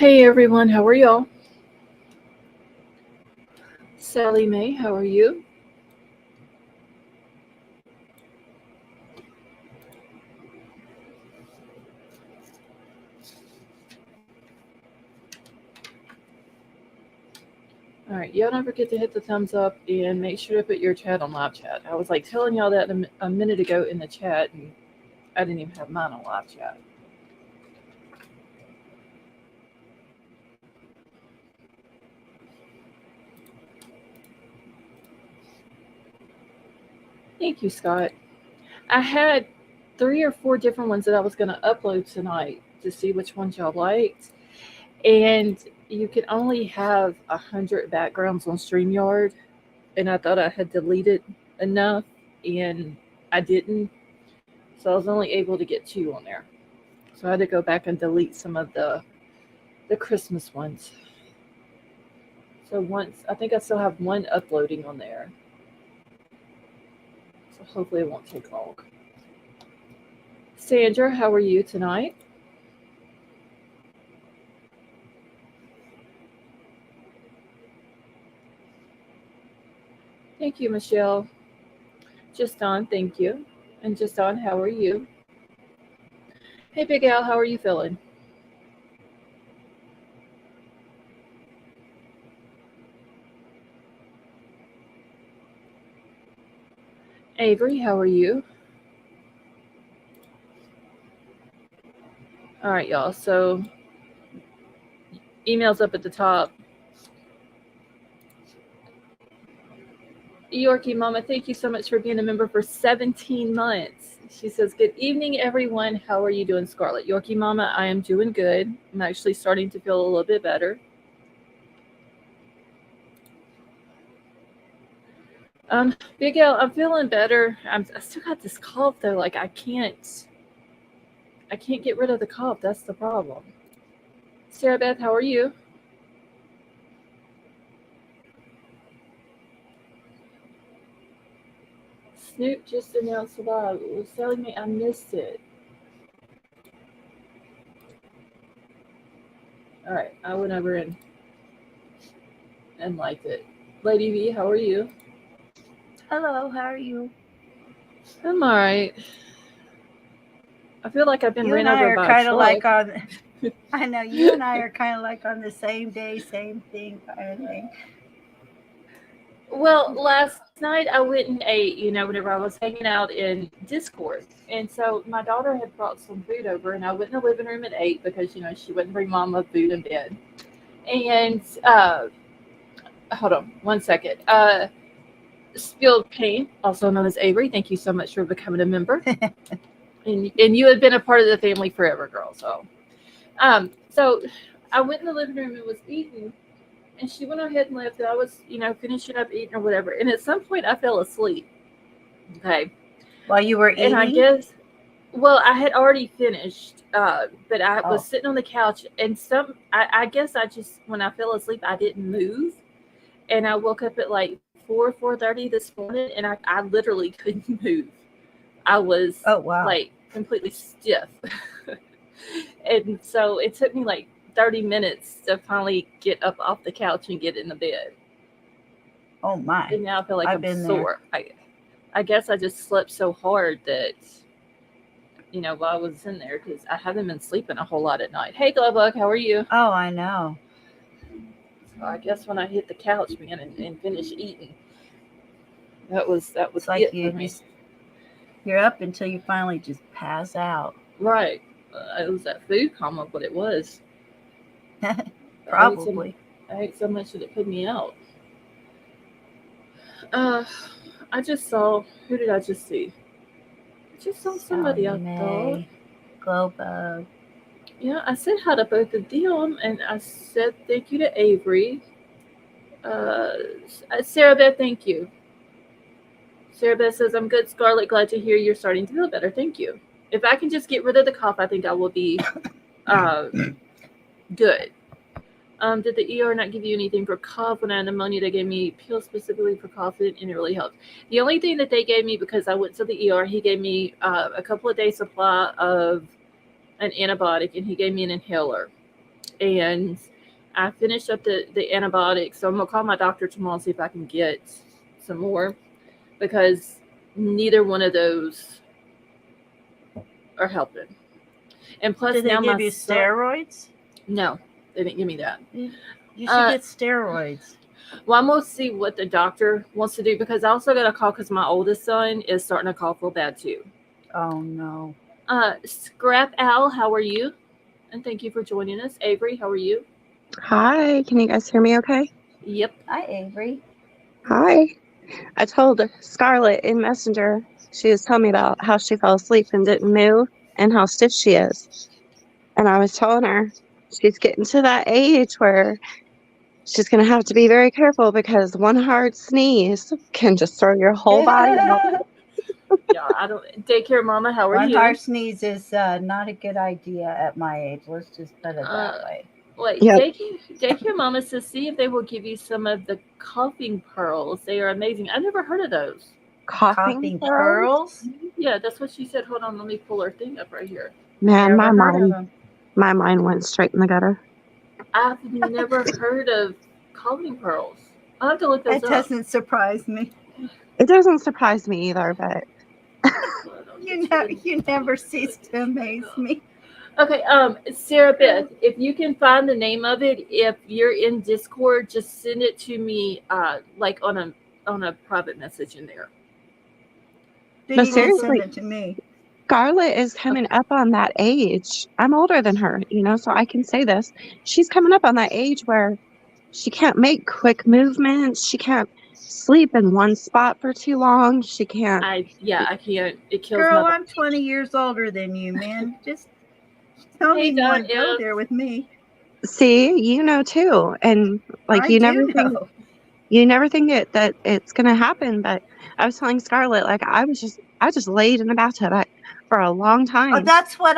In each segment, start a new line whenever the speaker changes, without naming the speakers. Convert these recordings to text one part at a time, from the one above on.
Hey everyone, how are y'all? Sally Mae, how are you? All right, y'all don't forget to hit the thumbs up and make sure to put your chat on live chat. I was like telling y'all that a minute ago in the chat, and I didn't even have mine on live chat. Thank you, Scott. I had 3 or 4 different ones that I was going to upload tonight to see which ones y'all liked, and you can only have 100 backgrounds on StreamYard, and I thought I had deleted enough, and I didn't. So I was only able to get 2 on there. So I had to go back and delete some of the Christmas ones. So once I think I still have one uploading on there. So hopefully it won't take long. Sandra, how are you tonight? Thank you, Michelle. Just on, thank you. And just on, how are you? Hey, Big Al, how are you feeling? Avery, how are you? All right, y'all. So emails up at the top. Yorkie Mama, thank you so much for being a member for 17 months. She says, good evening, everyone. How are you doing, Scarlett? Yorkie Mama, I am doing good. I'm actually starting to feel a little bit better. Big Al, I'm feeling better. I still got this cough though. Like I can't get rid of the cough. That's the problem. Sarah Beth, how are you? Snoop just announced live. It was telling me I missed it. All right, I went over and liked it. Lady V, how are you?
Hello, how are you?
I'm all right. I feel like I've been
You
ran
and I
over
are
by a
kind of
truck.
like on, I know, you and I are kind of like on the same day, same thing kind of thing.
Well, last night I went and ate, whenever I was hanging out in Discord. And so my daughter had brought some food over, and I went in the living room and ate because, she wouldn't bring mama food in bed. And hold on one second. Spilled Pain, also known as Avery, thank you so much for becoming a member. And you had been a part of the family forever, girl. So I went in the living room and was eating, and she went ahead and left. And I was, finishing up eating or whatever. And at some point, I fell asleep. Okay.
While you were
And I
eating?
guess, well, I had already finished, but I was
Oh,
sitting on the couch, and I guess I just, when I fell asleep, I didn't move. And I woke up at like 4:30 this morning, and I literally couldn't move. I was
oh, wow.
like completely stiff. And so it took me like 30 minutes to finally get up off the couch and get in the bed.
Oh, my.
And now I feel like
I've
I'm
been there.
sore. I guess I just slept so hard that, while I was in there, because I haven't been sleeping a whole lot at night. Hey, Glowbug, how are you?
Oh, I know.
So I guess when I hit the couch, man, and finished eating, that was
It's like
it for me.
you're up until you finally just pass out.
Right. It was that food coma, what it was. I ate some.
Probably.
I ate so much that it put me out. Uh, I just saw. Who did I just see? I just saw somebody.
Sally
I thought.
Mae, Glowbug.
Yeah, I said hi to both of them, and I said thank you to Avery. Uh, Sarah Beth, thank you. Sarah Beth says, I'm good, Scarlett. Glad to hear you're starting to feel better. Thank you. If I can just get rid of the cough, I think I will be uh, good. Did the ER not give you anything for cough when I had pneumonia? They gave me pills specifically for coughing, and it really helped. The only thing that they gave me, because I went to the ER, he gave me a couple of days supply of an antibiotic, and he gave me an inhaler. and I finished up the antibiotics. So I'm gonna call my doctor tomorrow and see if I can get some more, because neither one of those are helping. And plus,
Did they
now my
give you
son,
steroids?
no, they didn't give me that.
You should
Uh,
get steroids.
Well, I'm gonna see what the doctor wants to do, because I also got a call because my oldest son is starting to cough real bad too.
Oh no.
Scrap Al, how are you? And thank you for joining us. Avery, how are you?
Hi, can you guys hear me okay?
Yep.
Hi, Avery.
Hi. I told Scarlett in Messenger, she was telling me about how she fell asleep and didn't move and how stiff she is. And I was telling her she's getting to that age where she's going to have to be very careful, because one hard sneeze can just throw your whole body out.
Yeah, I don't. Daycare Mama, how are
One
you?
hard sneeze is not a good idea at my age. Let's just put it that way.
Wait,
Yep.
Daycare Mama says, see if they will give you some of the coughing pearls. They are amazing. I've never heard of those.
Coughing pearls?
pearls?
Yeah, that's what she said. Hold on, let me pull her thing up right here.
Man,
Never heard of them.
my mind went straight in the gutter.
I've never heard of coughing pearls. I'll have to look those
That
up.
doesn't surprise me.
It doesn't surprise me either, but
You never cease to amaze me.
Okay, Sarah Beth, if you can find the name of it, if you're in Discord, just send it to me, like on a private message in there.
Did
But
you even send
seriously,
it to me?
Scarlett is coming up on that age. I'm older than her, so I can say this. She's coming up on that age where she can't make quick movements. She can't sleep in one spot for too long. She can't.
I can't. It kills
Girl,
my.
I'm 20 years older than you, man. Just don't
Hey,
even want to go
Donna.
there with me.
See, too. And like
I
you
do
never think
know.
that it's gonna happen. But I was telling Scarlett, like I just laid in the bathtub for a long time.
Oh, that's what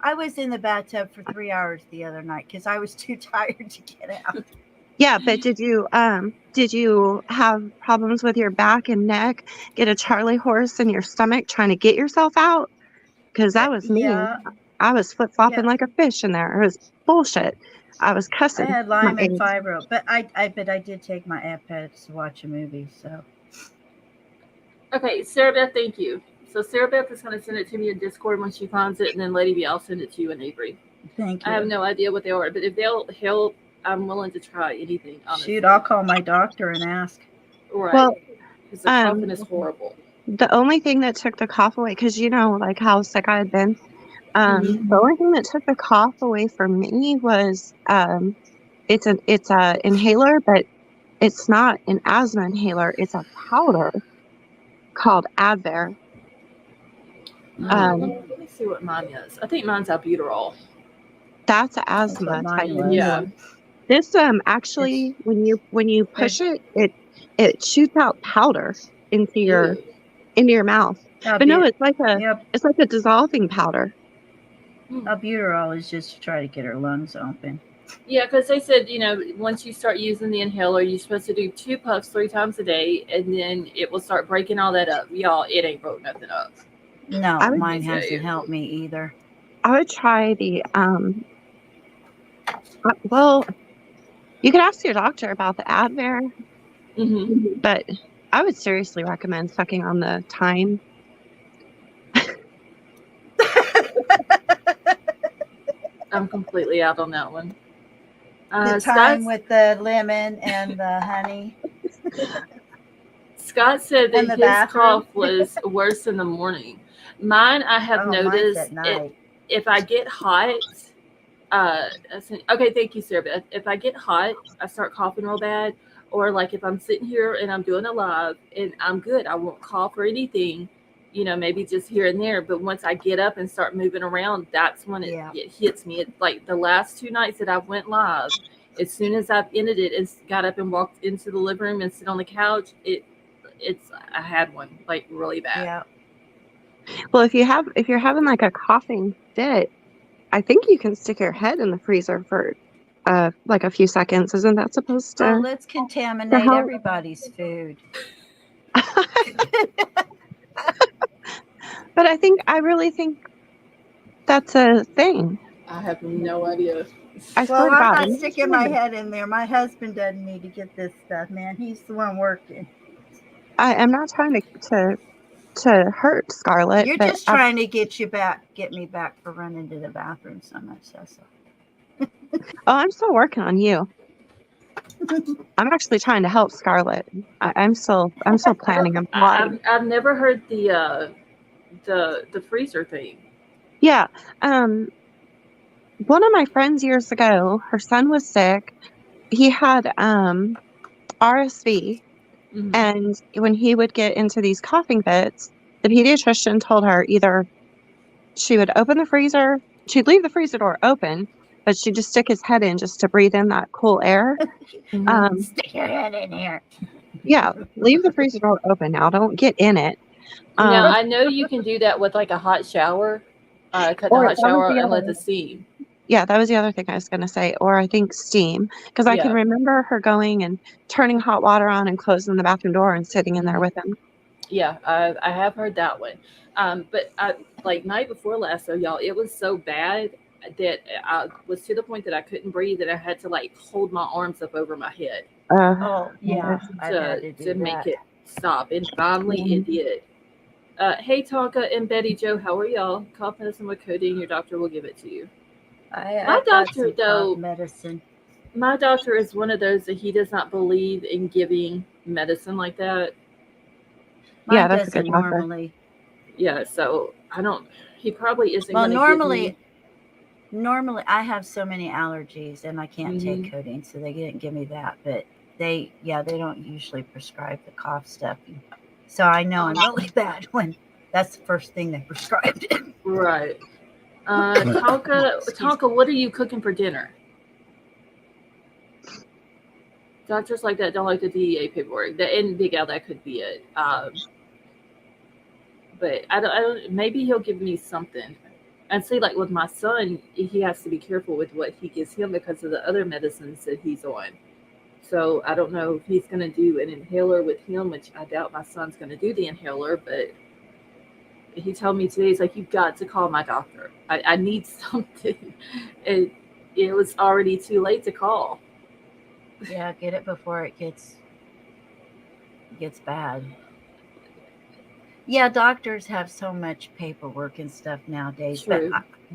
I was in the bathtub for 3 hours the other night because I was too tired to get out.
Yeah, but did you have problems with your back and neck? Get a Charlie horse in your stomach trying to get yourself out? Because that was me.
Yeah.
I was flip flopping
Yeah.
like a fish in there. It was bullshit. I was
I
cussing.
had
my
Lyme and
age.
fibro, but I did take my iPad to watch a movie. So
Okay, Sarah Beth, thank you. So Sarah Beth is going to send it to me in Discord when she finds it, and then Lady B, I'll send it to you and Avery.
thank you.
I have no idea what they are, but if they'll help, I'm willing to try anything. Honestly.
Shoot, I'll call my doctor and ask.
Right.
Well,
because the coughing is horrible.
The only thing that took the cough away, because like how sick I had been, the only thing that took the cough away from me was it's a inhaler, but it's not an asthma inhaler. It's a powder called Advair.
Let me see what mine is. I think mine's albuterol.
That's asthma type inhaler.
Yeah.
This actually, when you push it shoots out powder into your mouth. But no, it's like a dissolving powder.
Albuterol is just to try to get her lungs open.
Yeah, because they said, once you start using the inhaler, you're supposed to do 2 puffs 3 times a day, and then it will start breaking all that up. Y'all, it ain't broke nothing up.
No, mine hasn't helped me either.
I would try the well, you could ask your doctor about the Advair, but I would seriously recommend sucking on the thyme.
I'm completely out on that one.
The thyme with the lemon and the honey.
Scott said that his cough was worse in the morning. Mine, I have noticed, if I get hot, okay, thank you, Sarah Beth. If I get hot, I start coughing real bad. Or like if I'm sitting here and I'm doing a live and I'm good, I won't cough or anything, maybe just here and there. But once I get up and start moving around, that's when it hits me. It's like the last 2 nights that I went live, as soon as I've ended it and got up and walked into the living room and sit on the couch, I had one like really bad.
Yeah.
Well, if you're having like a coughing fit, I think you can stick your head in the freezer for like a few seconds. Isn't that supposed to?
Oh, let's contaminate everybody's food.
But I really think that's a thing.
I have no idea.
I
Well,
swear to
I'm
God.
not sticking my head in there. My husband doesn't need to get this stuff, man. He's the one working.
I am not trying to hurt Scarlett,
You're
but
just trying to get me back for running to the bathroom so much. That's all.
I'm still working on you. I'm actually trying to help Scarlett. I'm still planning and plotting.
I've never heard the freezer thing.
Yeah. One of my friends years ago, her son was sick. He had RSV,
Mhm.
and when he would get into these coughing fits, the pediatrician told her either she would open the freezer, she'd leave the freezer door open, but she'd just stick his head in just to breathe in that cool air.
Mhm.
Stick your head in here.
Yeah, leave the freezer door open now. Don't get in it.
Now I know you can do that with like a hot shower. Cut the
Or
hot
that was
shower
the
and let
other.
the steam.
Yeah, that was the other thing I was going to say. Or I think steam, because I can
Yeah.
remember her going and turning hot water on and closing the bathroom door and sitting in there
Mhm.
with him.
Yeah, I have heard that one. But like night before last, though, y'all, it was so bad that I was to the point that I couldn't breathe, that I had to like hold my arms up over my head
Oh, yeah. I've had
to
to do
make
that.
it stop. And finally it did. Hey, Tonka and Betty Joe, how are y'all? Cough medicine with codeine. Your doctor will give it to you. My
I've got
doctor,
some
though,
cough medicine.
my doctor is one of those that he does not believe in giving medicine like that.
Mine
Yeah, that's a good
doesn't
doctor.
normally.
Yeah, so I don't. He probably isn't
Well,
going to give me.
normally I have so many allergies and I can't
Mhm.
take codeine, so they didn't give me that. But they don't usually prescribe the cough stuff. So I know I'm really bad when that's the first thing they prescribed.
Right. Tonka, what are you cooking for dinner? Doctors like that don't like the DEA paperwork. And Big Al, that could be it. But I don't. Maybe he'll give me something. And see, like with my son, he has to be careful with what he gives him because of the other medicines that he's on. So I don't know if he's going to do an inhaler with him, which I doubt my son's going to do the inhaler. But he told me today, he's like, "You've got to call my doctor. I need something." And it was already too late to call.
Yeah, get it before it gets bad. Yeah, doctors have so much paperwork and stuff nowadays,
True.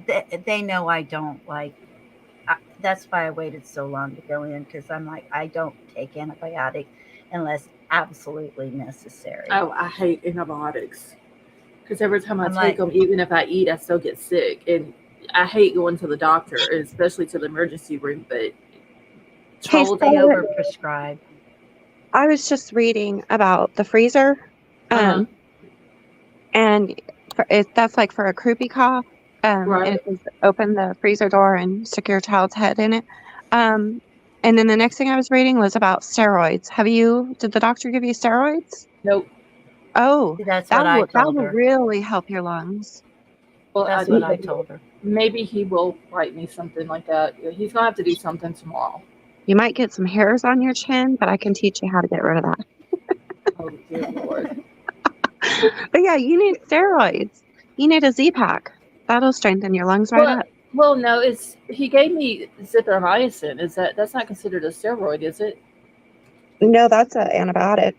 but they know I don't like. That's why I waited so long to go in, because I'm like, I don't take antibiotics unless absolutely necessary.
Oh, I hate antibiotics because every time I
I'm
take
like,
them, even if I eat, I still get sick, and I hate going to the doctor, especially to the emergency room. But
Hey,
trouble
they
Scarlett,
overprescribe.
I was just reading about the freezer,
Uh-huh.
and that's like for a croupy cough. And
Right.
it says open the freezer door and stick your child's head in it. And then the next thing I was reading was about steroids. Did the doctor give you steroids?
Nope.
Oh,
That's
that
what I
will
told her.
really help your lungs.
Well,
That's what I told her.
Maybe he will write me something like that. He's gonna have to do something tomorrow.
You might get some hairs on your chin, but I can teach you how to get rid of that.
Oh dear Lord.
But yeah, you need steroids. You need a Z-Pack. That'll strengthen your lungs right up.
Well, no, he gave me zithromycin. That's not considered a steroid, is it?
No, that's an antibiotic.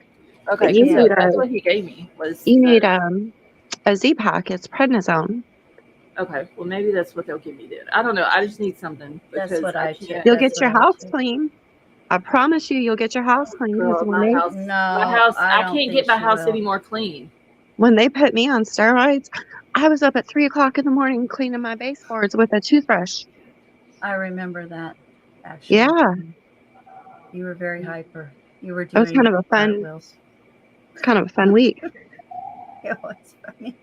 Okay,
You
because
need
that's what he gave me was.
You need a Z-Pack. It's prednisone.
Okay, well maybe that's what they'll give me then. I don't know. I just need something because
That's what I
can't.
You'll get your house clean. I promise you'll get your house clean.
Girl, my house. I can't get my house any more clean.
When they put me on steroids, I was up at 3:00 in the morning cleaning my baseboards with a toothbrush.
I remember that. Actually,
Yeah,
you were very hyper. You were
that was
doing
kind of a fun week.
It was funny.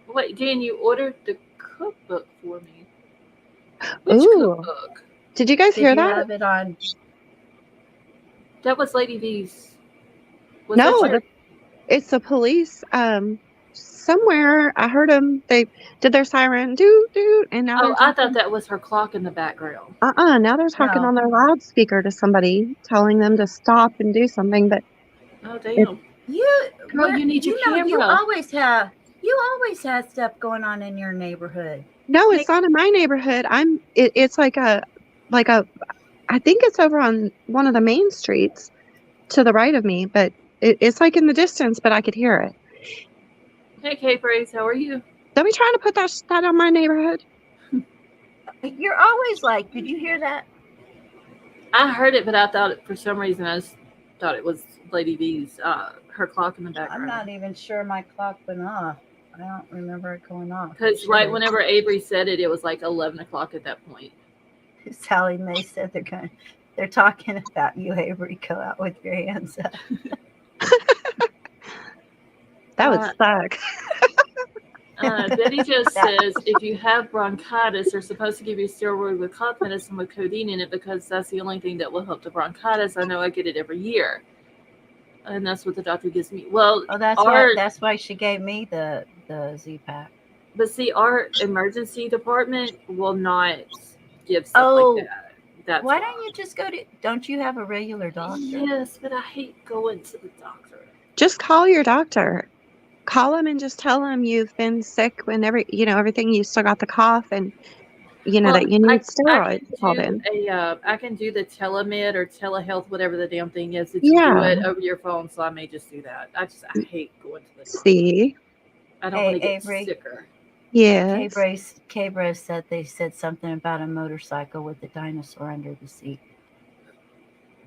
Wait, Dan, you ordered the cookbook for me. Which
Ooh.
cookbook?
Did you guys hear that?
Have it on?
That was Lady V's.
It's the police. Somewhere I heard them. They did their siren, doo doo, and now.
I thought that was her clock in the background.
Now they're talking on their loudspeaker to somebody, telling them to stop and do something. But
oh damn!
You
need your camera.
You always have. You always had stuff going on in your neighborhood.
No, it's not in my neighborhood. It's like a I think it's over on one of the main streets to the right of me, but it's like in the distance, but I could hear it.
Hey, K-Brace, how are you?
Don't be trying to put that on my neighborhood.
You're always like, did you hear that?
I heard it, but I thought for some reason I just thought it was Lady V's her clock in the
I'm
background.
not even sure my clock went off. I don't remember it going off.
Because right whenever Avery said it, it was like 11 o'clock at that point.
Sally Mae said they're talking about you, Avery. Go out with your hands up.
That would suck.
Betty just says if you have bronchitis, they're supposed to give you steroid with cough medicine with codeine in it because that's the only thing that will help the bronchitis. I know I get it every year, and that's what the doctor gives me. Well,
that's why she gave me the Z-Pack.
But see, our emergency department will not give stuff like that. That's
why don't you just go to? Don't you have a regular doctor?
Yes, but I hate going to the doctor.
Just call your doctor. Call him and just tell him you've been sick whenever, everything, you still got the cough and, that you need steroids called in.
I can do the telemed or telehealth, whatever the damn thing is, that you do it over your phone, so I may just do that. I hate going to the doctor.
See?
I don't want to get sicker.
Yeah.
K-Brace said they said something about a motorcycle with a dinosaur under the seat.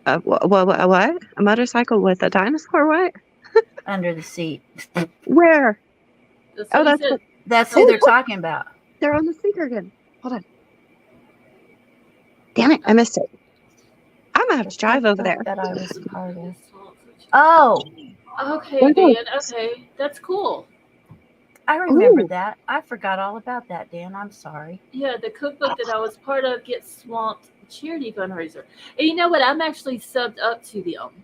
What? A motorcycle with a dinosaur? What?
Under the seat.
Where?
That's who they're talking about.
They're on the speaker again. Hold on. Damn it, I missed it. I'm gonna have to drive over there.
That I was part of. Oh.
Okay, Dan. Okay, that's cool.
I remember that. I forgot all about that, Dan. I'm sorry.
Yeah, the cookbook that I was part of, Get Swamped charity fundraiser. And you know what? I'm actually subbed up to them.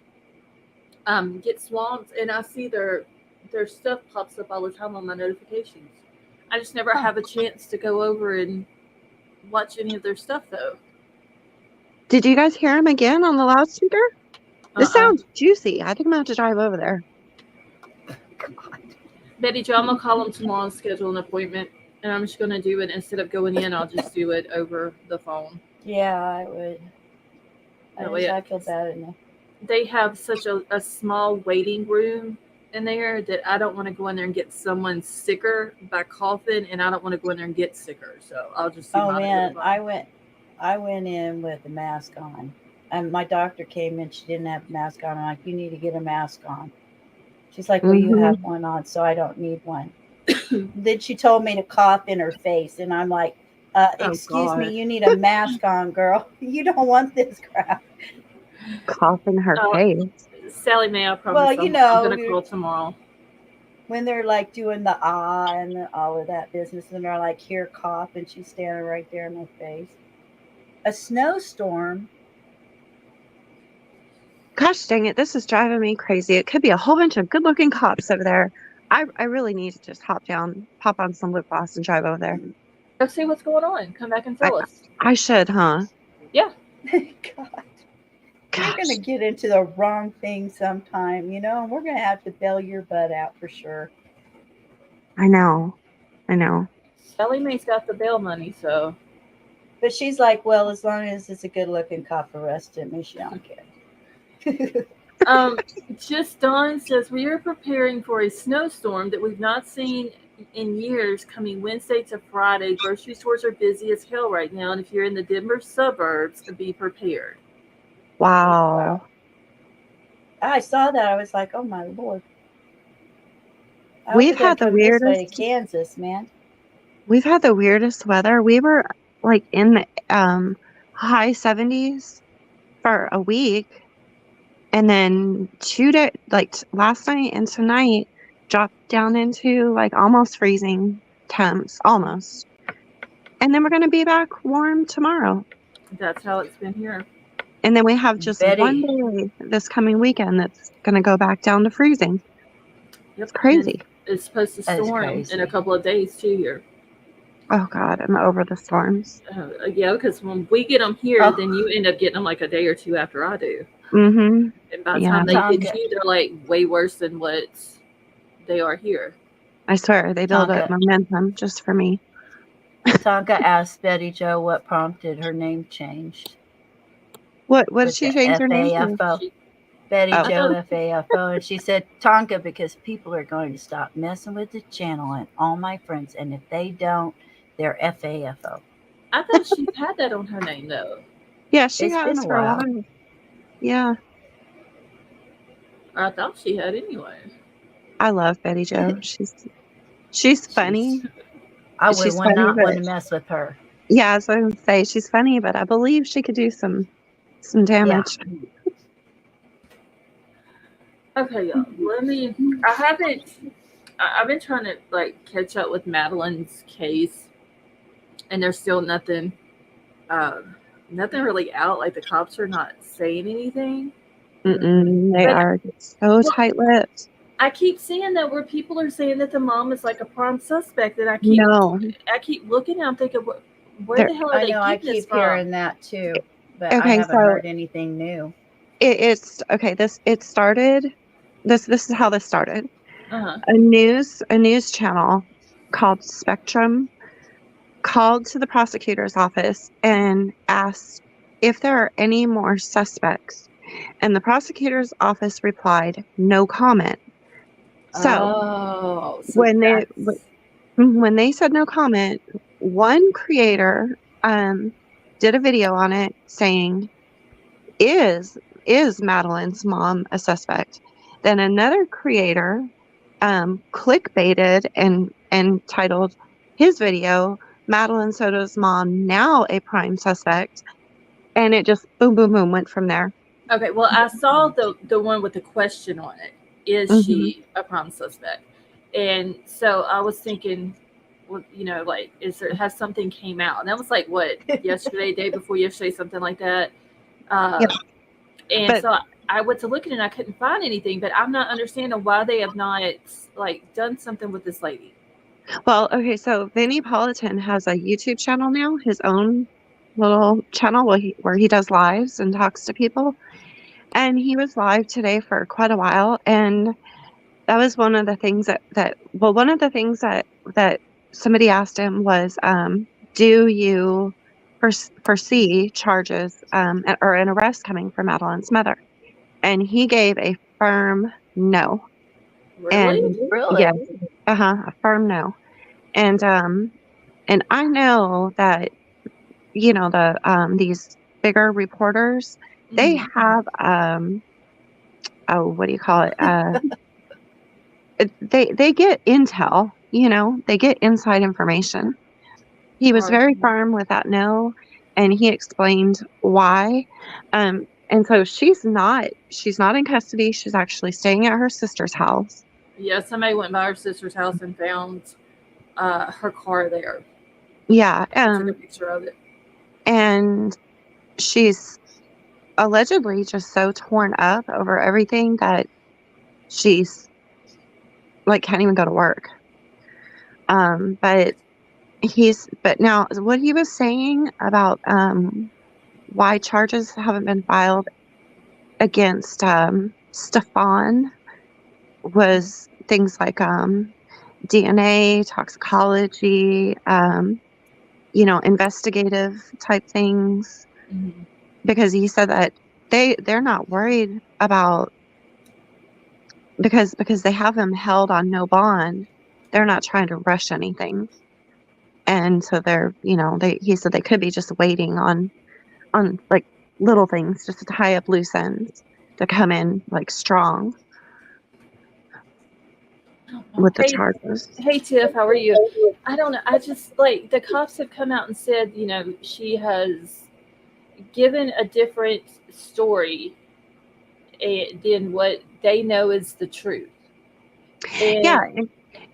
Get Swamped, and I see their stuff pops up all the time on my notifications. I just never have a chance to go over and watch any of their stuff, though.
Did you guys hear him again on the loudspeaker? This sounds juicy. I think I'm gonna have to drive over there.
Betty Jo, I'm gonna call them tomorrow and schedule an appointment, and I'm just gonna do it instead of going in. I'll just do it over the phone.
Yeah, I would. I feel bad enough.
They have such a small waiting room in there that I don't want to go in there and get someone sicker by coughing, and I don't want to go in there and get sicker. So I'll just.
I went in with a mask on, and my doctor came in. She didn't have a mask on. I'm like, you need to get a mask on. She's like, well, you have one on, so I don't need one. Then she told me to cough in her face, and I'm like, excuse me, you need a mask on, girl. You don't want this crap.
Cough in her face.
Sally Mae, I promise.
Well,
I'm going to call tomorrow.
When they're like doing the and all of that business, and they're like, here, cough, and she's standing right there in my face. A snowstorm.
Gosh dang it, this is driving me crazy. It could be a whole bunch of good-looking cops over there. I really need to just pop on some lip gloss and drive over there.
Go see what's going on. Come back and tell us.
I should, huh?
Yeah.
God. You're going to get into the wrong thing sometime, and we're going to have to bail your butt out for sure.
I know.
Sally Mae's got the bail money, so.
But she's like, well, as long as it's a good-looking cop arrested me, she don't care.
Just Dawn says we are preparing for a snowstorm that we've not seen in years coming Wednesday to Friday. Grocery stores are busy as hell right now, and if you're in the Denver suburbs, be prepared.
Wow.
I saw that. I was like, oh my Lord.
We've had the weirdest
Kansas, man.
We've had the weirdest weather. We were like in the high 70s for a week. And then 2 days, like last night and tonight, dropped down into like almost freezing temps, almost. And then we're going to be back warm tomorrow.
That's how it's been here.
And then we have just one day this coming weekend that's going to go back down to freezing.
Yep.
It's crazy.
It's supposed to storm in a couple of days too here.
Oh God, I'm over the storms.
Yeah, because when we get them here, then you end up getting them like a day or two after I do.
Mm-hmm.
And by the time they get you, they're like way worse than what they are here.
I swear they build up
Tonka.
momentum just for me.
Tonka asked Betty Jo what prompted her name changed
What did
with
she
the
change her name to?
FAFO.
She,
Betty
Oh,
I
Jo
thought,
FAFO. And she said, Tonka, because people are going to stop messing with the channel and all my friends. And if they don't, they're FAFO.
I thought she had that on her name though.
yeah, she
It's been
has
a
for a
while.
while. Yeah,
Or I thought she had anyway.
I love Betty Jo. She's
She's,
funny.
I would
She's funny,
not
but
want to mess with her.
yeah, as I would say, she's funny, but I believe she could do some
Yeah.
damage.
Okay, y'all. Let me. I haven't. I've been trying to like catch up with Madeline's case, and there's still nothing. Nothing really out. Like the cops are not saying anything.
They
But
are so
well,
tight-lipped.
I keep seeing that where people are saying that the mom is like a prime suspect, and
No,
I keep looking and I'm thinking, where
they're
the hell are
I
they
know I
getting this
keep
from?
hearing that too, but I
okay.
haven't
So
heard anything new.
it's okay. It started. This is how this started.
Uh huh.
A news channel called Spectrum called to the prosecutor's office and asked if there are any more suspects. And the prosecutor's office replied, no comment. So
Oh, so
when they
that's
when they said no comment, one creator did a video on it saying, is Madeline's mom a suspect? Then another creator clickbaited and titled his video, Madeline Soto's mom now a prime suspect, and it just boom boom boom went from there.
okay. Well, I saw the one with the question on it. Is
Hmm.
she a prime suspect? And so I was thinking, well, like, has something came out? And that was like what, yesterday, day before yesterday, something like that.
Yep.
Uh, and
But
so I went to look at it and I couldn't find anything, but I'm not understanding why they have not like done something with this lady.
well, okay, so Vinnie Politan has a YouTube channel now, his own little channel where he does lives and talks to people. And he was live today for quite a while, and that was one of the things one of the things that somebody asked him was, do you foresee charges or an arrest coming for Madeline's mother? And he gave a firm no.
Really?
And
Really?
yes, a firm no. And I know that these bigger reporters, they
Mhm.
have oh, what do you call it? They get intel, they get inside information. He was
Right.
very firm with that no, and he explained why. And so she's not in custody. She's actually staying at her sister's house.
Yeah, somebody went by her sister's house and found her car there.
Yeah.
I took a picture of it.
And she's allegedly just so torn up over everything that she's like can't even go to work. But now what he was saying about why charges haven't been filed against Stefan was things like DNA, toxicology, investigative type things,
Mm-hmm.
because he said that they're not worried about, because they have him held on no bond. They're not trying to rush anything. And so he said they could be just waiting on like little things just to tie up loose ends to come in like strong with the
Hey,
charges.
hey, Tiff, how are you? I don't know. I just like the cops have come out and said, she has given a different story than what they know is the truth.
Yeah,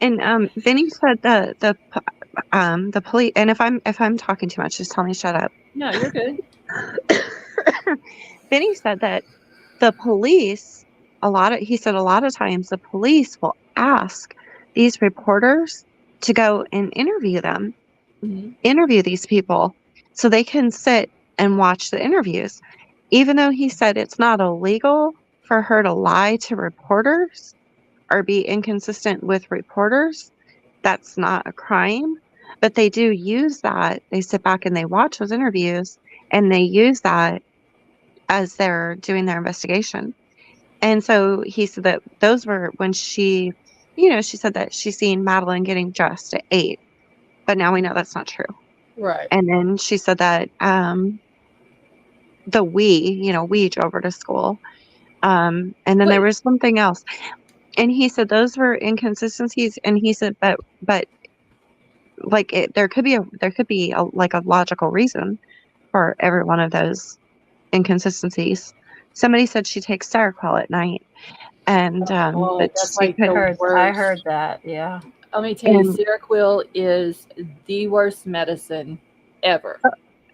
And
and Vinny said the police. And if I'm talking too much, just tell me to shut up.
no, you're good.
Vinny said that the police, he said a lot of times the police will ask these reporters to go and
Mm-hmm.
interview these people so they can sit and watch the interviews. Even though he said it's not illegal for her to lie to reporters or be inconsistent with reporters, that's not a crime, but they do use that. They sit back and they watch those interviews and they use that as they're doing their investigation. And so he said that those were when she, she said that she seen Madeline getting dressed at 8, but now we know that's not true.
Right.
And then she said that we drove her to school. And then there was something else. And he said those were inconsistencies. And he said, but like there could be like a logical reason for every one of those inconsistencies. Somebody said she takes Seroquel at night, and that
that's
she
like
could.
the worst.
I heard that. Yeah.
Let me tell you, Seroquel is the worst medicine ever.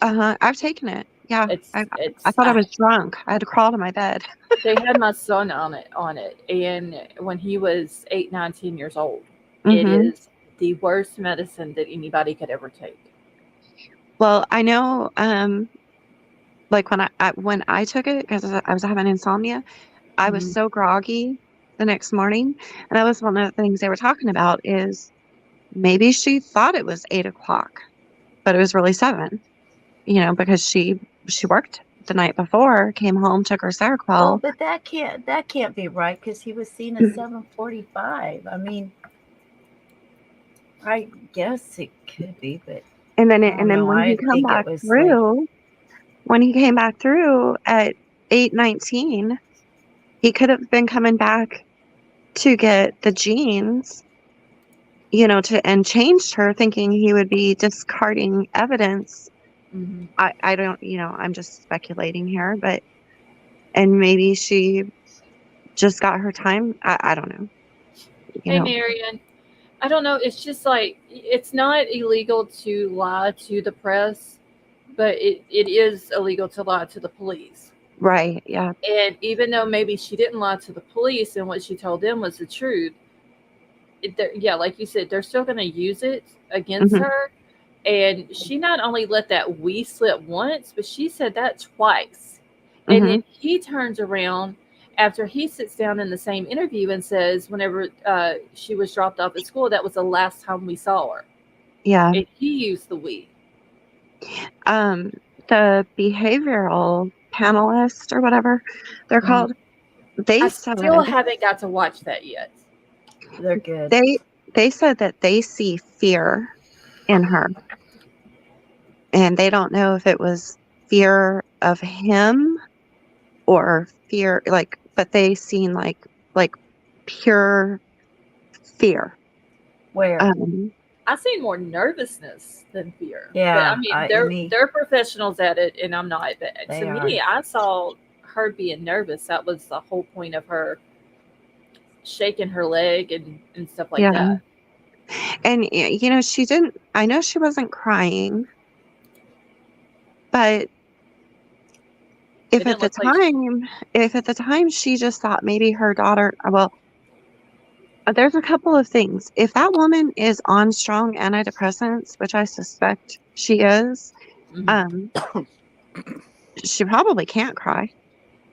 I've taken it. Yeah,
It's
I thought I was drunk. I had to crawl to my bed.
They had my son on it, and when he was 8, 9, 10 years old, it
Mm-hmm.
is the worst medicine that anybody could ever take.
Well, I know, like when I took it, because I was having insomnia, I was so groggy the next morning, and that was one of the things they were talking about is maybe she thought it was 8 o'clock, but it was really 7. Because she worked the night before, came home, took her Seroquel.
Well, but that can't be right because he was seen at 7:45. I mean, I guess it could be, but
and then
when
he came back through at 8:19, he could have been coming back to get the jeans, and changed her, thinking he would be discarding evidence.
Mm-hmm.
I don't, I'm just speculating here, and maybe she just got her time. I don't know.
Hey, Marion, I don't know. It's just like, it's not illegal to lie to the press, but it is illegal to lie to the police.
Right, yeah.
And even though maybe she didn't lie to the police and what she told them was the truth, like you said, they're still going to use it against her. And she not only let that "we" slip once, but she said that twice. And then he turns around after he sits down in the same interview and says, whenever she was dropped off at school, that was the last time we saw her.
Yeah.
And he used the "we."
The behavioral panelist or whatever they're called, I
still haven't got to watch that yet.
They're good.
They said that they see fear in her, and they don't know if it was fear of him or fear, but they seen like pure fear.
Where?
I seen more nervousness than fear.
Yeah,
but I mean, they're professionals at it, and I'm not. But me, I saw her being nervous. That was the whole point of her shaking her leg and stuff like that.
And she didn't. I know she wasn't crying, but if at the time she just thought maybe her daughter, well, there's a couple of things. If that woman is on strong antidepressants, which I suspect she is, she probably can't cry.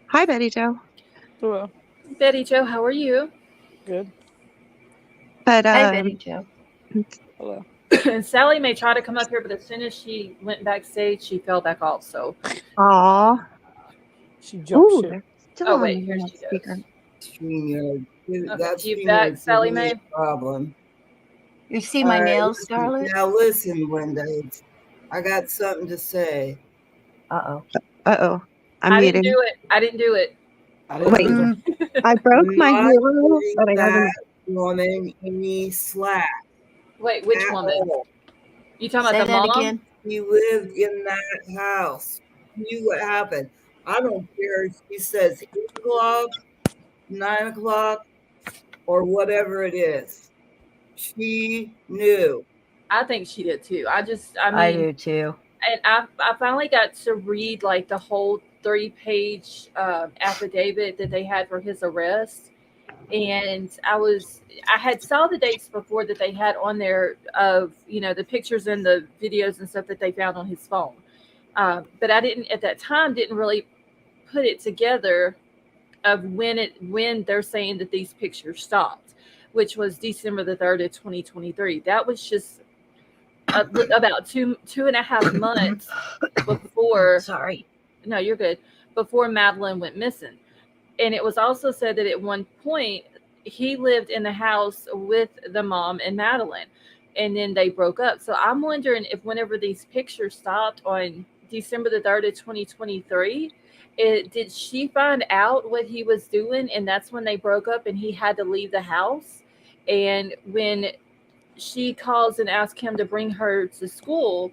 Hi, Betty Jo.
Hello.
Betty Jo, how are you?
Good.
But
hi, Betty Jo.
Hello.
Sally may try to come up here, but as soon as she went backstage, she fell back off. So,
she jumped ship.
Oh wait, here she goes.
That's
you back, Sally Mae?
Problem.
You see my nails, Scarlett?
Now listen, Linda. I got something to say.
Uh-oh.
I
didn't do it. I didn't do it.
Wait. I broke my heel, but I
that woman any slack.
Wait, which woman? You talking about the mom? Again?
He lived in that house. Knew what happened. I don't care if she says 8 o'clock, 9 o'clock, or whatever it is. She knew.
I think she did too. I
do too.
And I finally got to read like the whole 3-page affidavit that they had for his arrest. And I had saw the dates before that they had on there of, the pictures and the videos and stuff that they found on his phone. But I didn't really put it together of when they're saying that these pictures stopped. which was December the 3rd of 2023. That was just about 2.5 months before.
Sorry.
No, you're good. Before Madeline went missing. And it was also said that at one point he lived in the house with the mom and Madeline, and then they broke up. So I'm wondering if whenever these pictures stopped on December the 3rd of 2023, did she find out what he was doing, and that's when they broke up and he had to leave the house? And when she calls and asks him to bring her to school,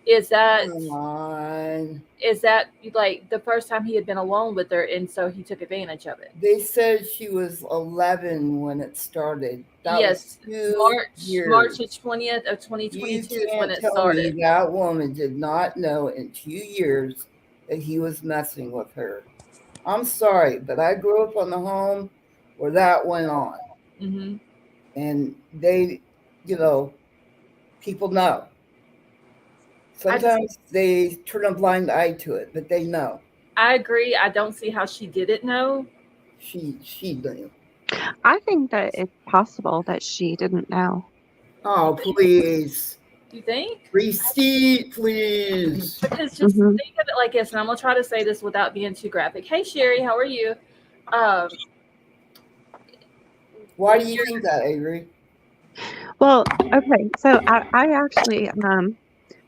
is that
Come on.
like the first time he had been alone with her, and so he took advantage of it?
They said she was 11 when it started. That
Yes,
was 2
March
years.
the 20th of
You
2022 is when
can't
it
tell
started.
me that woman did not know in 2 years that he was messing with her. I'm sorry, but I grew up on the home where that went on.
Hmm.
And they, people know. Sometimes they turn a blind eye to it, but they know.
I agree. I don't see how she didn't know.
She knew.
I think that it's possible that she didn't know.
Oh, please.
You think?
Receipt, please.
Because just
Mhm.
think of it like this, and I'm gonna try to say this without being too graphic. Hey Sherry, how are you?
Why do you think that, Avery?
Well, okay, so I actually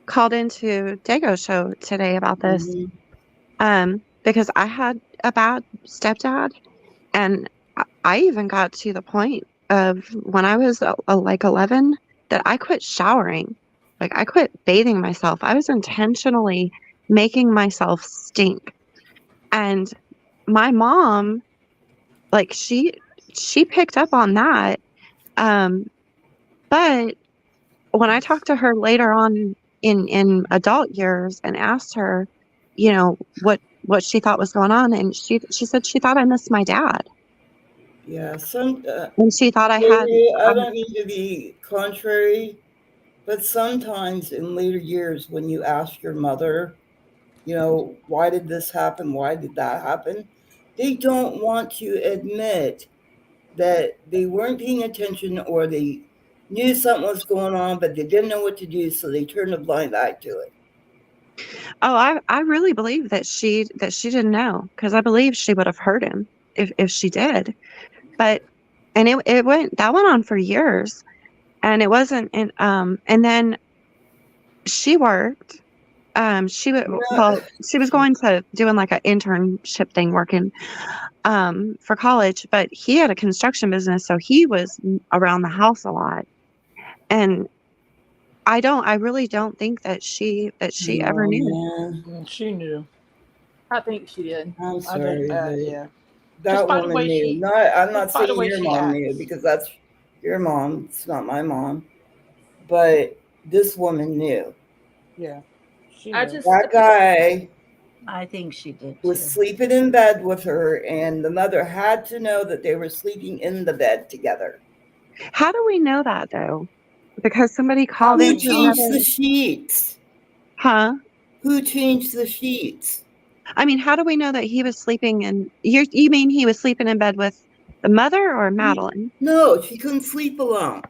called into Dago's show today about this because I had a bad stepdad, and I even got to the point of when I was like 11 that I quit showering. Like I quit bathing myself. I was intentionally making myself stink. And my mom, like she picked up on that. But when I talked to her later on in adult years and asked her, what she thought was going on, and she said she thought I missed my dad.
Yeah,
And she thought I had.
I don't need to be contrary, but sometimes in later years when you ask your mother, why did this happen? Why did that happen? They don't want to admit that they weren't paying attention or they knew something was going on, but they didn't know what to do, so they turned a blind eye to it.
Oh, I really believe that she didn't know, because I believe she would have heard him if she did. But and it went on for years, and it wasn't. And then she worked. She was going to doing like an internship thing, working for college, but he had a construction business, so he was around the house a lot. And I really don't think that she ever knew.
Man.
She knew.
I think she did.
I'm
I
sorry,
think
but
yeah.
that
Just by the
woman
way
knew.
she-
I'm not
just by the
saying
way
your
she
mom
acts.
knew, because that's your mom. It's not my mom. But this woman knew.
Yeah. She
I
knew.
just
That guy
I think she did
was
too.
sleeping in bed with her, and the mother had to know that they were sleeping in the bed together.
How do we know that though? Because somebody called
Who
into
changed
another.
the sheets?
Huh?
Who changed the sheets?
I mean, how do we know that he was sleeping in? You mean he was sleeping in bed with the mother or Madeline?
No, she couldn't sleep alone.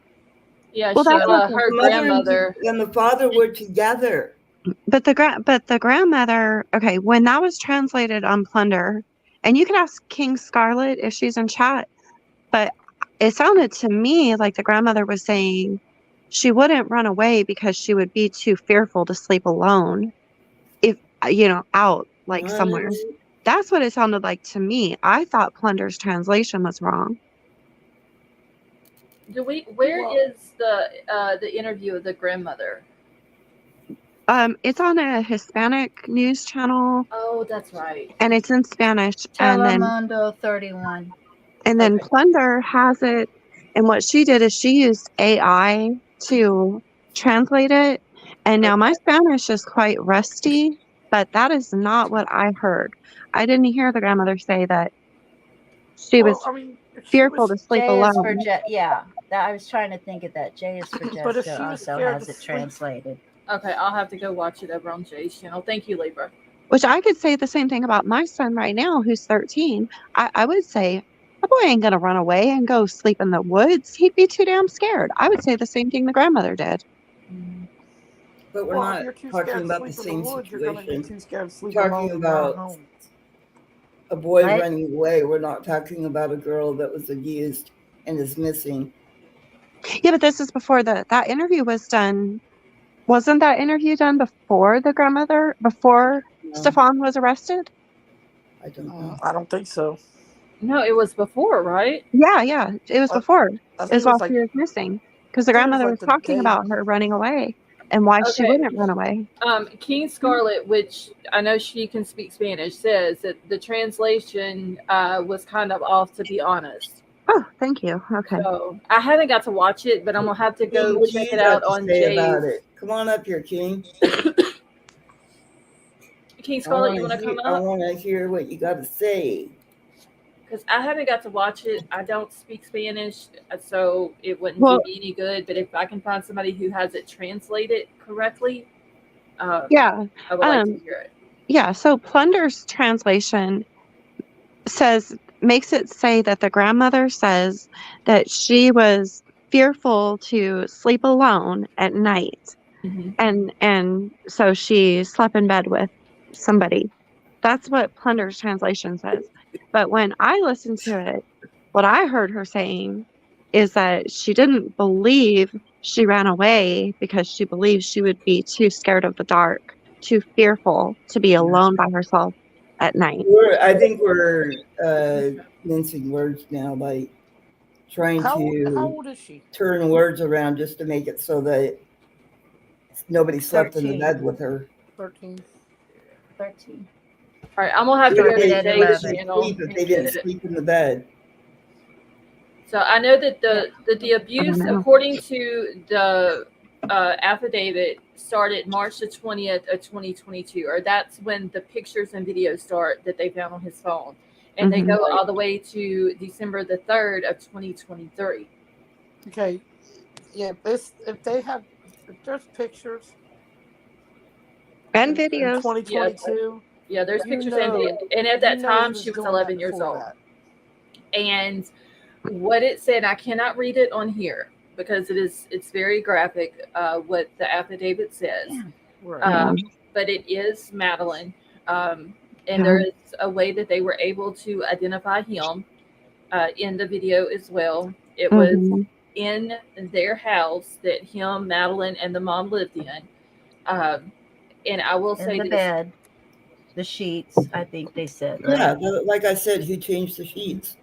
yeah,
Well, that's
Sheila,
what
her
The mother
grandmother.
and the father were together.
But the grandmother. Okay, when that was translated on Plunder, and you could ask King Scarlet if she's in chat, but it sounded to me like the grandmother was saying she wouldn't run away because she would be too fearful to sleep alone if out like somewhere. That's what it sounded like to me. I thought Plunder's translation was wrong.
Where is the interview of the grandmother?
It's on a Hispanic news channel,
Oh, that's right.
and it's in Spanish, and then
Telemundo 31.
Okay.
Plunder has it. And what she did is she used AI to translate it. And now my Spanish is quite rusty, but that is not what I heard. I didn't hear the grandmother say that she was
I mean, if she
fearful
was,
to sleep
J is for
alone.
yeah. I was trying to think of that. J is for
But if
Jessica
she was
also
scared
has
to
it
sleep-
translated.
Okay, I'll have to go watch it over on Jay's channel. Thank you, Libra.
Which I could say the same thing about my son right now, who's 13. I would say A boy ain't gonna run away and go sleep in the woods. He'd be too damn scared. I would say the same thing the grandmother did.
But we're
Well, if
not
you're too
talking
scared to
about the
sleep in the
same
woods, you're gonna be
situation.
too scared to sleep
Talking
alone in your own
about
home.
a boy
Right.
running away. We're not talking about a girl that was abused and is missing.
Yeah, but this is before that interview was done. Wasn't that interview done before the grandmother, before
No,
Stefan was arrested?
I don't know.
I don't think so.
No, it was before, right?
Yeah, it was
I,
before.
I
It
think
was
it
while
was like
she was missing. Because the
I think it was
grandmother
like
was
the
talking
day.
about her running away and why she
Okay.
wouldn't run away.
King Scarlet, which I know she can speak Spanish, says that the translation was kind of off, to be honest.
Oh, thank you. Okay.
So I haven't got to watch it, but I'm gonna have to
King,
go
what do
check
you
it
got
out
to
on
say about
Jay's.
it? Come on up here, King.
King
I
Scarlet, you
want
want
to
to
hear.
come
I
up?
want to hear what you got to say.
Because I haven't got to watch it. I don't speak Spanish, so it wouldn't
Well,
do me any good. But if I can find somebody who has it translated correctly,
yeah.
I would like to hear it.
Yeah, so Plunder's translation makes it say that the grandmother says that she was fearful to sleep alone at night,
Mm-hmm.
and so she slept in bed with somebody. That's what Plunder's translation says. But when I listened to it, what I heard her saying is that she didn't believe she ran away because she believed she would be too scared of the dark, too fearful to be alone by herself at night.
I think we're mincing words now, like trying
How
to
old is she?
turn words around just to make it so that nobody slept in the
13.
bed with her.
13.
13.
All right, I'm gonna have to go
Started
to
at
Jay's
11.
channel
Sleep if
and
they
get
didn't
it.
sleep in the bed.
So I know that the
I don't
abuse,
know.
according to the affidavit, started March the 20th of 2022, or that's when the pictures and videos start that they found on his phone, and they
Mhm.
go all the way to December the 3rd of 2023.
Okay. Yeah, if there's pictures
And
in
videos.
2022,
Yeah, there's
you
pictures and video,
know
and at
you
that
know he
time
was
she was
doing that
11 years
before
old.
that.
And what it said, I cannot read it on here because it's very graphic, what the affidavit says.
Right.
But it is Madeline, and
Yeah.
there is a way that they were able to identify him in the video as well. It was
Mhm.
in their house that him, Madeline, and the mom lived in. And I will
In
say
the
this:
bed, the sheets, I think they said,
Yeah,
right?
like I said, who changed the sheets?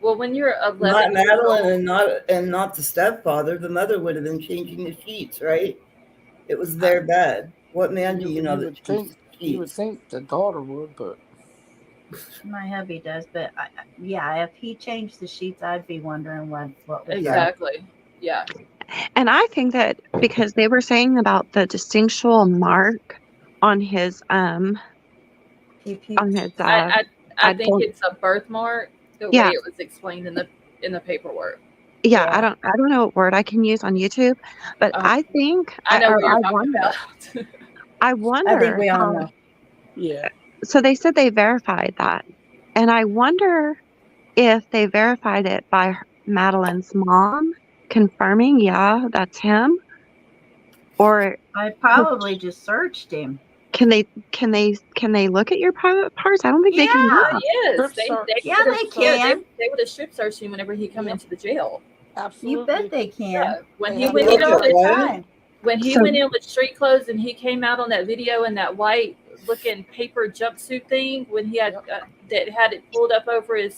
well, when you're
Not
11 years
Madeline
old,
and not the stepfather. The mother would have been changing the sheets, right? It was their bed. What man do you know that changed the
You would
sheets?
think the daughter would, but
My hubby does, but yeah, if he changed the sheets, I'd be wondering what was
Yeah.
exactly, yeah.
And I think that because they were saying about the distinctual mark on his
He
I
I
think
don't
it's a birthmark, the way
yeah,
it was explained in the paperwork.
yeah,
Yeah.
I don't know what word I can use on YouTube, but I think
I know what you're
I
talking
wonder
about.
I
I think
wonder
we all
how
know.
yeah.
so they said they verified that. And I wonder if they verified it by Madeline's mom confirming, yeah, that's him, or
I probably just searched him.
can they look at your private parts? I don't think they can do
Yeah.
that.
Yes,
Strip search.
Yeah, they can.
they would have strip searched him whenever he come
Yep.
into the jail.
You
Absolutely.
bet they can.
Yeah, when
They
he
have
went
Do
in
it
Look
all
at
the
what?
time.
when he
So
went in with street clothes and he came out on that video in that white looking paper jumpsuit thing when he had that had it pulled up over his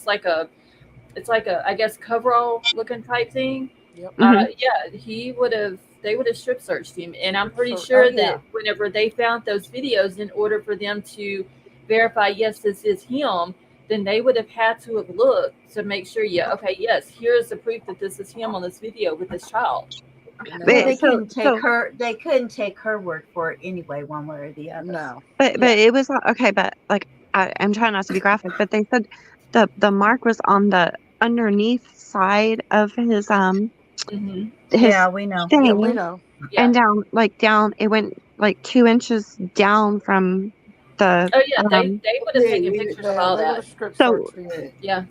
it's like a I guess coverall looking type thing.
Yep.
Yeah, they would have strip searched him, and I'm pretty
Sure.
sure
Oh, yeah.
that whenever they found those videos, in order for them to verify yes, this is him, then they would have had to have looked to make sure. Yeah, okay, yes, here's the proof that this is him on this video with this child.
And
Well,
But-
they couldn't take her word for it anyway, one way or the other.
No.
but
Yeah.
it was okay, but like I'm trying not to be graphic, but they said the mark was on the underneath side of his
Mm-hmm.
his
Yeah, we know.
thing,
Yeah, we know.
Yeah.
and down it went like 2 inches down from the
Oh yeah, they would have
Okay,
taken
we-
pictures of
Yeah,
all
they would
that.
have strip
So-
searched him.
Yeah.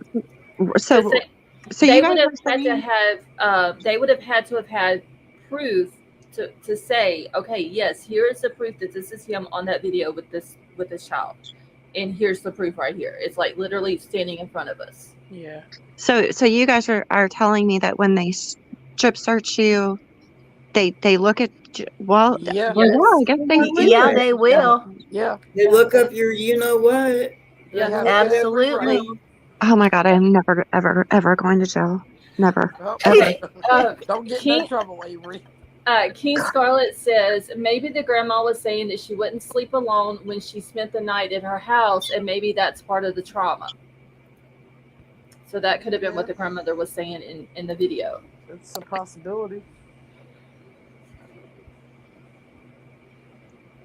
So,
Because
so
they
you
would
guys
have
are
had to
saying,
have they would have had proof to say, okay, yes, here is the proof that this is him on that video with this child, and here's the proof right here. It's like literally standing in front of us.
Yeah.
so you guys are telling me that when they strip search you, they look at, well,
Yeah.
well,
Yes.
yeah, I guess they
Yeah,
do.
they will.
Yeah.
They look up your, you know what?
They
Yeah.
have
Look at
every
Absolutely.
right.
Oh my God, I'm never, ever, ever going to jail. Never,
Oh,
ever.
Okay.
don't get in
King
that trouble, Avery.
King Scarlet says maybe the grandma was saying that she wouldn't sleep alone when she spent the night at her house, and maybe that's part of the trauma. So that could have been what the grandmother was saying in the video.
It's a possibility.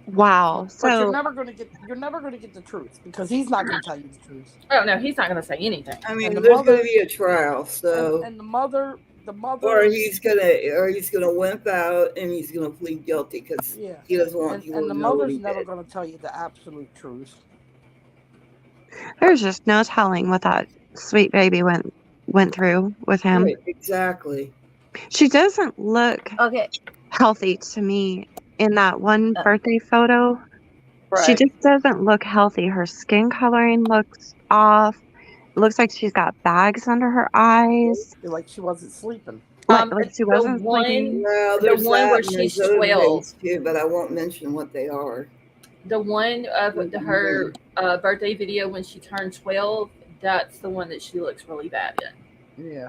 Wow.
But you're
So,
never gonna get the truth because he's not gonna tell you the truth.
Oh no, he's not going to say anything.
I
And
mean,
the
there's going
mother
to be a trial, so
and the mother
or he's gonna wimp out and he's gonna plead guilty because
yeah.
he doesn't want people
And
to
the
know what
mother's
he
never
did.
gonna tell you the absolute truth.
there's just no telling what that sweet baby went through with him.
Right, exactly.
She doesn't look
Okay.
healthy to me in that one birthday photo. She
Right.
just doesn't look healthy. Her skin coloring looks off. It looks like she's got bags under her eyes.
Like she wasn't sleeping.
Like she
The
wasn't
one
sleeping.
Well,
the
there's
one
that
where
and
she's
there's other
12.
things too, but I won't mention what they are.
The one of her birthday video when she turned 12, that's the one that she looks really bad in.
Yeah.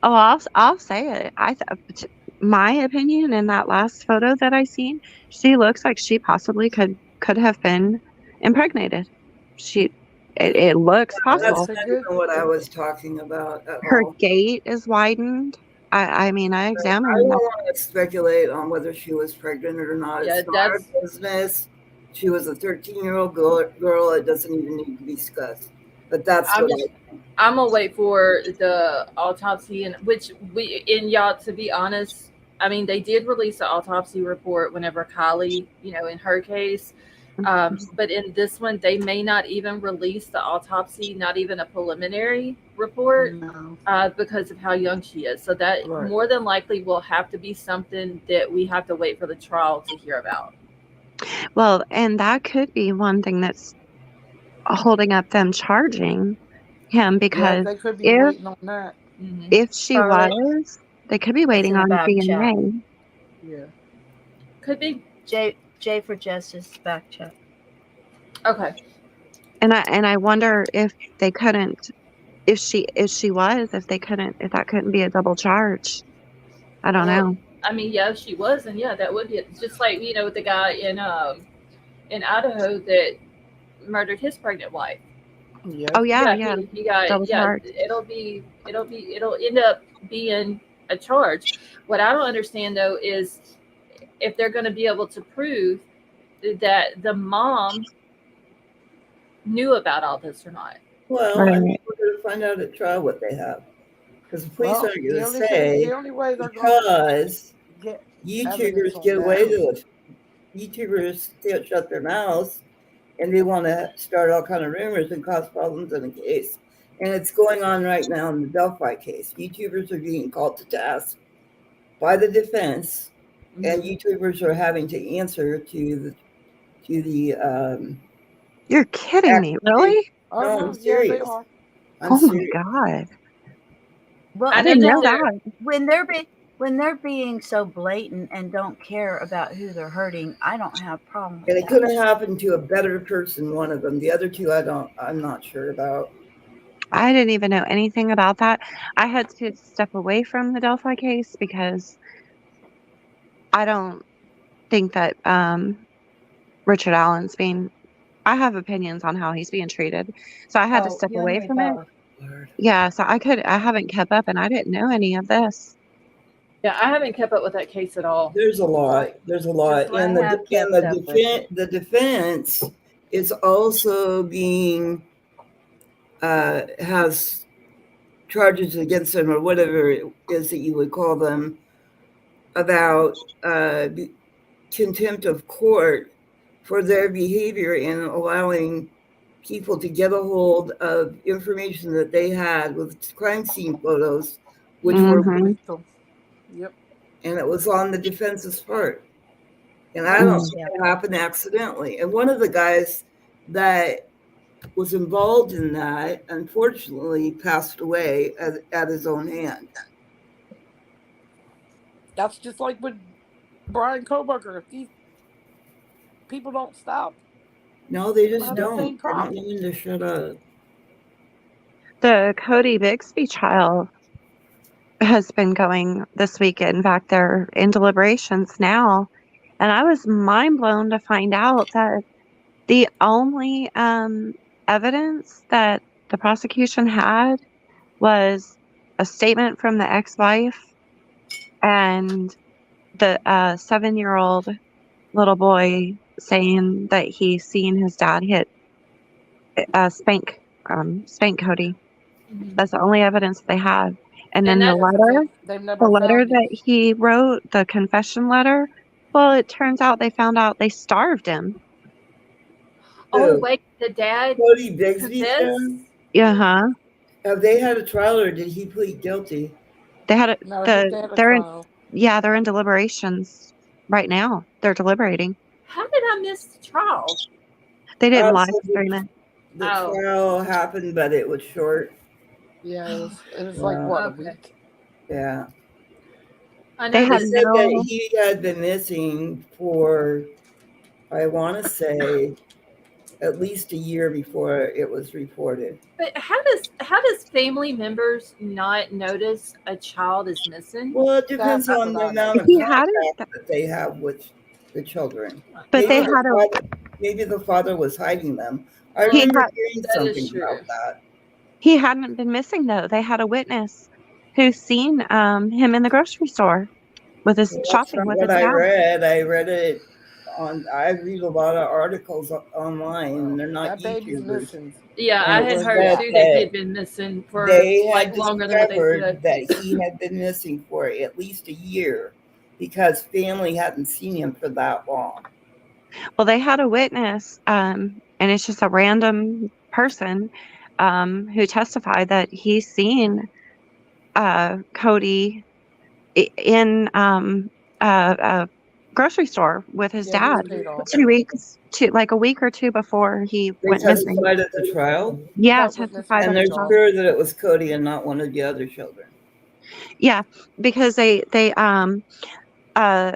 Oh, I'll say it. My opinion in that last photo that I seen, she looks like she possibly could have been impregnated. It looks
That's
possible.
a
not
good-
even what I was talking about at
Her
all.
gait is widened. I mean, I
I
examined
don't
that.
want to speculate on whether she was pregnant or not.
Yeah,
It's not our business. She was a 13-year-old girl. It doesn't even need to be discussed. But that's
I'm
what
just- I'm gonna wait for the autopsy, and y'all, to be honest, I mean, they did release the autopsy report whenever Kylie, in her case. But in this one, they may not even release the autopsy, not even a preliminary report,
No.
because of how young she is. So that
Right.
more than likely will have to be something that we have to wait for the trial to hear about.
Well, and that could be one thing that's holding up them charging him,
Yeah,
because
they could be
if
waiting on that.
if she
Scarlett,
was, they could be waiting
in the
on
back
DNA.
Yeah.
Could be.
J for Justice back check.
Okay.
And I wonder if they couldn't, if that couldn't be a double charge. I don't
Well,
know.
I mean, yeah, if she was, and yeah, that would be it. Just like, with the guy in Idaho that murdered his pregnant wife.
Yeah.
Oh yeah.
He got
Double charge.
It'll end up being a charge. What I don't understand though is if they're going to be able to prove that the mom knew about all this or not.
Well, I mean, we're going to find out at trial what they have. Because the police aren't going to say,
the only way they're
because
get
YouTubers
on
get away
that.
to it. YouTubers can't shut their mouths, and they want to start all kind of rumors and cause problems in the case. And it's going on right now in the Delphi case. YouTubers are being called to task by the defense, and YouTubers are having to answer to the
You're kidding me, really?
Oh,
No,
no,
I'm
yeah,
serious.
they are.
I'm
Oh
serious.
my God.
Well,
I
I
didn't know
know
that.
when they're being so blatant and don't care about who they're hurting, I don't have a problem with
And it
that.
could have happened to a better person, one of them. The other two, I'm not sure about.
I didn't even know anything about that. I had to step away from the Delphi case because I don't think that Richard Allen's being, I have opinions on how he's being treated. So I had to step
you and
away
me
from it.
both.
Lord.
Yeah, so I haven't kept up, and I didn't know any of this.
Yeah, I haven't kept up with that case at all.
There's a lot. There's a lot.
That's what
And
I have kept up with.
the defense is also being has charges against them, or whatever it is that you would call them, about contempt of court for their behavior in allowing people to get a hold of information that they had with crime scene photos, which were,
Mhm.
Yep.
and it was on the defense's part. And I
Mm.
don't think it happened accidentally. And one of the guys that was involved in that, unfortunately, passed away at his own hand.
That's just like with Brian Koberger. If these people don't stop,
No, they
we'll
just
have the same
don't. They're not
problem.
willing to shut up.
The Cody Bixby trial has been going this week. In fact, they're in deliberations now. And I was mind blown to find out that the only evidence that the prosecution had was a statement from the ex-wife and the 7-year-old little boy saying that he seen his dad hit spank Cody.
Mhm.
That's the only evidence they have. And then
And
the
that's
Yeah, 'cause
letter,
they've
the
never
letter
found him.
that he wrote, the confession letter. Well, it turns out they found out they starved him.
oh
Who?
wait, the dad
Cody Bixby
confessed.
said?
Yeah, huh?
Have they had a trial or did he plead guilty?
They had
No, they had a
they're in,
trial.
yeah, they're in deliberations right now. They're deliberating.
How did I miss the trial?
They didn't live
So
stream it.
the
Oh.
trial happened, but it was short.
Yeah, it was like
Wow.
what, a
Okay.
week?
Yeah.
I
They
know
They
had
that.
said that
no.
he had been missing for, I want to say, at least a year before it was reported.
But how does family members not notice a child is missing?
Well, it depends
That's
on
what
the
I
amount
know.
of
He hadn't,
contact that they have with the children.
but they
Maybe
had a.
maybe the father was hiding them. I
Well,
He
remember
had.
hearing
that is
something
true.
about that.
He hadn't been missing though. They had a witness who seen him in the grocery store with his
Well, that's
shopping
not
with
what
his
I
dad.
read. I read it on. I read a lot of articles online,
Well,
and they're not
that baby's
YouTubers.
missing.
Yeah,
And
I
it
had
was
heard
said
too that he
that
had been missing for
they
like
had
longer than what they
discovered
said.
that he had been missing for at least a year because family hadn't seen him for that long.
Well, they had a witness, and it's just a random person who testified that he seen Cody in a grocery store with his
Yeah, he was
dad
paid off.
2 weeks, like a week or two before he
They
went missing.
testified at the trial,
Yeah,
That witness
testified
was
and
at
they're
the
paid
trial.
off.
sure that it was Cody and not one of the other children.
Yeah, because the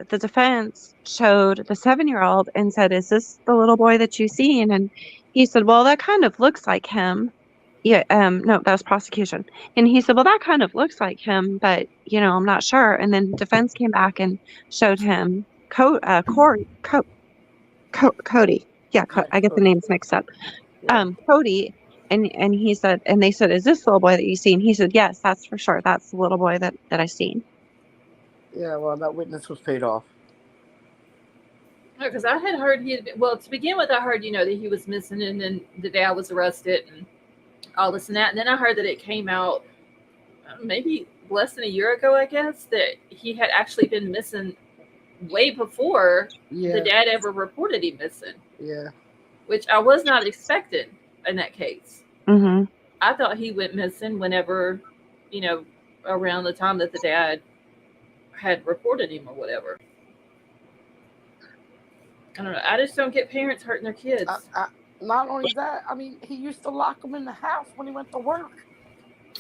defense showed the 7-year-old and said, "Is this the little boy that you seen?" And he said, "Well, that kind of looks like him." Yeah, no, that was prosecution. And he said, "Well, that kind of looks like him, but I'm not sure." And then defense came back and showed him Cody. Yeah,
Yeah,
I get the
Cody.
names mixed up.
Yeah.
Cody, and he said, and they said, "Is this the little boy that you seen?" He said, "Yes, that's for sure. That's the little boy that I seen."
Yeah, well, that witness was paid off.
Because I had heard he had been, well, to begin with, I heard, that he was missing and then the dad was arrested and all this and that. And then I heard that it came out maybe less than a year ago, I guess, that he had actually been missing way before
Yeah.
the dad ever reported him missing,
Yeah.
which I was not expecting in that case.
Mm-hmm.
I thought he went missing whenever, around the time that the dad had reported him or whatever. I don't know. I just don't get parents hurting their kids.
Not only that, I mean, he used to lock them in the house when he went to work.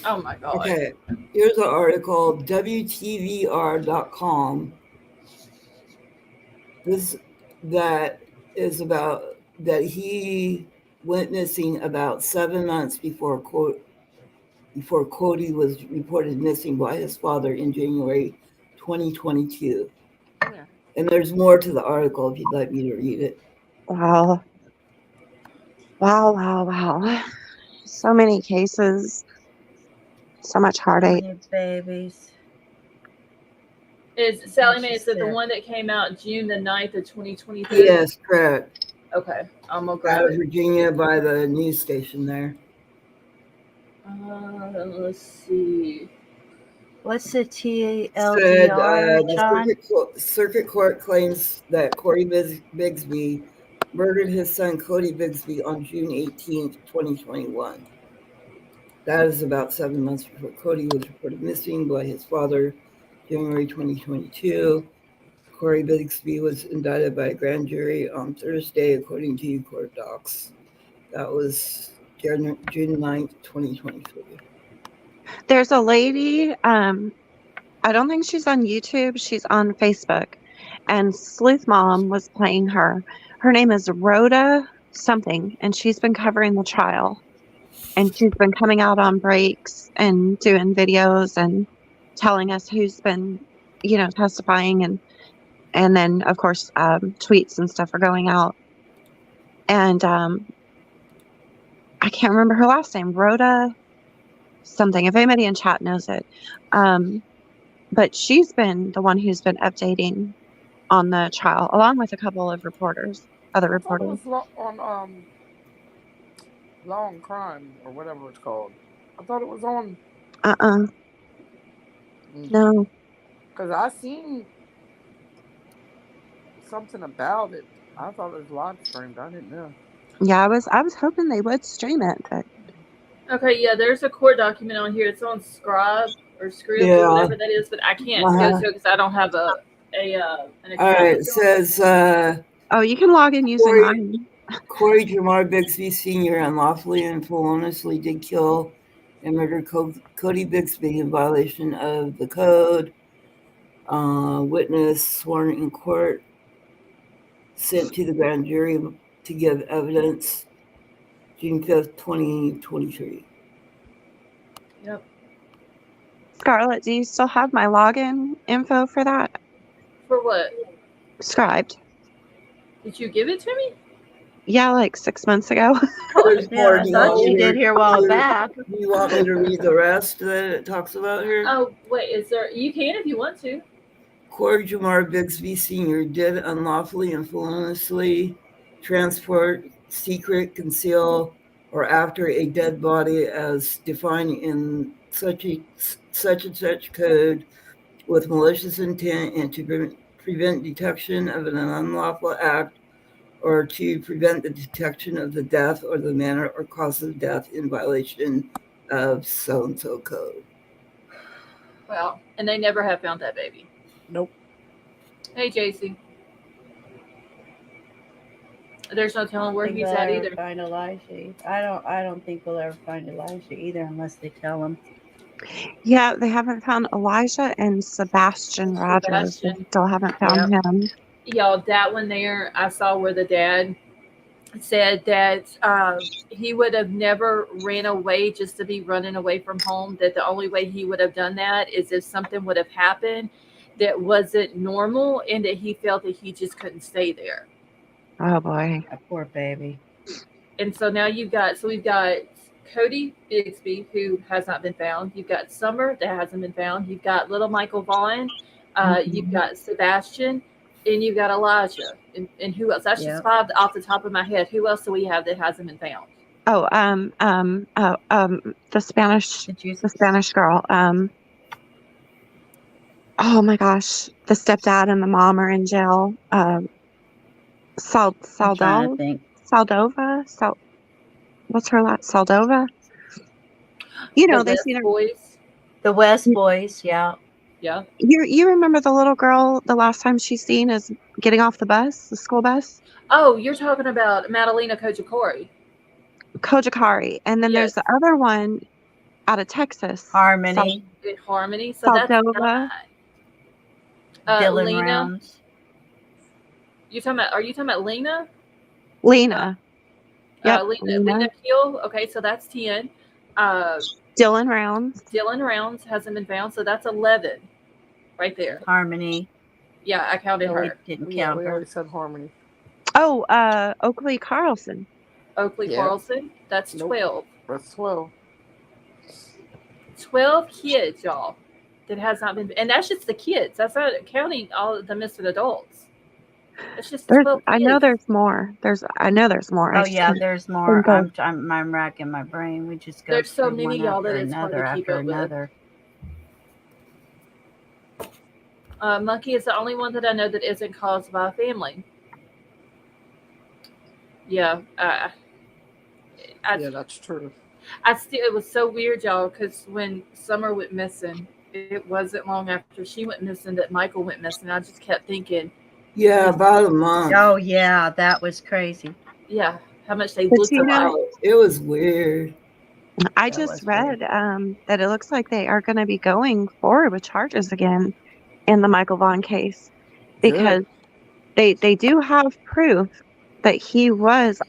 Oh my God.
Okay, here's an article, WTVR.com. That is about that he went missing about 7 months before Cody was reported missing by his father in January 2022.
Yeah.
And there's more to the article if you'd like me to read it.
Wow. Wow. So many cases. So much heartache.
Many babies.
Is Sally Mae, is it the one that came out June the 9th of 2023?
Yes, correct.
Okay. I'm going to grab
Out of
it.
Virginia by the news station there.
Let's see.
What's the
Said
TLDR, John?
the circuit court claims that Corey Bigsby murdered his son Cody Bigsby on June 18th, 2021. That is about 7 months before Cody was reported missing by his father, January 2022. Corey Bigsby was indicted by a grand jury on Thursday, according to court docs. That was June 9th, 2023.
There's a lady, I don't think she's on YouTube, she's on Facebook, and Sleuth Mom was playing her. Her name is Rhoda Something, and she's been covering the trial. And she's been coming out on breaks and doing videos and telling us who's been, testifying, and then of course tweets and stuff are going out. And I can't remember her last name, Rhoda Something. If anybody in chat knows it, but she's been the one who's been updating on the trial, along with a couple of other
I thought it
reporters.
was on Law and Crime or whatever it's called. I thought it was on.
No.
Because I seen something about it. I thought it was live streamed. I didn't know.
Yeah, I was hoping they would stream it, but
Okay, yeah, there's a court document on here. It's on Scribe or Scribd
Yeah.
or whatever that is, but I can't go to it because I don't have an account.
All right, it says
oh, you can log in using
Corey-
mine.
Corey Jamar Bigsby Sr. unlawfully and feloniously did kill and murder Cody Bigsby in violation of the code. Witness sworn in court, sent to the grand jury to give evidence June 5th, 2023.
Yep.
Scarlett, do you still have my login info for that?
For what?
Scribed.
Did you give it to me?
Yeah, like 6 months ago.
There's more.
Yeah, I
Do you
thought
want
she
me to-
did here a while back.
Do you want me to read the rest that it talks about here?
Oh, wait, is there? You can if you want to.
Corey Jamar Bigsby Sr. did unlawfully and feloniously transport, secret, conceal, or after a dead body as defined in such and such code with malicious intent and to prevent detection of an unlawful act or to prevent the detection of the death or the manner or cause of death in violation of so-and-so code.
Well, and they never have found that baby.
Nope.
Hey, JC. There's no telling where
Think
he's
we'll
at
ever
either.
Find Elijah. I don't think we'll ever find Elijah either unless they tell him.
Yeah, they haven't found Elijah and Sebastian Rogers. They
Sebastian.
still haven't found him.
Y'all, that one there, I saw where the dad said that he would have never ran away just to be running away from home, that the only way he would have done that is if something would have happened that wasn't normal and that he felt that he just couldn't stay there.
Oh boy.
A poor baby.
And so now we've got Cody Bigsby, who has not been found. You've got Summer, that hasn't been found. You've got little Michael Vaughn. You've got Sebastian, and you've got Elijah. And who else? That's just 5 off the top of my head. Who else do we have that hasn't been found?
Oh, the Spanish girl. Oh my gosh, the stepdad and the mom are in jail. Saldova. What's her last? Saldova. You know, they seen her.
Boys.
The West Boys, yeah.
Yeah.
You remember the little girl the last time she's seen is getting off the bus, the school bus?
Oh, you're talking about Madeline
Kojikari. And then there's the other one out of Texas.
Harmony.
Harmony. So
Saldova.
that's
Dylan
Lena.
Rounds.
Are you talking about Lena?
Lena. Yep,
Lena Peel. Okay, so that's 10.
Dylan Rounds
hasn't been found, so that's 11 right there.
Harmony.
Yeah, I counted her.
Didn't
We
count her.
already said Harmony.
Oh, Oakley Carlson.
Carlson, that's 12.
That's 12.
12 kids, y'all, that has not been, and that's just the kids. That's not counting all of the missing adults. It's just 12
I know there's more. I know there's more.
Oh yeah, there's more.
Okay.
I'm racking my brain. We just go
There's so
through
many,
one
y'all, that
after
it's hard to
another
keep
after
up with.
another.
Monkey is the only one that I know that isn't caused by a family. Yeah, I,
Yeah, that's true.
I still, it was so weird, y'all, because when Summer went missing, it wasn't long after she went missing that Michael went missing. I just kept thinking,
Yeah,
is,
about a month.
Oh yeah, that was crazy.
yeah, how much they
But
looked
you know,
alike.
Wow, it was weird.
I
That
just
was weird.
read that it looks like they are going to be going forward with charges again in the Michael Vaughn case
Good.
because they do have proof that he was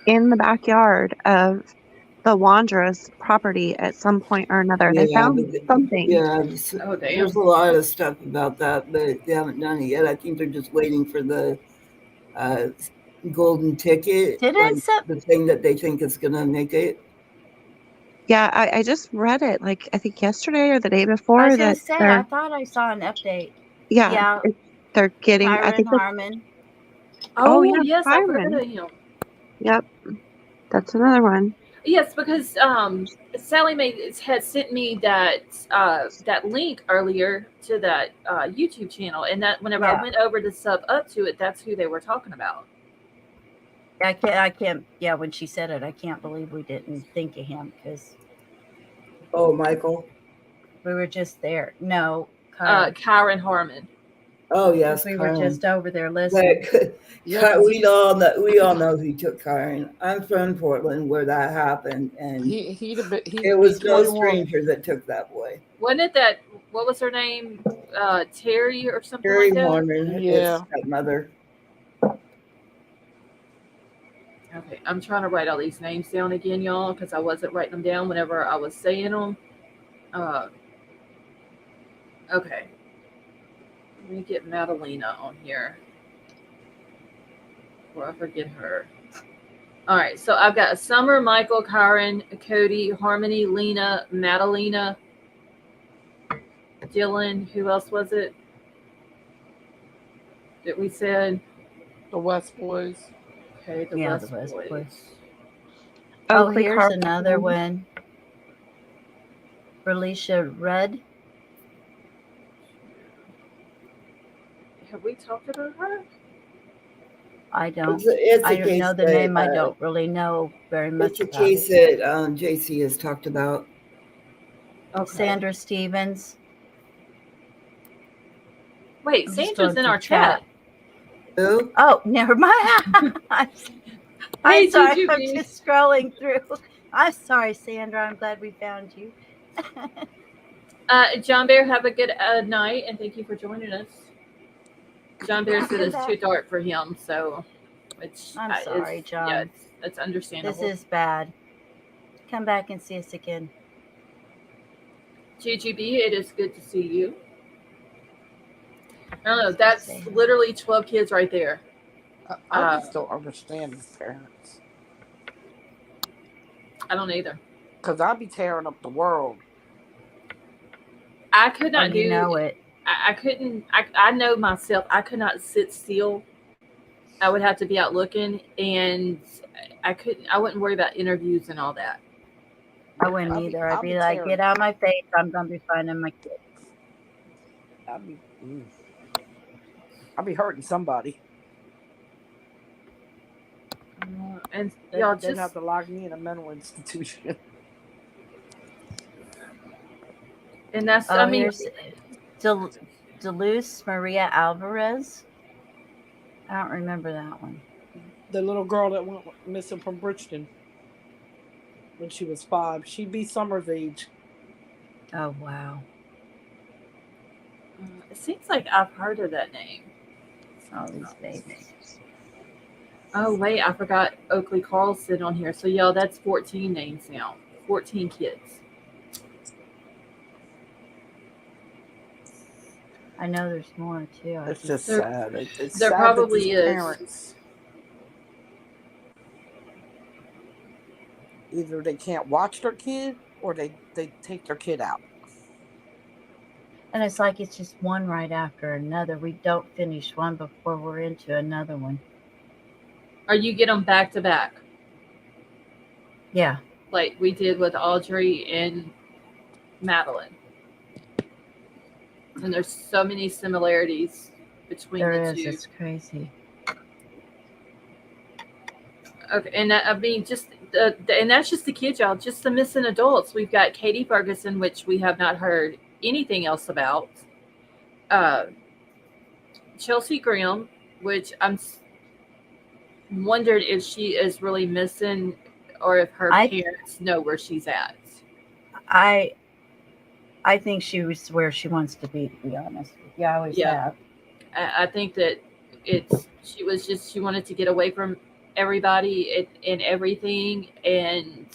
in the backyard of the Wanderers property at some point or another. They
Yeah,
found something.
yeah,
Oh,
there's
damn.
a lot of stuff about that, but they haven't done it yet. I think they're just waiting for the uh, golden ticket, like
Didn't some,
the thing that they think is going to make it.
Yeah, I just read it like I think yesterday or the day
I
before
was gonna
that
say,
they're
I thought I saw an update.
yeah
Yeah,
they're getting I
Kyron
think that's
Harmon.
oh
Oh,
yeah
yes, I've heard
Byron.
of him.
Yep, that's another one.
Yes, because Sally Mae had sent me that link earlier to that YouTube channel, and that whenever I
Yeah,
went over to sub up to it, that's who they were talking about.
I can't. Yeah, when she said it, I can't believe we didn't think of him because
Oh, Michael.
we were just there. No, Kyron,
Kyron Harmon.
Oh,
because
yes,
we were
Karen.
just over there listening.
But
Yeah, because
we all know who took Karen. I'm from Portland, where that happened, and
he'd
it
be
was no
21.
stranger that took that boy.
Wasn't it that? What was her name? Terry or something
Gary
like that.
Horman, his
Yeah.
stepmother.
Okay, I'm trying to write all these names down again, y'all, because I wasn't writing them down whenever I was saying them. Uh, okay, let me get Madalena on here before I forget her. All right, so I've got Summer, Michael, Karen, Cody, Harmony, Lena, Madalena, Dylan. Who else was it that we said?
The West Boys.
Okay, the
Yeah, the
West
West
Boys.
Boys. Oh,
Oakley
here's
Carpenter.
another one. Felicia Rudd.
Have we talked about her?
I don't.
It's
I
a
don't
case
know the
that
name. I don't really know very much
it's a
about
case
it.
that JC has talked about.
Okay.
Sandra Stevens.
Wait,
I'm just
Sandra's
going
in
to
our chat.
Who?
Oh, never mind. I'm
Hey,
sorry. I'm
GGB.
just scrolling through. I'm sorry, Sandra. I'm glad we found you.
John Bear, have a good night, and thank you for joining us. John Bear said it's too dark for him, so which
I'm sorry,
is
John.
yeah, it's understandable.
This is bad. Come back and see us again.
GGB, it is good to see you. I don't know. That's literally 12 kids right there.
I just don't understand his parents.
I don't either.
Because I'd be tearing up the world.
I could not do.
You know it.
I couldn't. I know myself. I could not sit still. I would have to be out looking, and I couldn't. I wouldn't worry about interviews and all that.
I wouldn't either. I'd be like, get out of my face. I'm going to be finding my kids.
I'd be hurting somebody.
And
They'd
y'all just
have to lock me in a mental institution.
And that's,
I mean, Deleuze Maria Alvarez. I don't remember that one.
The little girl that went missing from Bridgeton when she was 5. She'd be Summer's age.
Oh, wow.
It seems like I've heard of that name.
All these babies.
Oh, wait, I forgot Oakley Carlson on here. So, y'all, that's 14 names now. 14 kids.
I know there's more, too.
It's just sad. It's
there
sad
probably
that these
is.
parents, either they can't watch their kid or they take their kid out.
And it's like it's just one right after another. We don't finish one before we're into another one.
Or you get them back to back.
Yeah.
Like we did with Audrey and Madeline. And there's so many similarities between the two.
It's crazy.
Okay, and I mean, just and that's just the kids, y'all. Just the missing adults. We've got Katie Ferguson, which we have not heard anything else about. Uh, Chelsea Graham, which wondered if she is really missing, or if her
I
parents know where she's at.
I I think she was where she wants to be honest with you. I always
Yeah,
have.
I think that she wanted to get away from everybody and everything, and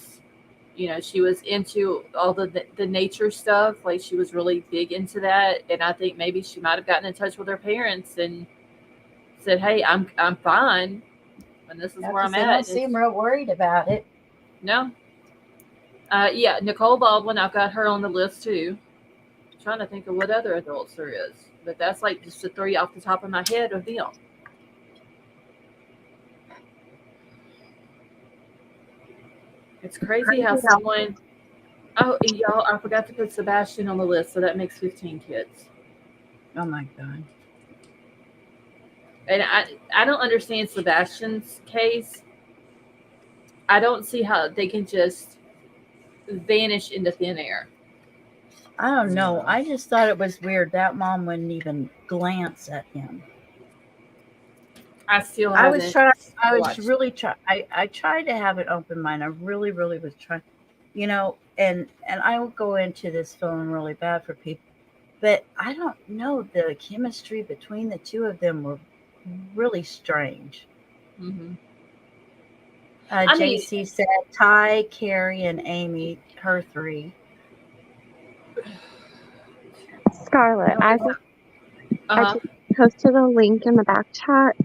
she was into all the nature stuff. Like, she was really big into that, and I think maybe she might have gotten in touch with her parents and said, "Hey, I'm fine, and this is where
Because
I'm
they don't
at."
seem real worried about it.
No, yeah, Nicole Baldwin. I've got her on the list too. Trying to think of what other adults there is, but that's like just the three off the top of my head of them. It's crazy how someone. Oh, and y'all, I forgot to put Sebastian on the list, so that makes 15 kids.
Oh my God.
And I don't understand Sebastian's case. I don't see how they can just vanish into thin air.
I don't know.
Yeah.
I just thought it was weird that mom wouldn't even glance at him.
I still
I was
haven't
trying. I was
watched.
really trying. I tried to have an open mind. I really, really was trying. And I will go into this feeling really bad for people, but I don't know. The chemistry between the two of them were really strange.
Hmm. I mean,
JC said Ty, Carrie, and Amy, her three.
Scarlett, I
uh huh.
just posted a link in the back chat.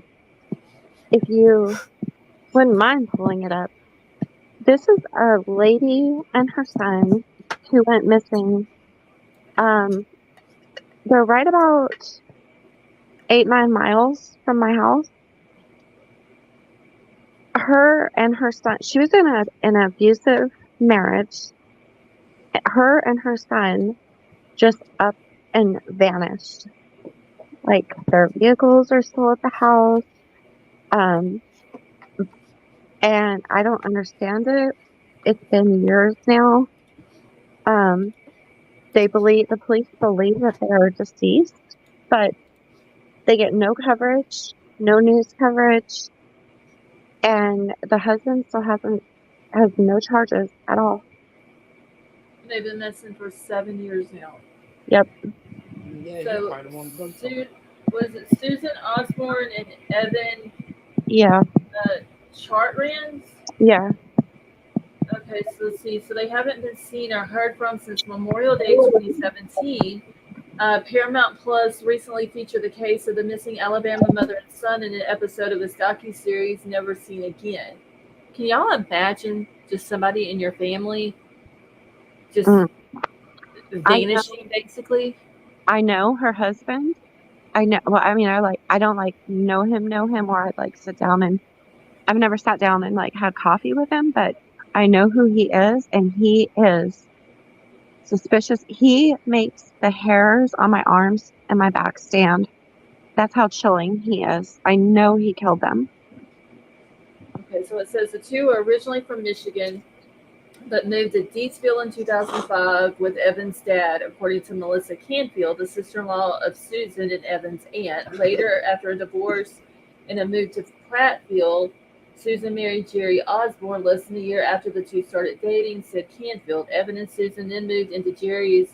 If you wouldn't mind pulling it up. This is a lady and her son who went missing. Um, they're right about 8-9 miles from my house. Her and her son, she was in an abusive marriage. Her and her son just up and vanished. Like, their vehicles are still at the house. Um, and I don't understand it. It's been years now. Um, the police believe that they are deceased, but they get no coverage, no news coverage, and the husband still has no charges at all.
They've been missing for 7 years now.
Yep.
Yeah, he
So,
probably won't done something.
was it Susan Osborne and Evan
Yeah.
Chartrand?
Yeah.
Okay, so let's see. So they haven't been seen or heard from since Memorial Day 2017. Paramount Plus recently featured the case of the missing Alabama mother and son in an episode of its docuseries Never Seen Again. Can y'all imagine just somebody in your family just
Mm.
vanishing, basically?
I know her husband. I know. Well, I mean, I don't know him, or I'd sit down and I've never sat down and had coffee with him, but I know who he is, and he is suspicious. He makes the hairs on my arms and my back stand. That's how chilling he is. I know he killed them.
Okay, so it says the two were originally from Michigan, but moved to Deatsville in 2005 with Evan's dad, according to Melissa Canfield, the sister-in-law of Susan and Evan's aunt. Later, after a divorce and a move to Prattville, Susan married Jerry Osborne less than a year after the two started dating, said Canfield. Evan and Susan then moved into Jerry's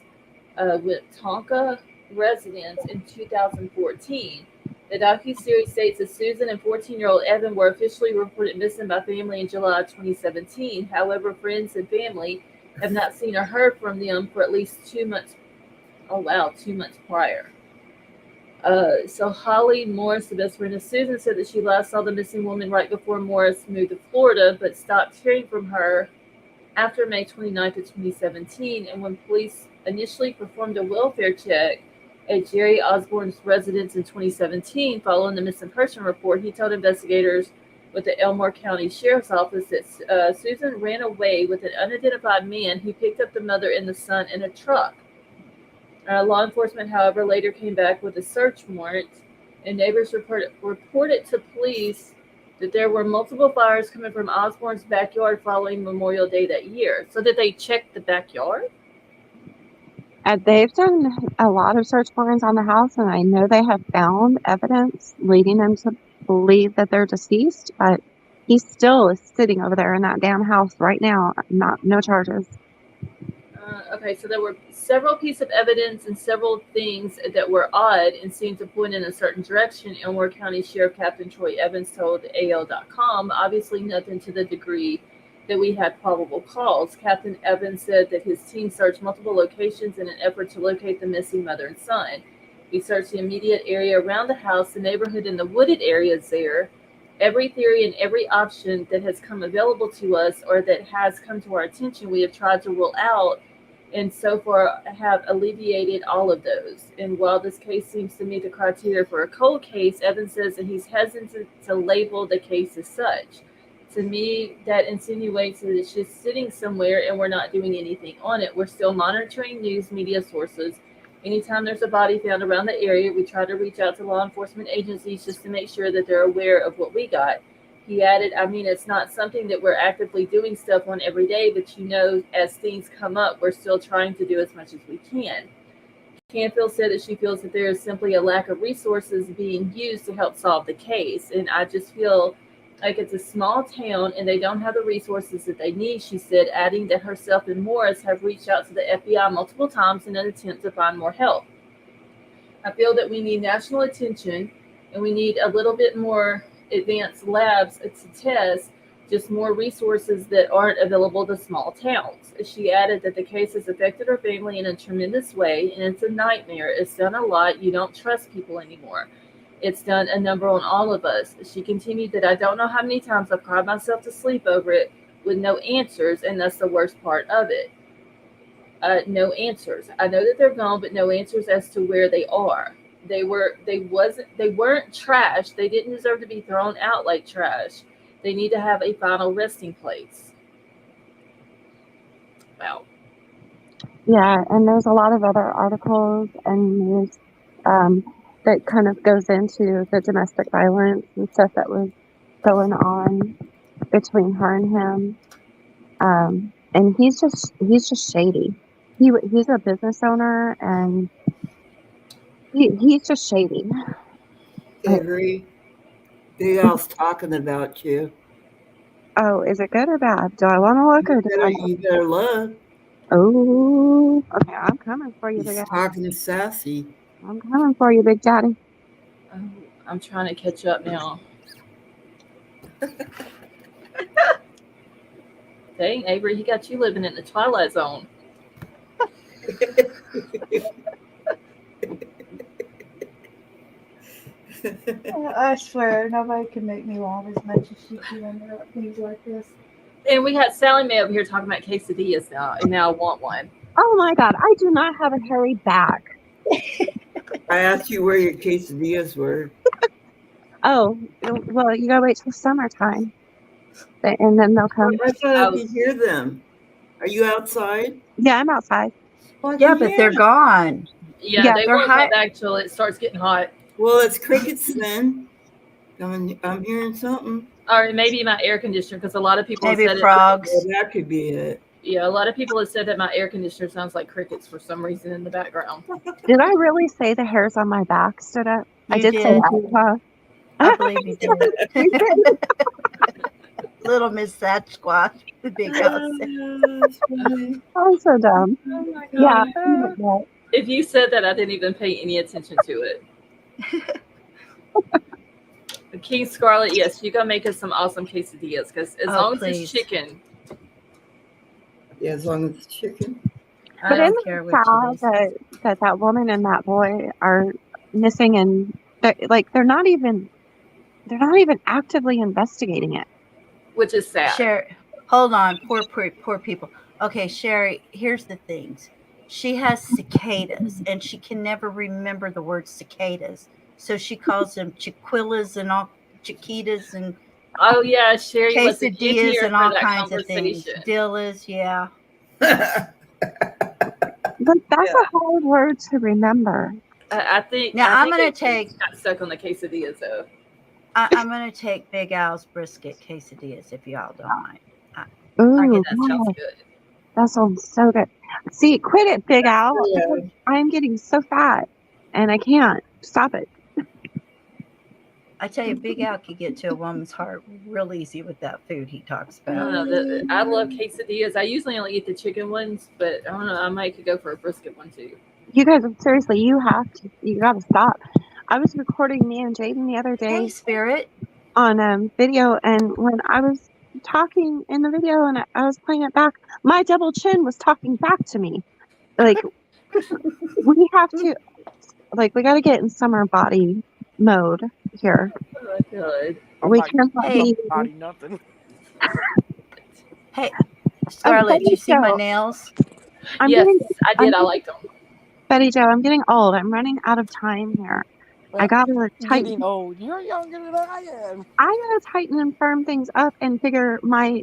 Winnetonka residence in 2014. The docuseries states that Susan and 14-year-old Evan were officially reported missing by family in July 2017. However, friends and family have not seen or heard from them for at least 2 months. Oh, wow, 2 months prior. So Holly Morris, the best friend of Susan, said that she last saw the missing woman right before Morris moved to Florida, but stopped hearing from her after May 29th of 2017. And when police initially performed a welfare check at Jerry Osborne's residence in 2017, following the missing person report, he told investigators with the Elmore County Sheriff's Office that Susan ran away with an unidentified man who picked up the mother and the son in a truck. Law enforcement, however, later came back with a search warrant, and neighbors reported to police that there were multiple fires coming from Osborne's backyard following Memorial Day that year. So did they check the backyard?
They've done a lot of search warrants on the house, and I know they have found evidence leading them to believe that they're deceased, but he still is sitting over there in that damn house right now, no charges.
Okay, so there were several pieces of evidence and several things that were odd and seemed to point in a certain direction. Elmore County Sheriff Captain Troy Evans told AL.com, obviously nothing to the degree that we had probable cause. Captain Evans said that his team searched multiple locations in an effort to locate the missing mother and son. We searched the immediate area around the house, the neighborhood, and the wooded areas there. Every theory and every option that has come available to us or that has come to our attention, we have tried to rule out, and so far have alleviated all of those. And while this case seems to meet the criteria for a cold case, Evans says that he's hesitant to label the case as such. To me, that insinuates that it's just sitting somewhere and we're not doing anything on it. We're still monitoring news media sources. Anytime there's a body found around the area, we try to reach out to law enforcement agencies just to make sure that they're aware of what we got. He added, I mean, it's not something that we're actively doing stuff on every day, but as things come up, we're still trying to do as much as we can. Canfield said that she feels that there is simply a lack of resources being used to help solve the case. And I just feel like it's a small town and they don't have the resources that they need, she said, adding that herself and Morris have reached out to the FBI multiple times in an attempt to find more help. I feel that we need national attention and we need a little bit more advanced labs to test, just more resources that aren't available to small towns. She added that the case has affected her family in a tremendous way, and it's a nightmare. It's done a lot. You don't trust people anymore. It's done a number on all of us. She continued that I don't know how many times I've cried myself to sleep over it with no answers, and that's the worst part of it. No answers. I know that they're gone, but no answers as to where they are. They weren't trash. They didn't deserve to be thrown out like trash. They need to have a final resting place. Wow.
Yeah, and there's a lot of other articles and news that kind of goes into the domestic violence and stuff that was going on between her and him. And he's just shady. He's a business owner and he's just shady.
Avery, Big Al's talking about you.
Oh, is it good or bad? Do I want to look or do I?
You better look.
Oh, okay. I'm coming for you,
He's
Big Daddy.
talking sassy.
I'm coming for you, Big Daddy.
I'm trying to catch up now. Dang, Avery, he got you living in the Twilight Zone.
I swear, nobody can make me laugh as much as she can about things like this.
And we got Sally Mae over here talking about quesadillas now, and now I want one.
Oh my God, I do not have a hairy back.
I asked you where your quesadillas were.
Oh, well, you gotta wait till summertime. And then they'll come.
I thought I could hear them. Are you outside?
Yeah, I'm outside.
Well,
Yeah, but they're gone.
Yeah,
Yeah,
they
they're
won't
hot.
come back till it starts getting hot.
Well, it's crickets then. I'm hearing something.
Or maybe my air conditioner, because a lot of people
Maybe
have said
frogs.
Well, that could be it.
Yeah, a lot of people have said that my air conditioner sounds like crickets for some reason in the background.
Did I really say the hairs on my back stood up? I
You
did say
did.
that, huh?
I believe you did. Little Miss Sasquatch, the big house.
I'm so dumb.
Oh my
Yeah.
God. If you said that, I didn't even pay any attention to it. King Scarlet, yes, you gotta make us some awesome quesadillas, because as long as
please.
it's chicken.
Yeah, as long as it's chicken.
I
But
don't
isn't
care
it
what
sad that woman and that boy are missing, and they're not even actively investigating it.
Which is sad.
Sherry, hold on, poor people. Okay, Sherry, here's the things. She has cicadas, and she can never remember the word cicadas, so she calls them chiquillas and all chiquitas and
Oh yeah, Sherry wasn't in
quesadillas
here
and
for
all
that
kinds of things.
conversation.
Dillas, yeah.
But that's a hard word to remember.
I think.
Now,
I
I'm
think
gonna
it
take-
got stuck on the quesadillas though.
I'm gonna take Big Al's brisket quesadillas if y'all don't mind.
Ooh,
That sounds
God,
good.
that sounds so good. See, quit it, Big Al.
Yeah.
Because I am getting so fat and I can't stop it.
I tell you, Big Al could get to a woman's heart real easy with that food he talks
I don't
about.
know. I love quesadillas. I usually only eat the chicken ones, but I don't know. I might could go for a brisket one too.
You guys, seriously, you gotta stop. I was recording me and Jaden the other
Hey,
day
Spirit.
on video, and when I was talking in the video and I was playing it back, my double chin was talking back to me. Like, we have to, we got to get in summer body mode here.
Oh, good.
I'm
We
not
can't
Hey.
be.
body nothing.
Hey, Scarlett,
Betty
did you see my
Jo,
nails?
I'm
Yes,
getting,
I
I'm
did. I liked them.
Betty Jo, I'm getting old. I'm running out of time here. I
Well,
gotta tighten.
getting old. You're younger than I am.
I gotta tighten and firm things up and figure my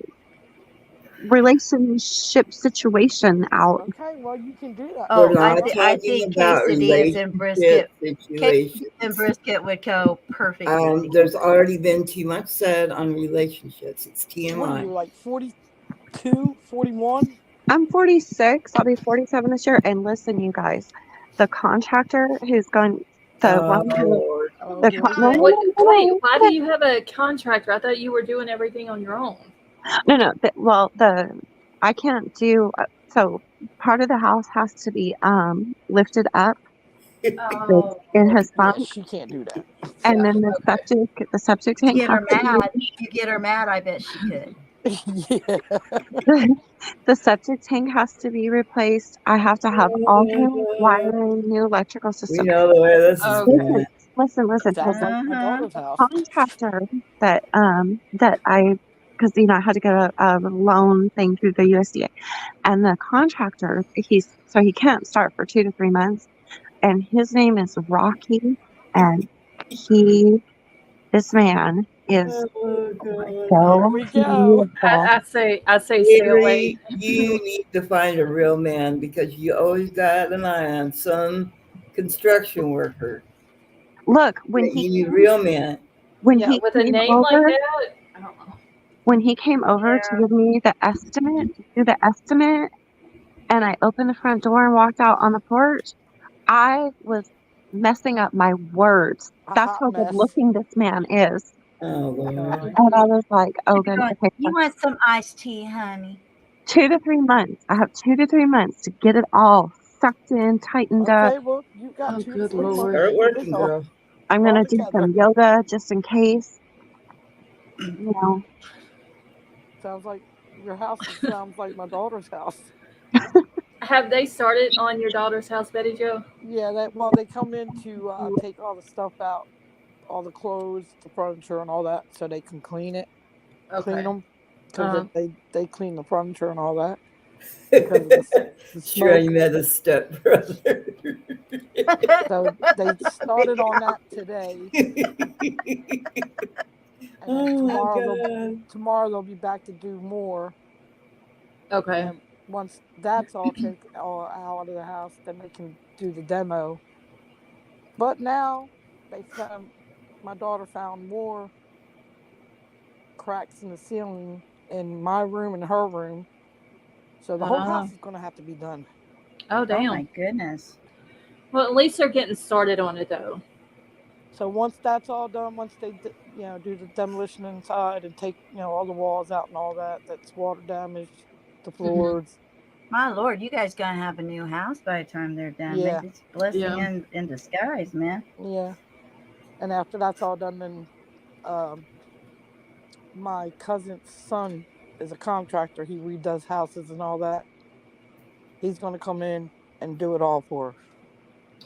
relationship situation out.
Okay, well you can do that.
We're
Oh, I,
not
th- I
talking
think
about
quesadillas and
relationship
brisket, quesadillas
situations.
and brisket would go perfectly together.
There's already been too much said on relationships. It's
What are you,
TMI.
like 42, 41?
I'm 46. I'll be 47 this year. And listen, you guys, the contractor who's going, the one
Oh,
who,
Lord.
Oh,
the,
here
con-
we
no,
go.
no,
What?
no,
Wait,
no,
why
no,
do you have a contractor? I thought you were doing everything on your own.
no, I can't do, so part of the house has to be lifted up.
Oh,
In his
Yeah,
bunk,
she can't do that.
and
yeah.
then
Okay.
the septic
You
tank
get
has
her
to
mad. You get her mad. I bet she could.
Yeah.
be, the septic tank has to be replaced. I have to have all new wiring, new electrical
We
system.
know the way this is
Okay.
going.
Listen.
Sounds
The
like my
Uh-huh.
daughter's house.
contractor that I, because I had to get a loan thing through the USDA, and the contractor he can't start for 2 to 3 months, and his name is Rocky, and this man is
Oh, God.
Here
so
we go.
beautiful.
I say stay away.
Avery, you need to find a real man because you always got an eye on some construction worker.
Look,
You need real men.
when
Yeah,
he
with a
came
name like
over
that, I don't know.
when he came over to give me the estimate, and I opened the front door and walked out on the porch, I was messing up my words.
A
That's
hot
how good
mess.
looking this man is.
Oh, Lord.
And I was like, oh, good. Okay,
You want some iced tea, honey?
2 to 3 months. I have 2 to 3 months to get it all sucked in, tightened up.
Okay, well, you got
Oh,
2 to
good
3 months
Lord.
to
Start
get it
working, girl.
I'm
all
going to do
together.
some yoga just in case, you know.
Sounds like your house sounds like my daughter's house.
Have they started on your daughter's house, Betty Jo?
Yeah, they come in to take all the stuff out, all the clothes, the furniture, and all that, so they can clean
Okay.
them, because
Uh,
they clean the furniture and all that because of the
Sure,
smoke.
you met a stepbrother.
So they started on that today, and then
Oh, my God.
tomorrow they'll be back to do more.
okay.
And once that's all out of the house, then they can do the demo. But now my daughter found more cracks in the ceiling in my room and her room. So the whole
Uh,
house is going to have to be done.
oh,
Oh my
damn.
goodness.
Well, at least they're getting started on it, though.
So once that's all done, once they do the demolition inside and take all the walls out and all that's water damaged, the floors.
My Lord, you guys gonna have a new house by the time they're done.
Yeah,
It's a blessing
Yeah.
in disguise, man.
yeah. And after that's all done, then um, my cousin's son is a contractor. He redoes houses and all that. He's going to come in and do it all for us.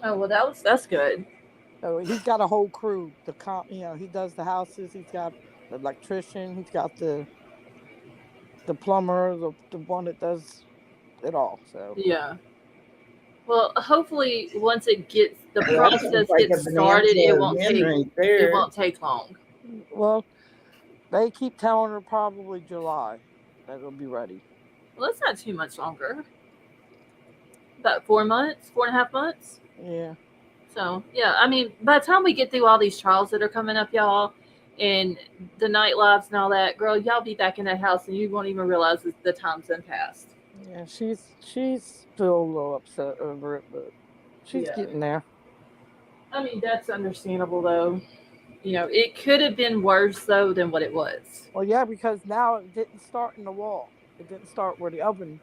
Oh, well, that's good.
So he's got a whole crew. He does the houses. He's got the electrician. He's got the plumber, the one that does it all. So
Yeah. Well, hopefully, once the
Well, that sounds
process
like
gets
a
started,
bonanza win right
it
there.
won't take long.
well, they keep telling her probably July that it'll be ready.
Well, that's not too much longer. About 4 months, 4.5 months.
Yeah.
So yeah, I mean, by the time we get through all these trials that are coming up, y'all, and the night lives and all that, girl, y'all be back in that house and you won't even realize that the time's been passed.
Yeah, she's still a little upset over it, but she's
Yeah.
getting there.
I mean, that's understandable though. It could have been worse though than what it was.
Well, yeah, because now it didn't start in the wall. It didn't start where the oven.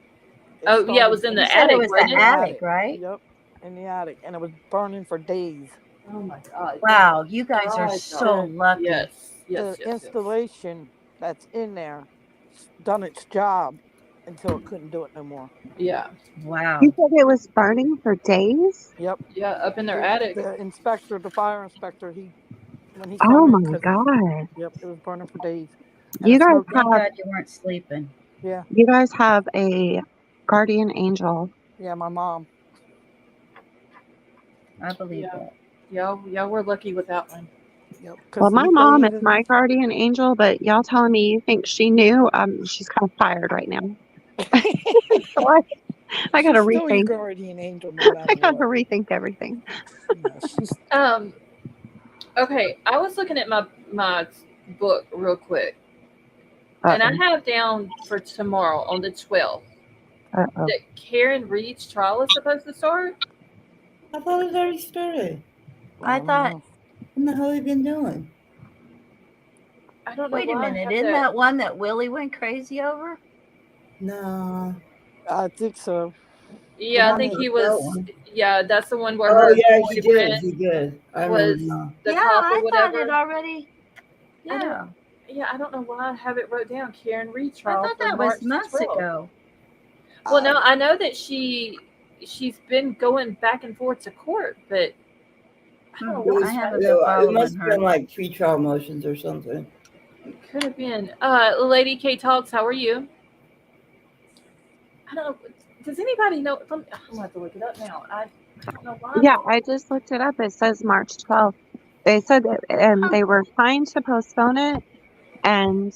It
Oh yeah, it
started
was in
You
the
said it
attic,
was the
wasn't
in the
it?
attic, right?
Yep, in the attic, and it was burning for days.
Oh my god.
Wow, you guys are
God,
so lucky.
Yes,
The
yes, yes, yes.
installation that's in there done its job until it couldn't do it no more.
Yeah,
Wow.
You said it was burning for days?
Yep.
yeah, up in their
The,
attic.
the inspector, the fire inspector, when he
Oh
come in,
my
because
God.
yep, it was burning for days, and
You
the
guys
smoke.
Thank
have
God you weren't sleeping.
Yeah,
you guys have a guardian angel.
yeah, my mom.
I believe
Yeah,
that.
y'all were lucky with that one.
Yep.
Well,
Because
my
they
mom is
even
my guardian angel, but y'all telling me you think she knew? She's kind of fired right now. So I gotta
she's still your
rethink.
guardian angel, no matter
I gotta
what.
rethink everything.
Yeah, she's
Okay, I was looking at my book real quick, and I
Uh-oh.
have down for tomorrow on the 12th
Uh-oh.
that Karen Reed's trial is supposed to start.
I thought it already started.
I
don't
thought,
know.
What the hell have you been doing?
I don't know.
wait a
why I
minute,
have
isn't that one that Willie went crazy over?
No.
I think so.
Yeah, I
one
think
with
he
the
was.
belt one.
Yeah, that's the one where
Oh
her
yeah, he did.
boyfriend
He did. I
was
remember now.
the
Yeah,
cop or
I thought
whatever.
it already.
I don't-
Yeah,
Yeah, I don't know why I have it wrote down. Karen Reed
I
trial
thought
for
that
March
was months
12th.
ago.
Well, no, I know that she's been going back and forth to court, but I don't know
It,
why
I
was,
haven't
it,
been
it
following
must have
her.
been like pre-trial motions or something.
it could have been. Lady K Talks, how are you? I don't know. Does anybody know? I'm going to have to look it up now. I don't know why.
Yeah, I just looked it up. It says March 12th. They said that they were trying to postpone it, and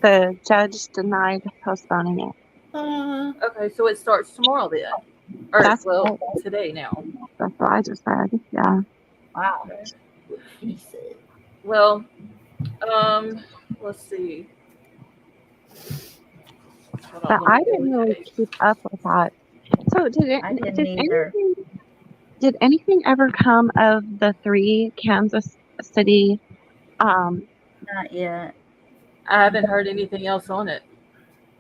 the judge denied postponing it.
Okay, so it starts tomorrow then. Or,
That's
well, today now.
that's what I just said. Yeah.
Wow.
Okay.
He said.
Well, let's see. Hold on,
But
let me
I
go
didn't
with
really
page.
keep up with that. So
I didn't either.
did anything ever come of the 3 Kansas City?
Not yet.
I haven't heard anything else on it.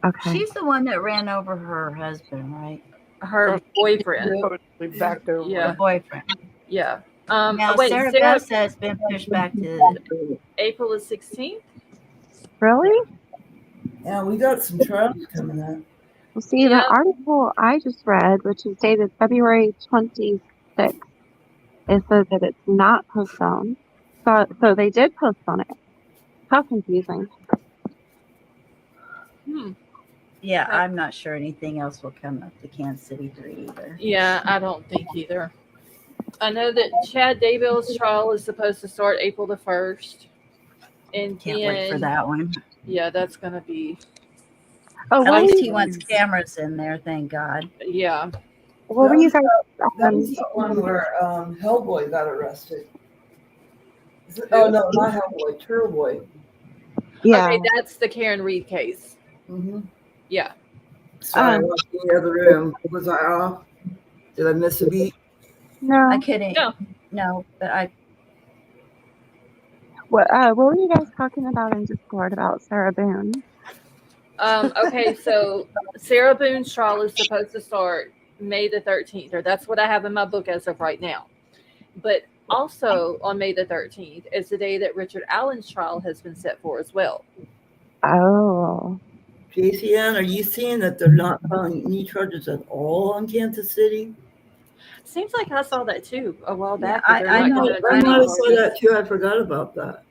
Okay.
She's the one that ran over her husband, right?
Her boyfriend.
Totally backed over.
Yeah.
The boyfriend.
Yeah.
Now,
Wait,
Sarah
Sarah,
Beth has been pushed back to.
April the 16th?
Really?
Yeah, we got some trials coming up.
Well, see,
Yeah.
the article I just read, which is dated February 26th, it says that it's not postponed. So they did postpone it. How confusing.
Yeah,
Okay.
I'm not sure anything else will come up to Kansas City 3 either.
Yeah, I don't think either. I know that Chad Daybell's trial is supposed to start April the 1st. And
Can't wait for
then,
that one.
yeah, that's going to be,
Oh,
At
what
least
were
he
you,
wants cameras in there, thank God.
yeah.
what were you guys?
That was the one where Hellboy got arrested. Oh no, not Hellboy, Turtle Boy.
Yeah.
Okay, that's the Karen Reed case.
Mm-hmm.
Yeah.
Sorry, I was in the other room. Was I off? Did I miss a beat?
No.
I couldn't.
No.
No, but I.
What were you guys talking about in Discord about Sarah Boone?
Okay, so Sarah Boone's trial is supposed to start May the 13th, or that's what I have in my book as of right now. But also on May the 13th is the day that Richard Allen's trial has been set for as well.
Oh.
JCN, are you seeing that they're not filing any charges at all on Kansas City?
Seems like I saw that too a while
Yeah,
back. That they're
I
not
know.
gonna do
I
any
might have saw
charges.
that too. I forgot about that.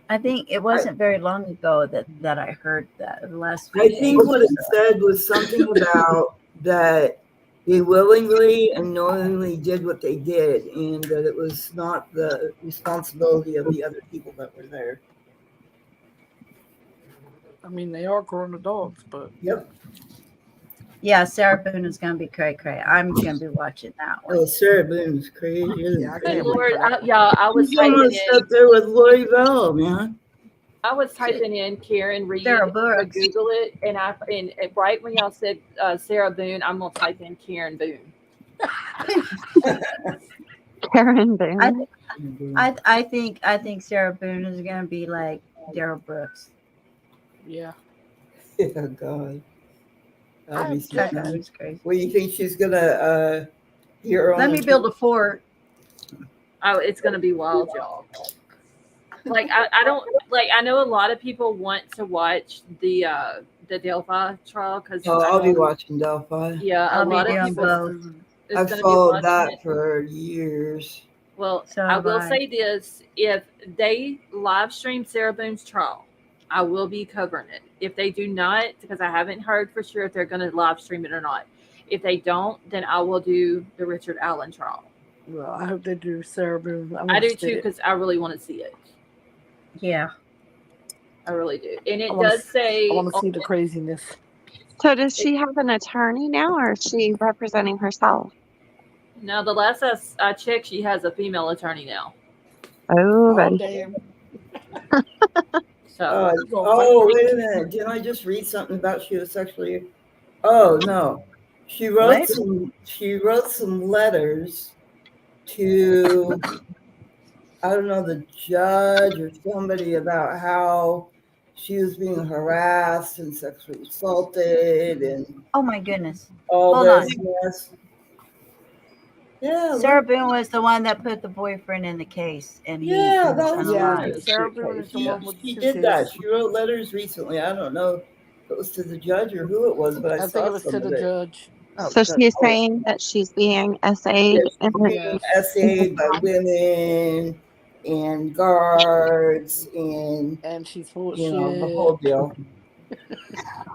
I think it wasn't very long ago that I heard that last
I
week.
think what it said was something about that they willingly and knowingly did what they did, and that it was not the responsibility of the other people that were there.
I mean, they are grown adults, but
Yep.
Yeah, Sarah Boone is going to be cray cray. I'm going to be watching that one.
Oh, Sarah Boone is crazy.
Yeah, I
Good
can't wait
Lord,
for that.
I was
She's
typing
almost
in.
up there with Lori Bell, man.
I was typing in Karen Reed
Sarah
to
Brooks.
Google it, and right when y'all said Sarah Boone, I'm gonna type in Karen Boone.
Karen Boone.
I think Sarah Boone is gonna be like Daryl Brooks.
Yeah.
Yeah, God. That'd be so
That guy
funny.
was crazy.
Well, you think she's gonna hear her own?
Let me build a fort.
Oh, it's gonna be wild, y'all. Like I don't like. I know a lot of people want to watch the Delphi trial because
Oh, I'll be watching Delphi.
yeah, a
I'll be
lot of
doing
people
both.
is
I've
gonna be
followed
watching
that
it.
for years.
Well,
So
I
have
will
I.
say this: if they live stream Sarah Boone's trial, I will be covering it. If they do not, because I haven't heard for sure if they're going to live stream it or not. If they don't, then I will do the Richard Allen trial.
Well, I hope they do Sarah Boone.
I do too because I really want to see it.
Yeah.
I really do, and it
I wanna
does say.
I want to see the craziness.
So does she have an attorney now, or is she representing herself?
Now, the last I checked, she has a female attorney now.
Oh,
Oh,
buddy.
damn.
So,
Wait a minute. Didn't I just read something about she was sexually? Oh no, she wrote
What?
some letters to, I don't know, the judge or somebody about how she was being harassed and sexually assaulted and
Oh my goodness.
all
Hold
this
on.
mess. Yeah,
Sarah Boone was the one that put the boyfriend in the case, and he
yeah,
was
that was
unalive.
Yeah, Sarah Boone is the one with
she
two
did that.
kids.
She wrote letters recently. I don't know if it was to the judge or who it was, but I
I think
saw
it was
some
to
of
the
it.
judge.
Oh,
So
good.
she's saying that she's being SA'd
Yes,
and
being essayed by women and guards and
And she's full of
the
shit.
whole deal.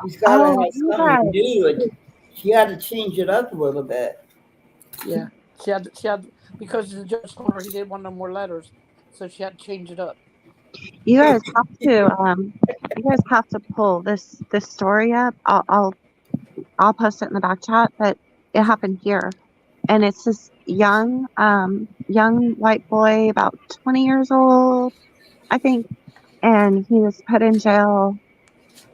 She's got to
oh,
have
you
something to
guys.
do, and she had to change it up a little bit.
Yeah. She had because the judge told her he didn't want no more letters, so she had to change it up.
You guys have to pull this story up. I'll post it in the back chat, but it happened here. And it's this young white boy, about 20 years old, I think, and he was put in jail,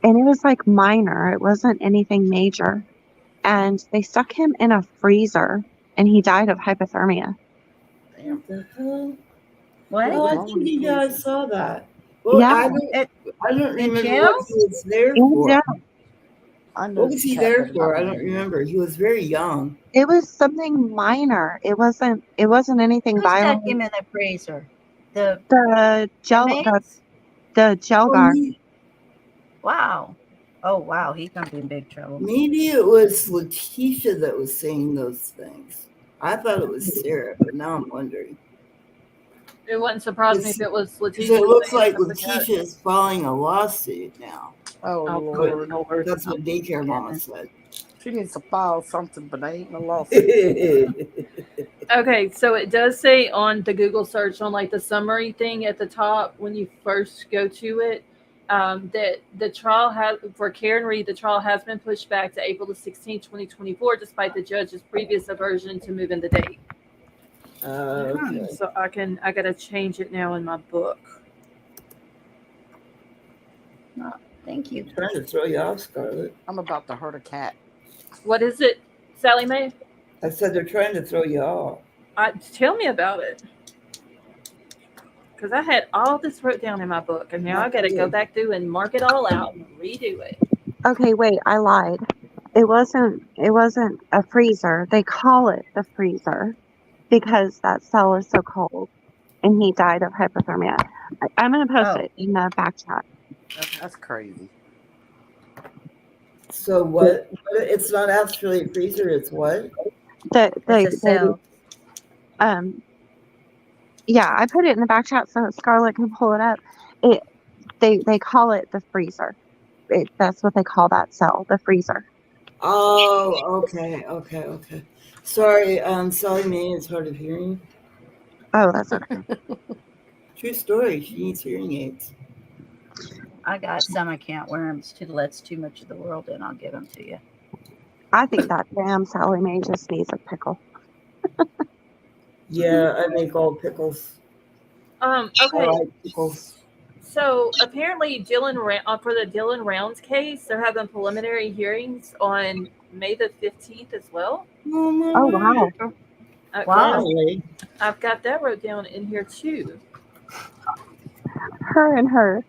and it was like minor. It wasn't anything major. And they stuck him in a freezer, and he died of hypothermia.
Damn.
What the hell?
What?
Oh, I
wrong with
think
these
I
kids?
saw that. Well,
Yeah.
I don't
In
remember
jail?
what he was there
In
for.
jail.
I know
What was
the
he
cat
there
better
for?
not
I
be
don't
in here.
remember. He was very young.
It was something minor. It wasn't anything
Who stuck
violent.
him in the freezer? The
The jail
Oh,
guard.
wow. Oh wow, he's gonna be in big trouble.
maybe it was Letitia that was saying those things. I thought it was Sarah, but now I'm wondering.
it wouldn't surprise me if it was
Because
Letitia.
it looks
saying
like
stuff like that.
Letitia is filing a lawsuit now.
Oh,
Oh,
Lord.
Lord.
That's what daycare mama
Goodness.
said.
She needs to file something, but they ain't no lawsuit.
Okay, so it does say on the Google search on like the summary thing at the top when you first go to it, that the trial has for Karen Reed, the trial has been pushed back to April the 16th, 2024, despite the judge's previous aversion to moving the date.
Okay.
So I gotta change it now in my book.
Oh, thank you.
Trying to throw you off, Scarlett.
I'm about to hurt a cat.
What is it, Sally Mae?
I said they're trying to throw you off.
Tell me about it. Because I had all this wrote down in my book, and now I got to go back through and mark it all out and redo it.
Okay, wait, I lied. It wasn't a freezer. They call it the freezer because that cell is so cold, and he died of hypothermia. I'm gonna post it in the back chat.
That's crazy.
So what? It's not actually a freezer. It's what?
It's a cell.
Yeah, I put it in the back chat so Scarlett can pull it up. They call it the freezer. That's what they call that cell, the freezer.
Oh, okay. Sorry, Sally Mae is hard of hearing.
Oh, that's okay.
True story. She needs hearing aids.
I got some. I can't wear them. It's too much of the world in. I'll give them to you.
I think that damn Sally Mae just needs a pickle.
Yeah, I make all pickles.
Okay.
I like pickles.
So apparently, for the Dylan Rounds case, they're having preliminary hearings on May the 15th as well.
Oh, my
Oh,
word.
wow.
Wow.
Finally.
I've got that wrote down in here too.
Her and her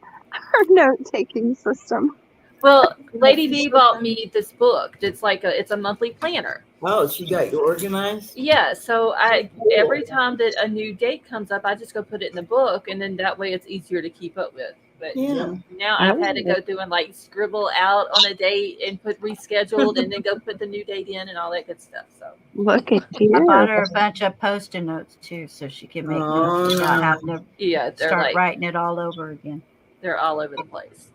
note-taking system.
Well, Lady V bought me this book. It's a monthly planner.
Oh, she got you organized?
Yeah, so every time that a new date comes up, I just go put it in the book, and then that way it's easier to keep up with. But
Yeah.
now I've had to go through and like scribble out on a date and put rescheduled, and then go put the new date in and all that good stuff. So
Look at you.
I bought her a bunch of post-it notes too, so she can make notes without having to
yeah, they're
start writing it all over again.
they're all over the place.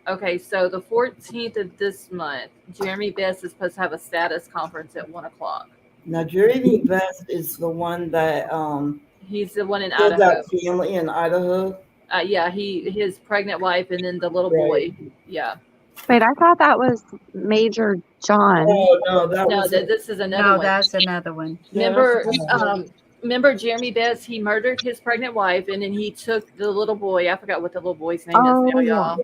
Okay, so the 14th of this month, Jeremy Best is supposed to have a status conference at 1:00.
Now, Jeremy Best is the one that
He's the one in
killed
Idaho.
that family in Idaho.
Yeah, his pregnant wife and then the little
Right.
boy. Yeah.
Wait, I thought that was Major John.
Oh, no, that
No,
was
this is another
No,
one.
that's another one.
Yeah,
Remember Jeremy Best? He murdered his pregnant wife, and then he took the little boy. I forgot what the little boy's name is now, y'all.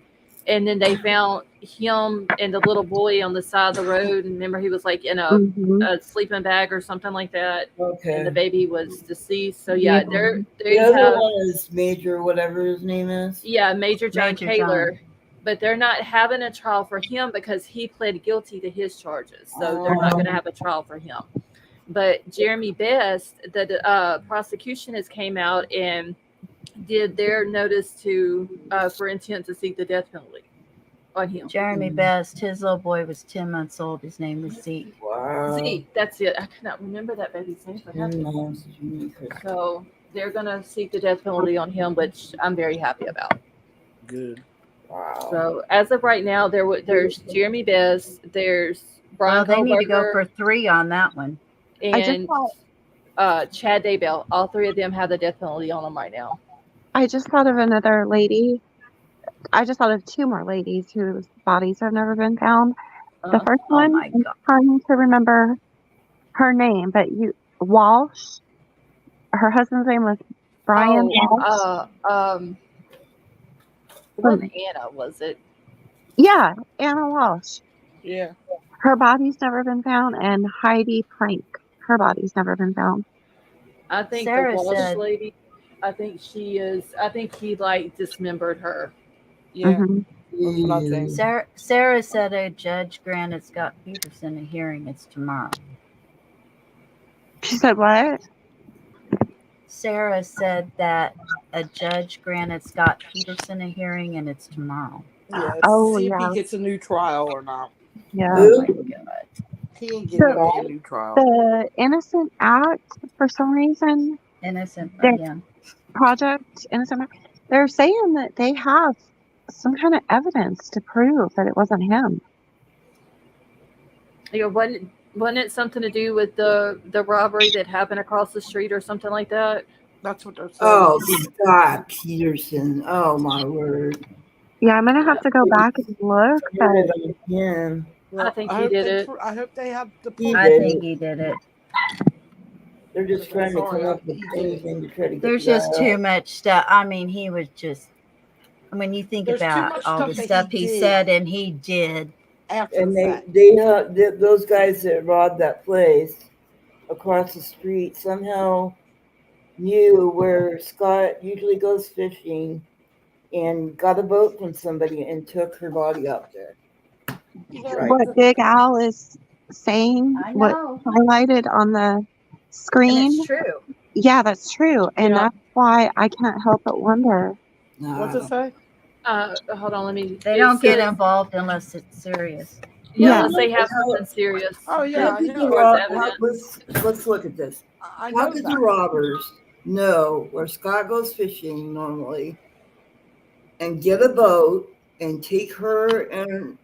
And then they found him and the little boy on the side of the road. And remember, he was like in a sleeping bag or something like that.
okay.
And the baby was deceased. So yeah, there
The
you
other
have.
one is Major, whatever his name is.
Yeah, Major John
Major
Taylor.
John.
But they're not having a trial for him because he pled guilty to his charges. So they're not going to have a trial for him. But Jeremy Best, the prosecution has came out and did their notice for intent to seek the death penalty on him.
Jeremy Best, his little boy was 10 months old. His name was Zeke.
Wow.
Zeke, that's it. I cannot remember that baby's name. So they're going to seek the death penalty on him, which I'm very happy about.
Good.
Wow.
So as of right now, there's Jeremy Best, there's Brian
Well, they need to go
Kohlberger,
for 3 on that one.
and Chad Daybell. All 3 of them have the death penalty on them right now.
I just thought of another lady. I just thought of 2 more ladies whose bodies have never been found. The first one,
my
I'm
God.
trying to remember her name, but Walsh. Her husband's name was Brian Walsh.
Wasn't Anna, was it?
Yeah, Anna Walsh.
Yeah.
Her body's never been found, and Heidi Plank. Her body's never been found.
I think
Sarah
the Walsh
said-
lady. I think she is. I think he like dismembered her.
Yeah.
Mhm.
That's what I think.
Sarah said a judge granted Scott Peterson a hearing. It's tomorrow.
She said what?
Sarah said that a judge granted Scott Peterson a hearing, and it's tomorrow.
Yeah.
Oh,
See if
yeah.
he gets a new trial or not.
Yeah.
Oh my God.
He ain't getting a new trial.
The Innocent Act, for some reason,
Innocent,
There-
yeah.
Project Innocent Act, they're saying that they have some kind of evidence to prove that it wasn't him.
Wasn't it something to do with the robbery that happened across the street or something like that?
That's what they're saying.
Oh, Scott Peterson. Oh, my word.
Yeah, I'm gonna have to go back and look. But
Him.
I think he did it.
I hope they have the
He
proof.
I
did.
think he did it.
They're just trying to come up with
He did.
anything to try to get
There's
the guy
just
out.
too much stuff. I mean, he was just. I mean, you think
There's too
about
much
all
stuff
the
that
stuff
he
he
did.
said and he did.
After
And
the fact.
those guys that robbed that place across the street somehow knew where Scott usually goes fishing and got a boat from somebody and took her body out there. Right.
what Big Al is saying,
I
what
know.
highlighted on the
And
screen,
it's true.
yeah, that's true. And
Yeah.
that's why I can't help but wonder.
What's it say?
Hold on, let me.
They
it
don't get
says-
involved unless it's serious.
Yeah,
Yeah.
unless they have something serious.
Oh, yeah,
How
I
did
know.
the
As
rob-
evidence.
let's look at this.
I
How
know
could
that.
the robbers know where Scott goes fishing normally and get a boat and take her and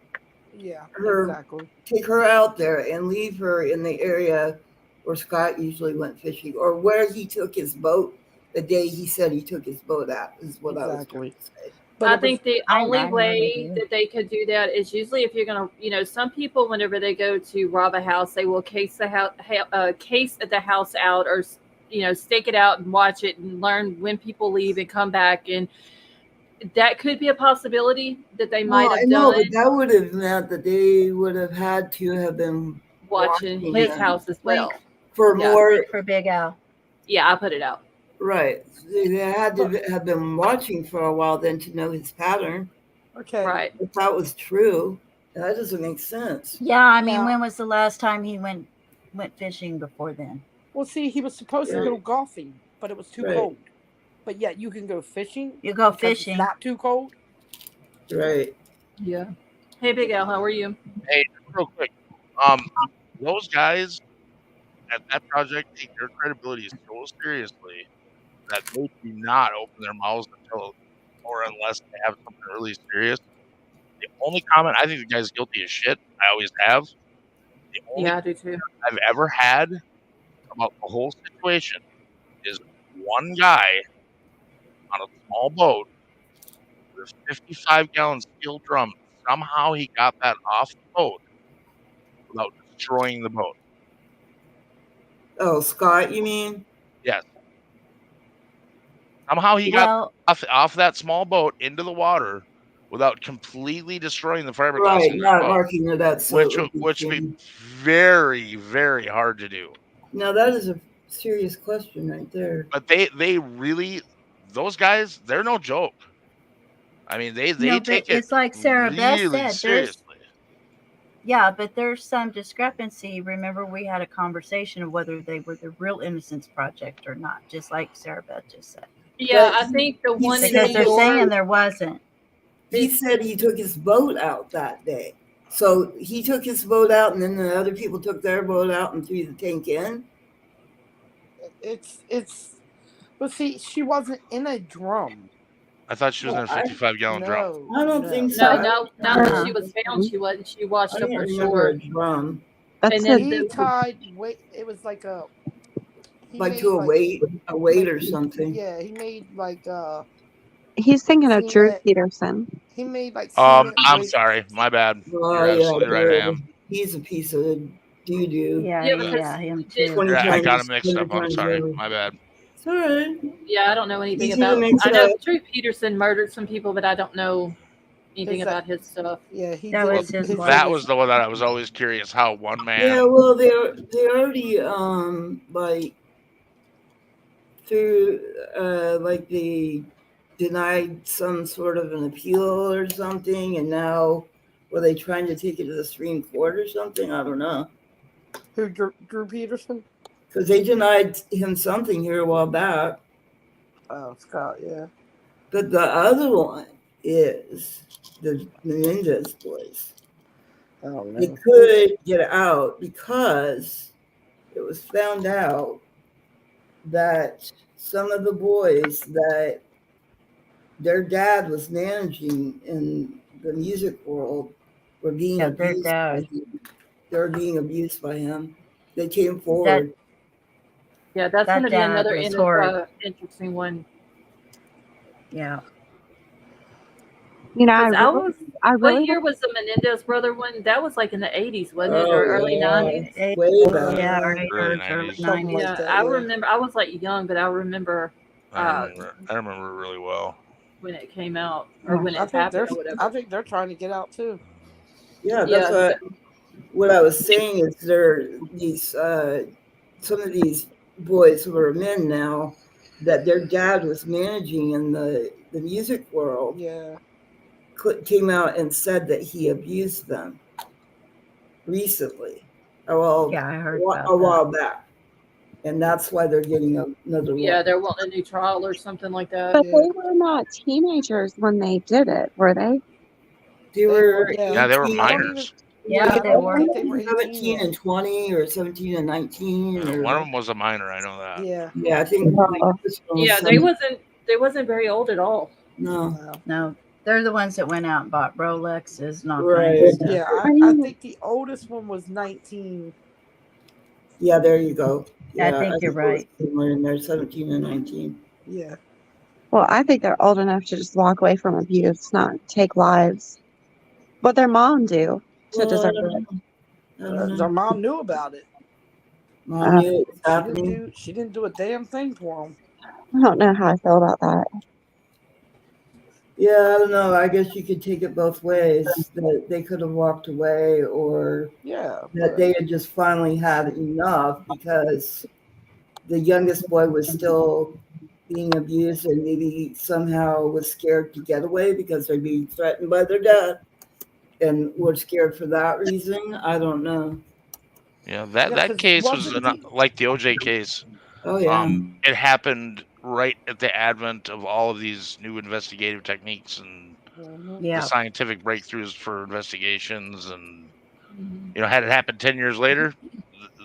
Yeah,
her-
exactly.
take her out there and leave her in the area where Scott usually went fishing or where he took his boat the day he said he took his boat out is what I was
Exactly.
trying to say.
But
I
it was-
think the
I
only
know they
way
do.
that they could do that is usually if you're gonna, some people whenever they go to rob a house, they will case the house out, or stake it out and watch it and learn when people leave and come back and that could be a possibility that they
Well,
might
I
have
know,
done
but that would have meant that they would have had to have been
watching
watching
his
him
house as well.
Link,
for
Yeah.
more.
link for Big Al.
Yeah, I put it out.
Right. They had to have been watching for a while then to know his pattern.
Okay.
Right.
If that was true, that doesn't make sense.
Yeah, I mean,
Now-
when was the last time he went fishing before then?
Well, see, he was supposed to
Right.
go golfing, but it was too
Right.
cold. But yet you can go fishing.
You go
because
fishing.
It's not too cold.
Right.
Yeah. Hey, Big Al, how are you?
Hey, real quick. Those guys at that project take their credibility so seriously that they do not open their mouths until or unless they have something really serious. The only comment I think the guy's guilty as shit. I always have. The only
Yeah, I do too.
I've ever had about the whole situation is one guy on a small boat with a 55-gallon steel drum. Somehow he got that off the boat without destroying the boat.
Oh, Scott, you mean?
Yes. Somehow he got
Well,
off that small boat into the water without completely destroying the fiberglass
Right,
in the
not
boat,
marking it up. So
which
it would be
would be
seen.
very, very hard to do.
Now that is a serious question right there.
But they really, those guys, they're no joke. I mean, they
no, but
take it
it's like Sarah Beth
really
said.
seriously.
But there's some discrepancy. Remember, we had a conversation of whether they were the real Innocence Project or not, just like Sarah Beth just said.
Yeah,
But
I think the
he
one in
Because
New
they're
York.
saying there wasn't.
He said he took his boat out that day. So he took his boat out, and then the other people took their boat out and threw the tank in.
It's. But see, she wasn't in a drum.
I thought she was in a 55-gallon drum.
I don't think so.
No, not when she was found. She wasn't. She washed
I
up
don't
on
remember
shore.
a drum.
That's
And then
the,
He tied weight. It was like a. he
Like
made
to a weight or something.
Yeah, he made like
he's thinking of Drew
Cement.
Peterson.
he made like.
I'm
cement
sorry, my bad.
Oh,
You're absolutely right, I am.
He's a piece of doo-doo.
Yeah,
Yeah, because
him
did-
too.
20
I got
times,
him mixed
100
up. I'm
times
sorry,
over.
my bad.
It's all right.
Yeah, I don't know anything
Easy to
about.
mix
I know
up.
Drew Peterson murdered some people, but I don't know anything
Is that-
about his stuff.
Yeah, he
That
did.
was his wife.
That was the one that I was always curious how one man.
Yeah, well, they already like through like they denied some sort of an appeal or something, and now were they trying to take it to the Supreme Court or something? I don't know,
Who Drew Peterson?
because they denied him something here a while back.
Oh, Scott. Yeah.
But the other one is the Menendez boys.
Oh
They
no.
could get out because it was found out that some of the boys that their dad was managing in the music world were being
Yeah, their
abused by
dad.
him. They were being abused by him. They came forward.
Yeah, that's
That
going to be
dad
another
was horrid.
interesting one.
Yeah.
You know, I
'Cause I
really,
was.
I
What
really
year was the Menendez brother one? That was like in the 80s, wasn't it,
Oh,
or early
yeah.
90s?
Way back.
Yeah,
Early
early
90s.
90s.
Something like
Yeah,
that,
I
yeah.
remember. I was like young, but I remember
I remember really well.
when it came out or when
I
it
think
happened or
I
whatever.
think they're trying to get out too.
Yeah, that's
Yeah.
what I was saying is there these some of these boys who are men now that their dad was managing in the music world
Yeah.
came out and said that he abused them recently. Well,
Yeah, I heard
a
about
while back, and that's why they're getting another
Yeah,
one.
they're wanting a new trial or something like that.
but
Yeah.
they were not teenagers when they did it, were they?
They were
Yeah,
they were
18,
I don't even.
minors.
Yeah, they were.
I think they were 18
17
yet.
and 20 or 17 and 19 or
One of them was a minor. I know that.
Yeah.
yeah, I think
Oh.
this one was
Yeah, they
17.
wasn't very old at all.
No.
Wow.
No, they're the ones that went out and bought Rolexes and all
Right.
kinds of stuff.
Yeah, I think the oldest one was 19.
Yeah, there you go.
I
Yeah,
think you're
it was
right.
somewhere in there, 17 and 19.
Yeah.
Well, I think they're old enough to just walk away from abuse, not take lives. What their mom do to deserve it.
I don't know.
Their mom knew about it.
Mom knew it was happening.
She didn't do a damn thing for them.
I don't know how I feel about that.
Yeah, I don't know. I guess you could take it both ways. That they could have walked away, or
Yeah,
that they had just finally had enough because the youngest boy was still being abused and maybe somehow was scared to get away because they're being threatened by their dad and were scared for that reason. I don't know.
Yeah,
yeah,
that
because
case was
wasn't he?
like the OJ case.
Oh yeah.
It happened right at the advent of all of these new investigative techniques and
Mhm.
the
Yeah.
scientific breakthroughs for investigations. And
Mhm.
had it happened 10 years later,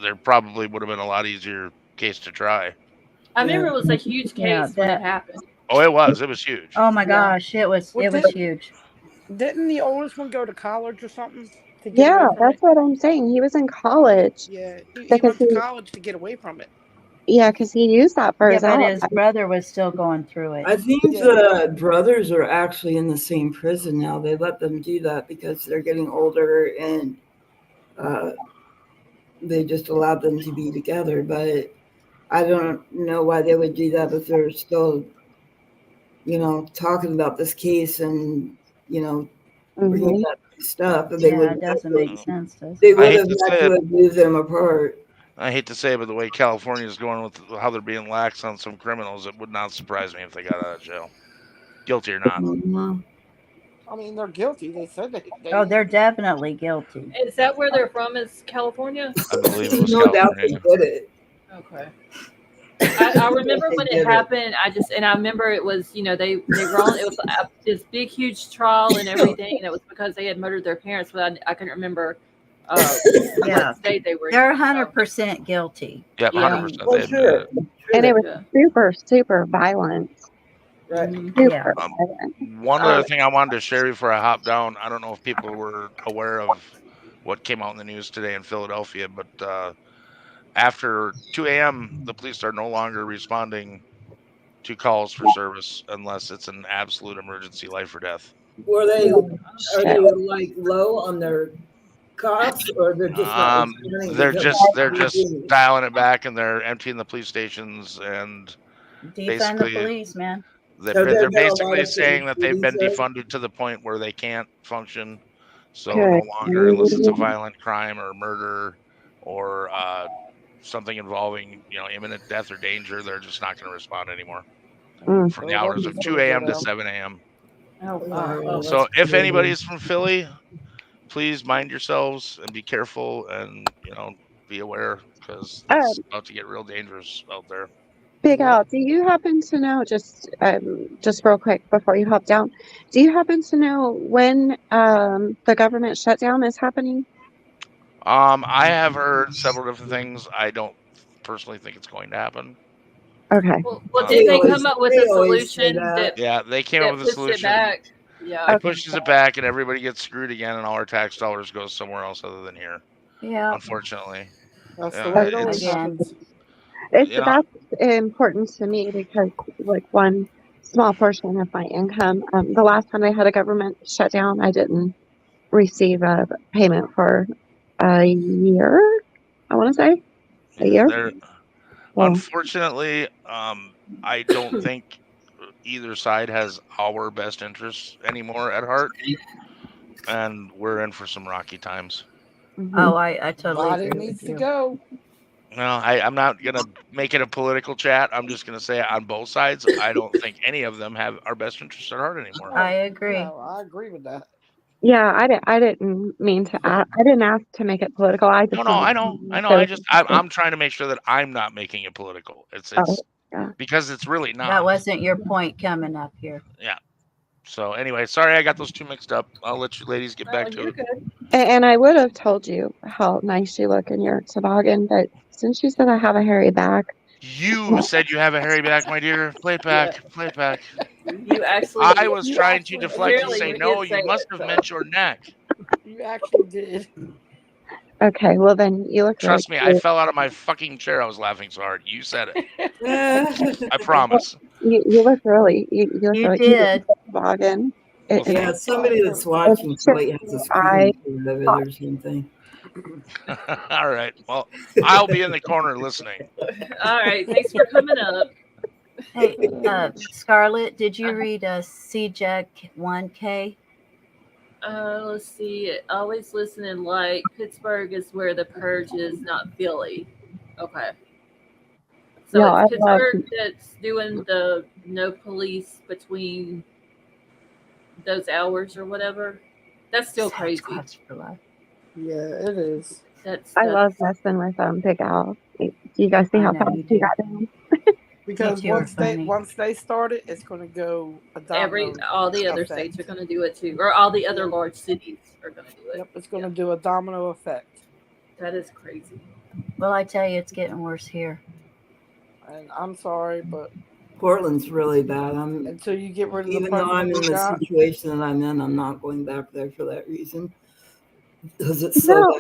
there probably would have been a lot easier case to try.
I
Yeah.
remember it was a huge
Yeah,
case when it
that.
happened.
Oh, it was huge.
Oh my
Yeah.
gosh, it was
Well,
huge.
didn't the oldest one go to college or something to get
Yeah,
away from
that's
it?
what I'm saying. He was in college
Yeah, he
because
went to college to get away from it.
because he used that for
Yeah,
his
but
alibi.
his brother was still going through
I
it.
think
Yeah.
the brothers are actually in the same prison now. They let them do that because they're getting older and uh, they just allowed them to be together. But I don't know why they would do that if they're still, talking about this case and, bringing
Hmm
that stuff. They
Yeah,
would
it doesn't
actually,
make sense, does
they
it?
I
would
hate
have
to
had
say
to
it.
have moved them apart.
I hate to say it, but the way California is going with how they're being lax on some criminals, it would not surprise me if they got out of jail, guilty or not.
Mhm.
I mean, they're guilty. They said they.
Oh, they're definitely guilty.
Is that where they're from? Is California?
I believe it
There's
was
no doubt they
California.
did it.
Okay. I remember
They
when it
did it.
happened. I remember it was they were on. It was this big huge trial and everything, and it was because they had murdered their parents. But I couldn't remember
Yeah,
what state they were.
they're
in, so,
100% guilty.
Yep,
Yeah.
100%.
Well,
They
sure.
admitted it.
And it was
Yeah.
super, super violent.
Right.
Mhm.
Yeah.
Super violent.
One other thing I wanted to share before I hop down. I don't know if people were aware of what came out in the news today in Philadelphia, but after 2 a.m., the police are no longer responding to calls for service unless it's an absolute emergency, life or death.
Are they
Shit.
like low on their cops, or they're just not responding
They're
because
just dialing it back and they're emptying the police stations and
Defund the
basically
police, man.
Have there
they're
been a lot
basically
of
saying that they've been
shootings, though?
defunded to the point where they can't function. So
Good.
no longer, unless it's a violent crime or murder or something involving imminent death or danger, they're just not going to respond anymore
Mm.
from the hours of 2 a.m. to 7 a.m.
Oh,
Wow,
wow.
that's
So if
crazy.
anybody's from Philly, please mind yourselves and be careful and be aware because it's about to get real dangerous out there.
Big
Yep.
Al, do you happen to know, just real quick before you hop down, do you happen to know when the government shutdown is happening?
I have heard several different things. I don't personally think it's going to happen.
Okay.
Well, did they come up with
they
a
always say
solution
that.
Yeah, they came up
that
with a
pushed it
solution.
back? Yeah.
It
Okay.
pushes it back, and everybody gets screwed again, and all our tax dollars goes somewhere else other than here.
Yeah.
Unfortunately,
That's
Yeah,
the way it
it's-
always
Again.
happens.
That's important to me because, like, one small portion of my income, the last time I had a government shutdown, I didn't receive a payment for a year. I want to say a year.
they're
Well,
unfortunately, I don't think either side has our best interests anymore at heart, and we're in for some rocky times.
mhm.
Oh, I totally
Biden
agree
needs
with
to
you.
go.
No, I'm not gonna make it a political chat. I'm just gonna say on both sides, I don't think any of them have our best interests at heart anymore.
I agree.
No, I agree with that.
Yeah, I didn't mean to. I didn't ask to make it political. I just
No, I know. I'm trying to make sure that I'm not making it political. It's
yeah.
because it's really not.
That wasn't your point coming up here.
Yeah. So anyway, sorry I got those two mixed up. I'll let you ladies get back to
You're
it.
good.
And I would have told you how nice you look in your toboggan, but since you said I have a hairy back,
You said you have a hairy back, my dear. Play it back. Play it back.
You actually.
I was
you
trying to
actually-
deflect and
Clearly
say
you
no.
did
You
say
must
it,
have
so.
meant your neck.
You actually did.
okay, well then you look
Trust me,
really
I
cute.
fell out of my fucking chair. I was laughing so hard. You said it.
Yeah,
I promise.
You look really you look
You
really cute in
did.
the toboggan.
Well,
somebody that's watching
It's
probably has a
I
screen of it or something.
All right. Well, I'll be in the corner listening.
All right. Thanks for coming up.
Hey, Scarlett, did you read CJEC 1K?
Let's see. Always listening. Like Pittsburgh is where the purge is, not Philly. Okay. So
Yeah,
it's
I love.
Pittsburgh that's doing the no police between those hours or whatever. That's still
Santa
crazy.
Claus for life.
Yeah, it is.
I love
That's
messing with Big Al. Do you guys see
I
how
know
fast
you
he
do.
got down?
Because
two are
once
funny.
they start it, it's going to go a domino
all the other
effect.
states are going to do it too, or all the other
Yep.
large cities are going to do it.
Yep, it's going to do a domino effect.
That is crazy.
Well, I tell you, it's getting worse here.
And I'm sorry, but
Portland's really bad.
until you get rid of the
Even though I'm
president
in
we
the
got,
situation that I'm in, I'm not going back there for that reason. Because it's
You
so
know,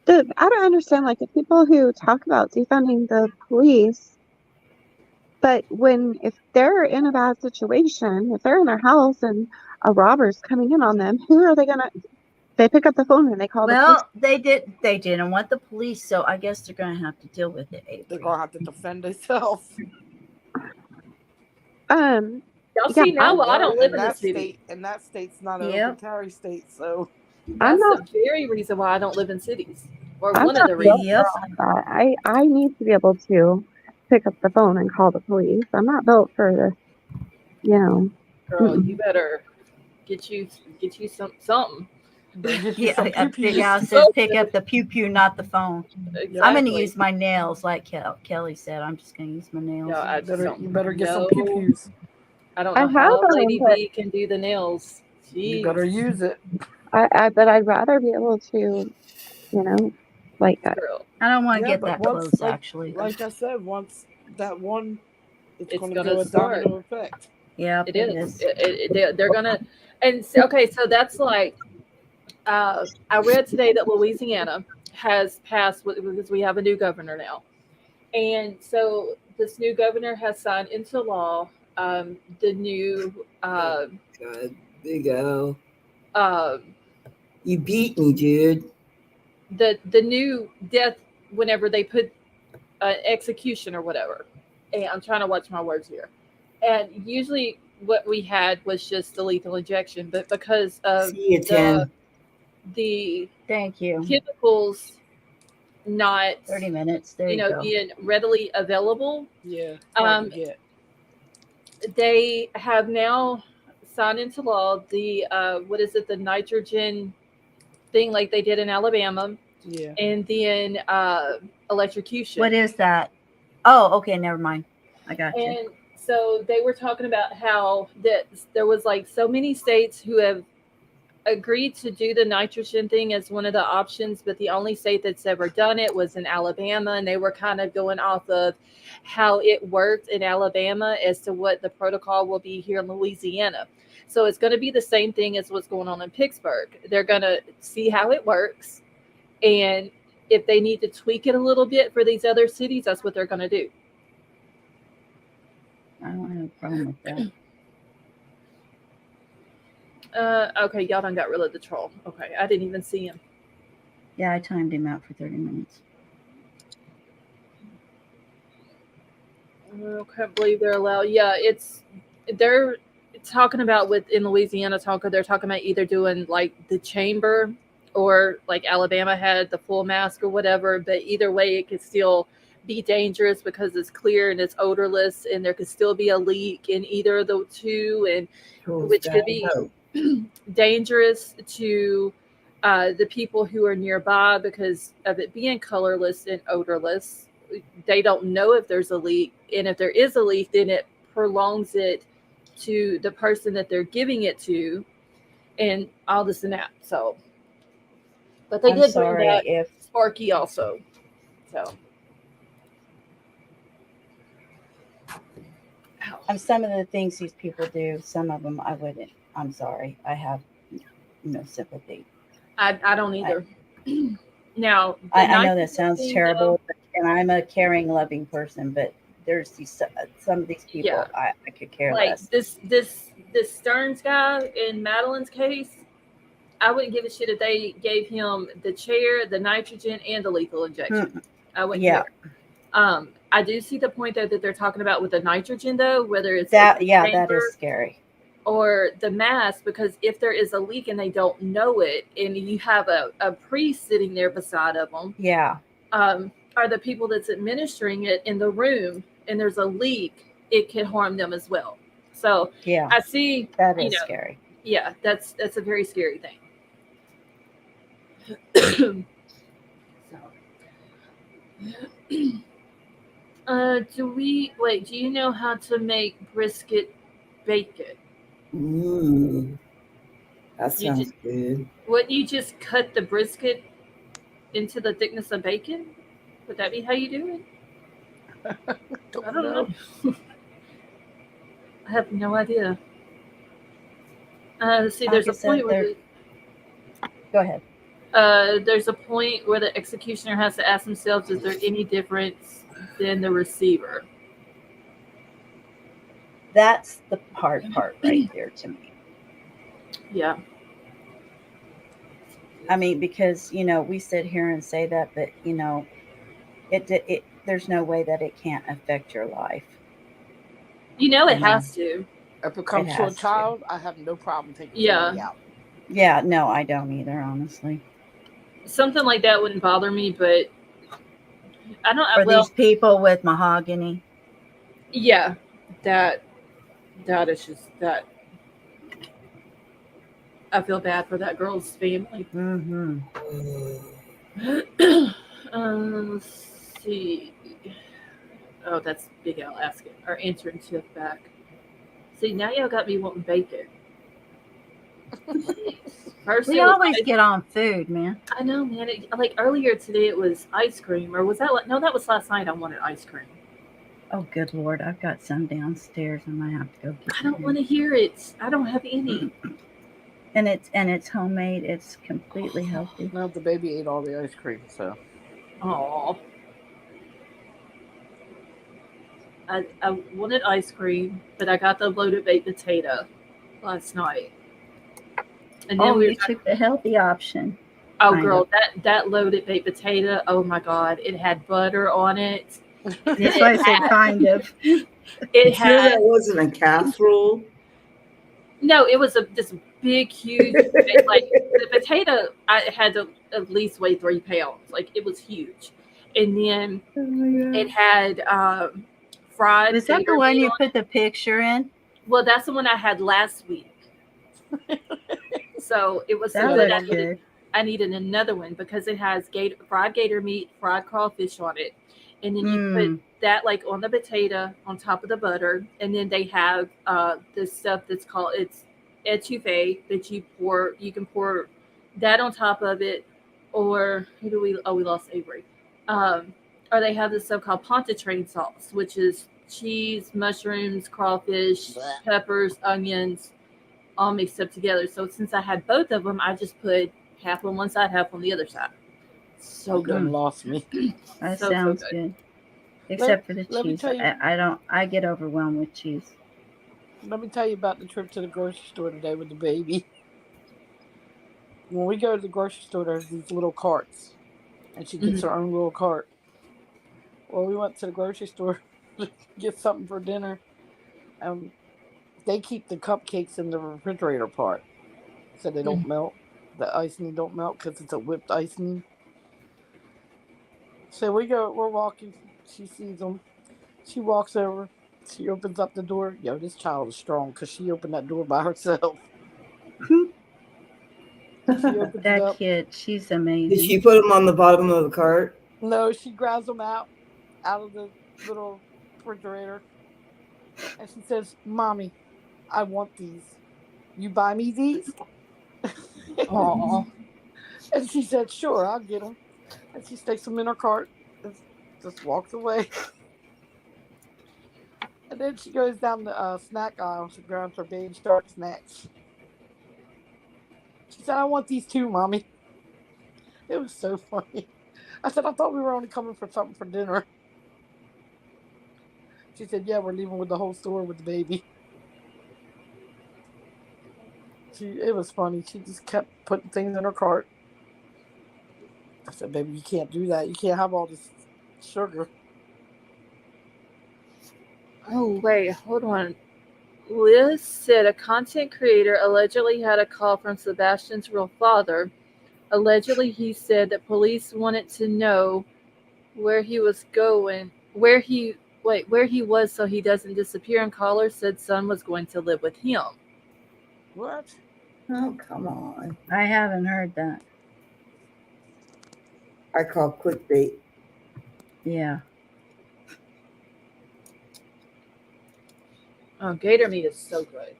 bad.
I don't understand, like, the people who talk about defunding the police, but if they're in a bad situation, if they're in their house and a robber's coming in on them, who are they gonna? They pick up the phone and they call the police.
Well, they didn't want the police, so I guess they're going to have to deal with it,
they're
Avery.
going to have to defend themselves.
Um,
Y'all
yeah,
see now, well, I don't live in the
that
city.
state, and that state's not an
Yep.
open carry state, so
I'm
That's
not.
the very reason why I don't live in cities, or
I'm
one of
not
the
built
reasons.
Yep.
for that. I need to be able to pick up the phone and call the police. I'm not built for this, you know.
Girl,
Mm-mm.
you better get you something.
better get you
Yeah,
some
Big Al
pew-pews.
says pick up the pew-pew, not the phone.
Exactly.
I'm going to use my nails, like Kelly said. I'm just going to use my nails.
No, I just don't.
You better get some
know.
pew-pews.
I don't
I
know
have
how
them,
Lady
but
B can do the nails.
You
Jeez.
better use it.
but I'd rather be able to, you know, like
Girl,
I don't want to
Yeah,
get
but
that
once,
close, actually.
like I said, once that one, it's
it's
going to
gonna
do a
start.
domino effect.
Yeah,
It is. They're gonna, and okay, so that's like, I read today that Louisiana has passed because we have a new governor now, and so this new governor has signed into law the new
God, Big Al.
uh,
You beat me, dude.
the new death whenever they put execution or whatever. And I'm trying to watch my words here. And usually what we had was just the lethal injection, but because of
See you, 10.
the
Thank you.
chemicals not
30 minutes. There you go.
being readily available,
Yeah, hard to get.
they have now signed into law the what is it, the nitrogen thing like they did in Alabama.
Yeah.
And then electrocution.
What is that? Oh, okay, never mind. I got you.
And so they were talking about how that there was like so many states who have agreed to do the nitrogen thing as one of the options, but the only state that's ever done it was in Alabama, and they were kind of going off of how it worked in Alabama as to what the protocol will be here in Louisiana. So it's going to be the same thing as what's going on in Pittsburgh. They're going to see how it works, and if they need to tweak it a little bit for these other cities, that's what they're going to do.
I don't have a problem with that.
Okay, y'all done got rid of the troll. Okay, I didn't even see him.
Yeah, I timed him out for 30 minutes.
I can't believe they're allowed. Yeah, they're talking about in Louisiana. They're talking about either doing like the chamber or like Alabama had the full mask or whatever. But either way, it could still be dangerous because it's clear and it's odorless, and there could still be a leak in either of the two, and which could be dangerous to the people who are nearby because of it being colorless and odorless. They don't know if there's a leak, and if there is a leak, then it prolongs it to the person that they're giving it to, and all this and that. So, but they did bring back Sparky also. So,
some of the things these people do, some of them I wouldn't. I'm sorry, I have no sympathy.
I don't either. Now,
I know that sounds terrible, and I'm a caring, loving person, but there's some of these people I could care less.
This Stearns guy in Madeline's case, I wouldn't give a shit if they gave him the chair, the nitrogen, and the lethal injection. I wouldn't care. I do see the point though that they're talking about with the nitrogen though, whether it's
That
a
that
chamber
is scary.
or the mask, because if there is a leak and they don't know it, and you have a priest sitting there beside of them,
Yeah.
are the people that's administering it in the room and there's a leak, it can harm them as well. So
Yeah.
I see,
That
you
is
know,
scary.
yeah, that's a very scary thing. Do you know how to make brisket bacon?
Ooh, that
You just,
sounds good.
wouldn't you just cut the brisket into the thickness of bacon? Would that be how you do it? I don't know. I have no idea. See,
Like
there's
I
a
said,
point where
go ahead.
there's a point where the executioner has to ask themselves, is there any difference than the receiver?
That's the hard part right there to me.
Yeah.
I mean, because we sit here and say that, but it there's no way that it can't affect your life.
You know it
You know,
has to.
If it
it
comes to a
has to.
child, I have no problem taking
Yeah.
somebody out.
Yeah, no, I don't either, honestly.
Something like that wouldn't bother me, but I don't.
For
Well,
these people with mahogany,
yeah, that is just that. I feel bad for that girl's family.
mm-hmm.
Let's see. Oh, that's Big Al asking or answering Tiff back. See, now y'all got me wanting bacon. First
We
it was
always get on food, man.
I know, man. Like earlier today, it was ice cream, or was that? No, that was last night. I wanted ice cream.
Oh, good Lord, I've got some downstairs. I might have to go get.
I don't want to hear it. I don't have any.
And it's homemade. It's completely healthy.
No, the baby ate all the ice cream, so.
Oh, I wanted ice cream, but I got the loaded baked potato last night, and then
Oh,
we were
you took the healthy option.
oh,
kind
girl,
of.
that loaded baked potato. Oh my God, it had butter on it.
That's why I said kind of.
It
You sure
had
that wasn't a casserole?
no. It was this big, huge. Like the potato, I had to at least weigh 3 pounds. Like it was huge, and then
Oh my
it
God.
had fried.
Was that the
gator
one
meat
you
on
put
it.
the picture in?
Well, that's the one I had last week. So it was so
That
good.
looks good.
I needed another one because it has fried gator meat, fried crawfish on it, and then you put that like on the potato on top of the butter, and then they have this stuff that's called it's etouffee that you pour. You can pour that on top of it, or who do we? Oh, we lost Avery. Or they have this stuff called Pontchartrain sauce, which is cheese, mushrooms, crawfish, peppers, onions, all mixed up together. So since I had both of them, I just put half on one side, half on the other side. So
You done
good.
lost me.
That
So
sounds
good.
good. Except for the
Let me
cheese.
tell you.
I don't. I get overwhelmed with cheese.
Let me tell you about the trip to the grocery store today with the baby. When we go to the grocery store, there's these little carts, and she gets
Mhm.
her own little cart. Well, we went to the grocery store to get something for dinner, and they keep the cupcakes in the refrigerator part so they don't melt. The icing don't melt because it's a whipped icing. So we're walking. She sees them. She walks over. She opens up the door. Yo, this child is strong because she opened that door by herself. She opens it
That
up.
kid, she's
Did
amazing.
she put them on the bottom of the cart?
No, she grabs them out of the little refrigerator, and she says, "Mommy, I want these. You buy me these?"
Aw.
And she said, "Sure, I'll get them." And she sticks them in her cart and just walks away. And then she goes down the snack aisle. She grabs her Baby Shark snacks. She said, "I want these too, Mommy." It was so funny. I said, "I thought we were only coming for something for dinner." She said, "Yeah, we're leaving with the whole store with the baby." It was funny. She just kept putting things in her cart. I said, "Baby, you can't do that. You can't have all this sugar."
Oh, wait, hold on. Liz said a content creator allegedly had a call from Sebastian's real father. Allegedly, he said that police wanted to know where he was going, where he was, so he doesn't disappear. And caller said son was going to live with him.
What?
Oh, come on.
I haven't heard that.
I call clickbait.
Yeah.
Oh, gator meat is so good.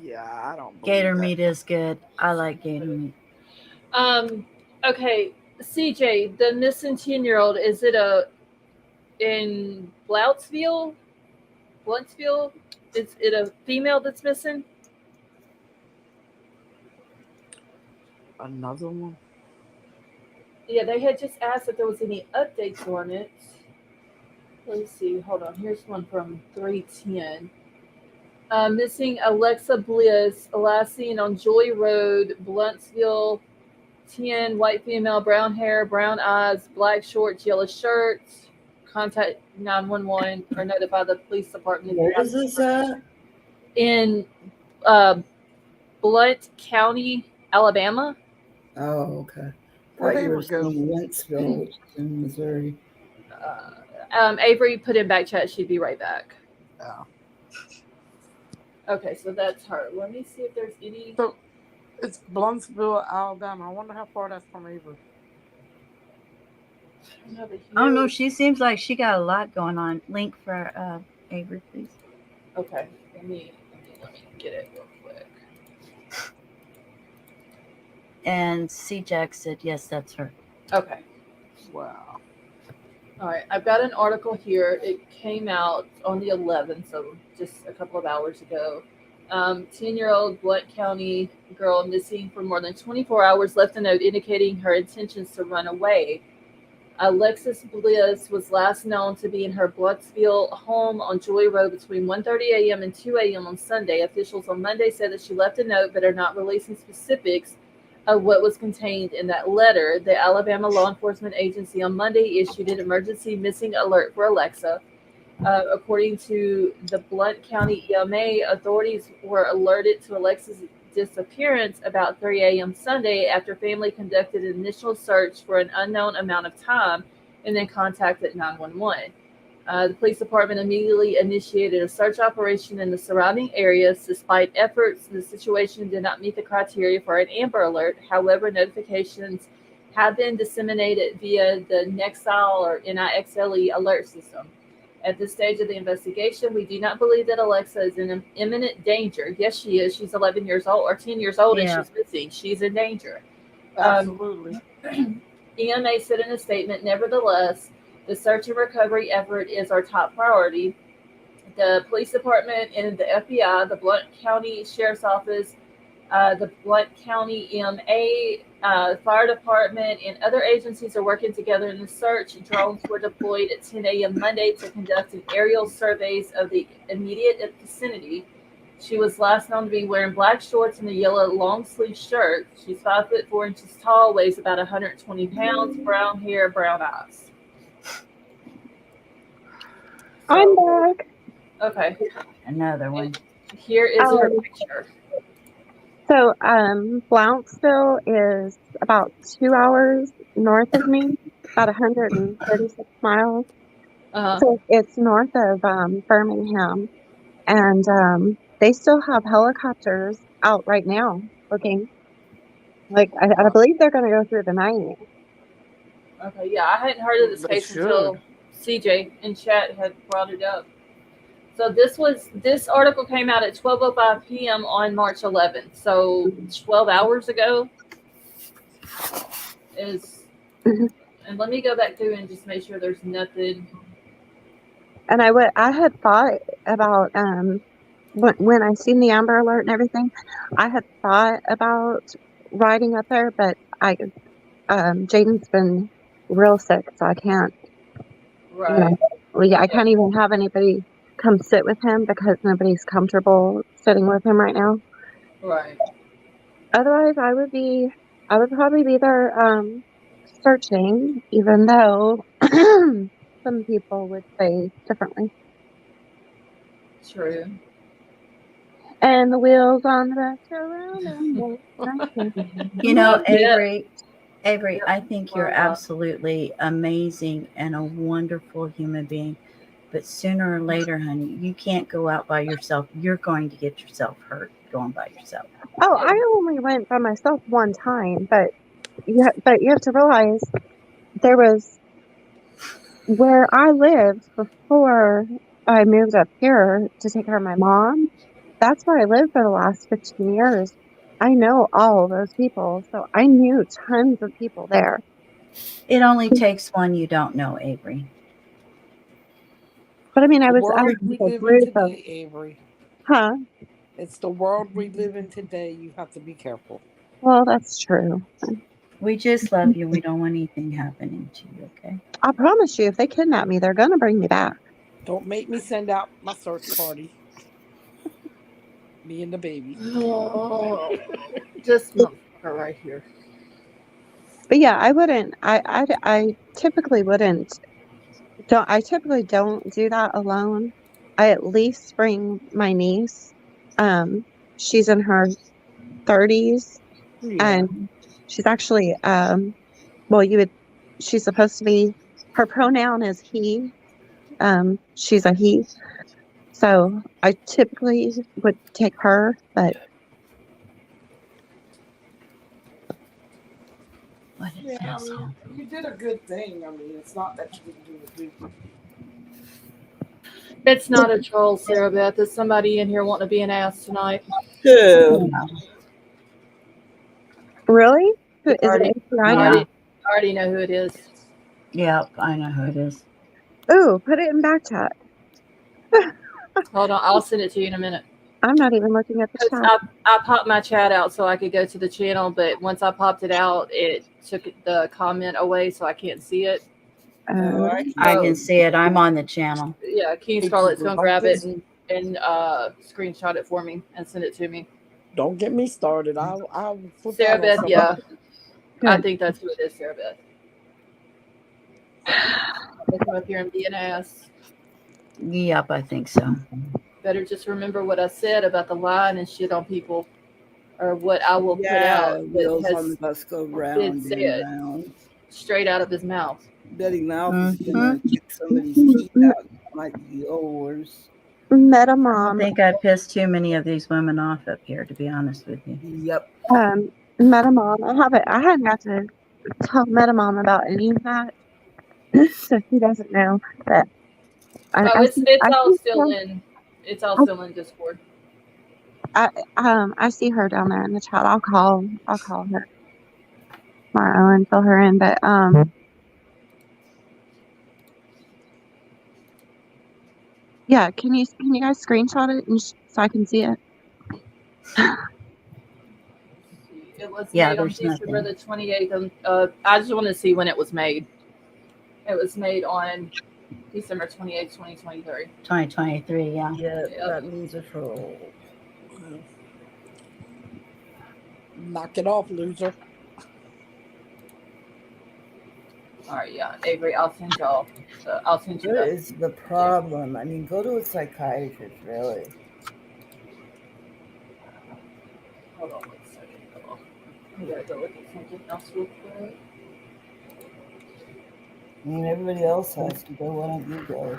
Yeah, I don't believe
Gator
that.
meat is good. I like gator meat.
Okay, CJ, the missing 10-year-old, is it in Bloutsville? Blunsville? Is it a female that's missing?
Another one?
Yeah, they had just asked if there was any updates on it. Let's see. Hold on. Here's one from 310. Missing Alexa Bliss, last seen on Joy Road, Bluntsville. 10, white female, brown hair, brown eyes, black shorts, yellow shirts. Contact 911 or notify the police department.
Where is this at?
In uh, Blount County, Alabama.
Oh, okay.
Where'd
Thought you were
Avery go?
saying Wentzville, which is in Missouri.
Avery put in back chat. She'd be right back.
Yeah.
Okay, so that's her. Let me see if there's any.
So it's Blunsville, Alabama. I wonder how far that's from Avery.
Oh no, she seems like she got a lot going on. Link for Avery, please.
Okay, let me get it real quick.
And C Jack said yes, that's her.
Okay.
Wow.
All right, I've got an article here. It came out on the 11th, so just a couple of hours ago. 10-year-old Blount County girl missing for more than 24 hours left a note indicating her intentions to run away. Alexis Bliss was last known to be in her Blutsville home on Joy Road between 1:30 a.m. and 2 a.m. on Sunday. Officials on Monday said that she left a note but are not releasing specifics of what was contained in that letter. The Alabama law enforcement agency on Monday issued an emergency missing alert for Alexa. According to the Blount County EMA, authorities were alerted to Alexa's disappearance about 3 a.m. Sunday after family conducted an initial search for an unknown amount of time and then contacted 911. The police department immediately initiated a search operation in the surrounding areas. Despite efforts, the situation did not meet the criteria for an Amber Alert. However, notifications have been disseminated via the Nexile or NIXLE alert system. At this stage of the investigation, we do not believe that Alexa is in imminent danger. Yes, she is. She's 11 years old or 10 years old and she's missing. She's in danger.
Absolutely.
EMA said in a statement, nevertheless, the search and recovery effort is our top priority. The police department and the FBI, the Blount County Sheriff's Office, the Blount County EMA, fire department, and other agencies are working together in the search. Drones were deployed at 10 a.m. Monday to conduct an aerial surveys of the immediate vicinity. She was last known to be wearing black shorts and a yellow long sleeve shirt. She's 5'4" tall, weighs about 120 pounds, brown hair, brown eyes.
I'm back.
Okay.
Another one.
Here is her picture.
So, Blounsville is about 2 hours north of me, about 136 miles. So it's north of Birmingham, and they still have helicopters out right now looking. Like, I believe they're going to go through the night.
Okay, yeah, I hadn't heard of this case until CJ in chat had brought it up. So this article came out at 12:05 p.m. on March 11th. So 12 hours ago is, and let me go back through and just make sure there's nothing.
And I had thought about when I seen the Amber Alert and everything, I had thought about riding up there, but Jaden's been real sick, so I can't.
Right.
I can't even have anybody come sit with him because nobody's comfortable sitting with him right now.
Right.
Otherwise, I would probably be there searching, even though some people would say differently.
True.
And the wheels on the bus go round and round.
You know,
Yeah.
Avery, I
Yep.
think you're
Well,
absolutely amazing and a wonderful human being. But sooner or later, honey, you can't go out by yourself. You're going to get yourself hurt going by yourself.
Oh, I only went by myself one time, but you have to realize there was where I lived before I moved up here to take care of my mom. That's where I lived for the last 15 years. I know all of those people, so I knew tons of people there.
It only takes one you don't know, Avery.
But I mean, I
The
was
world we
with a
live in
group of,
today, Avery.
huh?
It's the world we live in today. You have to be careful.
Well, that's true.
We just love you. We don't want anything happening to you, okay?
I promise you, if they kidnap me, they're gonna bring me back.
Don't make me send out my search party. Me and the baby.
oh, just motherfucker right here.
But yeah, I wouldn't. I typically wouldn't. I typically don't do that alone. I at least bring my niece. Um, she's in her 30s,
Yeah.
and she's actually well, she's supposed to be. Her pronoun is he. She's a he. So I typically would take her, but
What is
Yeah, I
this?
mean, you did a good thing. I mean, it's not that you didn't do a good.
It's not a troll, Sarah Beth. There's somebody in here wanting to be an ass tonight.
Who?
really, is
Already,
it API now?
Yeah.
I already know who it is.
Yep, I know who it is.
Ooh, put it in back chat.
Hold on, I'll send it to you in a minute.
I'm not even looking at the
'Cause
chat.
I popped my chat out so I could go to the channel, but once I popped it out, it took the comment away, so I can't see it.
Oh, I
I
So
can see it. I'm on the channel.
yeah, King Scarlett's gonna grab it and screenshot it for me and send it to me.
Don't get me started. I'll flip
Sarah
out on
Beth,
somebody.
yeah, I
Good.
think that's who it is, Sarah Beth. They come up here and be an ass.
Yep, I think so.
Better just remember what I said about the line and shit on people, or what I will put
Yeah,
out
wheels
that
on the
has
bus go
been
round and
said
round.
straight out of his mouth.
Betty Mouth is gonna kick somebody's teeth out, like yours.
Meta
I don't
mom,
think I pissed too many of these women off up here, to be honest with you.
Yep.
Meta mom. I hadn't got to tell Meta mom about any of that, so she doesn't know that.
Oh, it's all still
her.
in. It's all still in Discord.
I see her down there in the chat. I'll call her tomorrow and fill her in. But yeah, can you guys screenshot it and so I can see it?
It was
Yeah,
made on
there's
December
nothing.
the 28th. I just want to see when it was made. It was made on December 28th, 2023.
2023, yeah.
Yeah,
Yep.
that means a troll.
Knock it off, loser.
All right, yeah, Avery, I'll send y'all. I'll send you
What
the.
is the problem? I mean, go to a psychiatrist, really.
Hold on 1 second. Hold on. I gotta go look at something else real quick.
I mean, everybody else has to go. Why don't you go?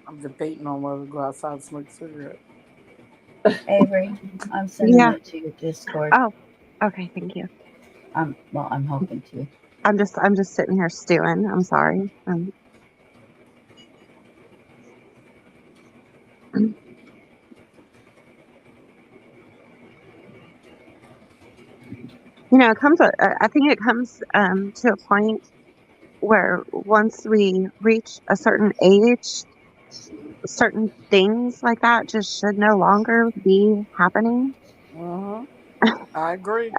I'm debating on whether to go outside and smoke a cigarette.
Avery, I'm sending
Yeah.
it to your Discord.
Oh, okay. Thank you.
I'm hoping to.
I'm just sitting here stewing. I'm sorry. It comes. I think it comes to a point where once we reach a certain age, certain things like that just should no longer be happening.
I agree.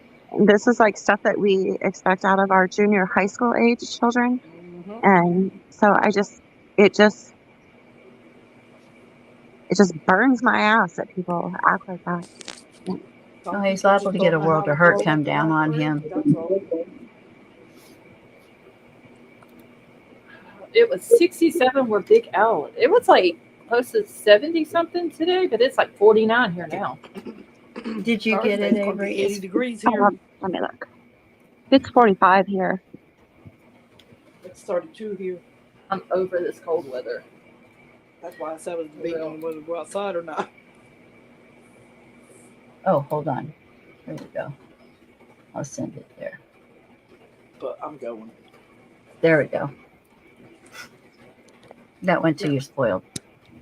This is like stuff that we expect out of our junior high school age children, and so it just burns my ass that people act like that.
Oh, he's liable to get a world of hurt come down on him.
That's all.
It was 67 where Big Al. It was like close to 70 something today, but it's like 49 here now.
Did you get it,
Thursday's gonna be 80
Avery?
degrees here.
Let me look. It's 45 here.
It's 32 here.
I'm over this cold weather.
That's why I said I was debating on whether to go outside or not.
Oh, hold on. Here we go. I'll send it there.
But I'm going.
There we go. That went to your spoiled.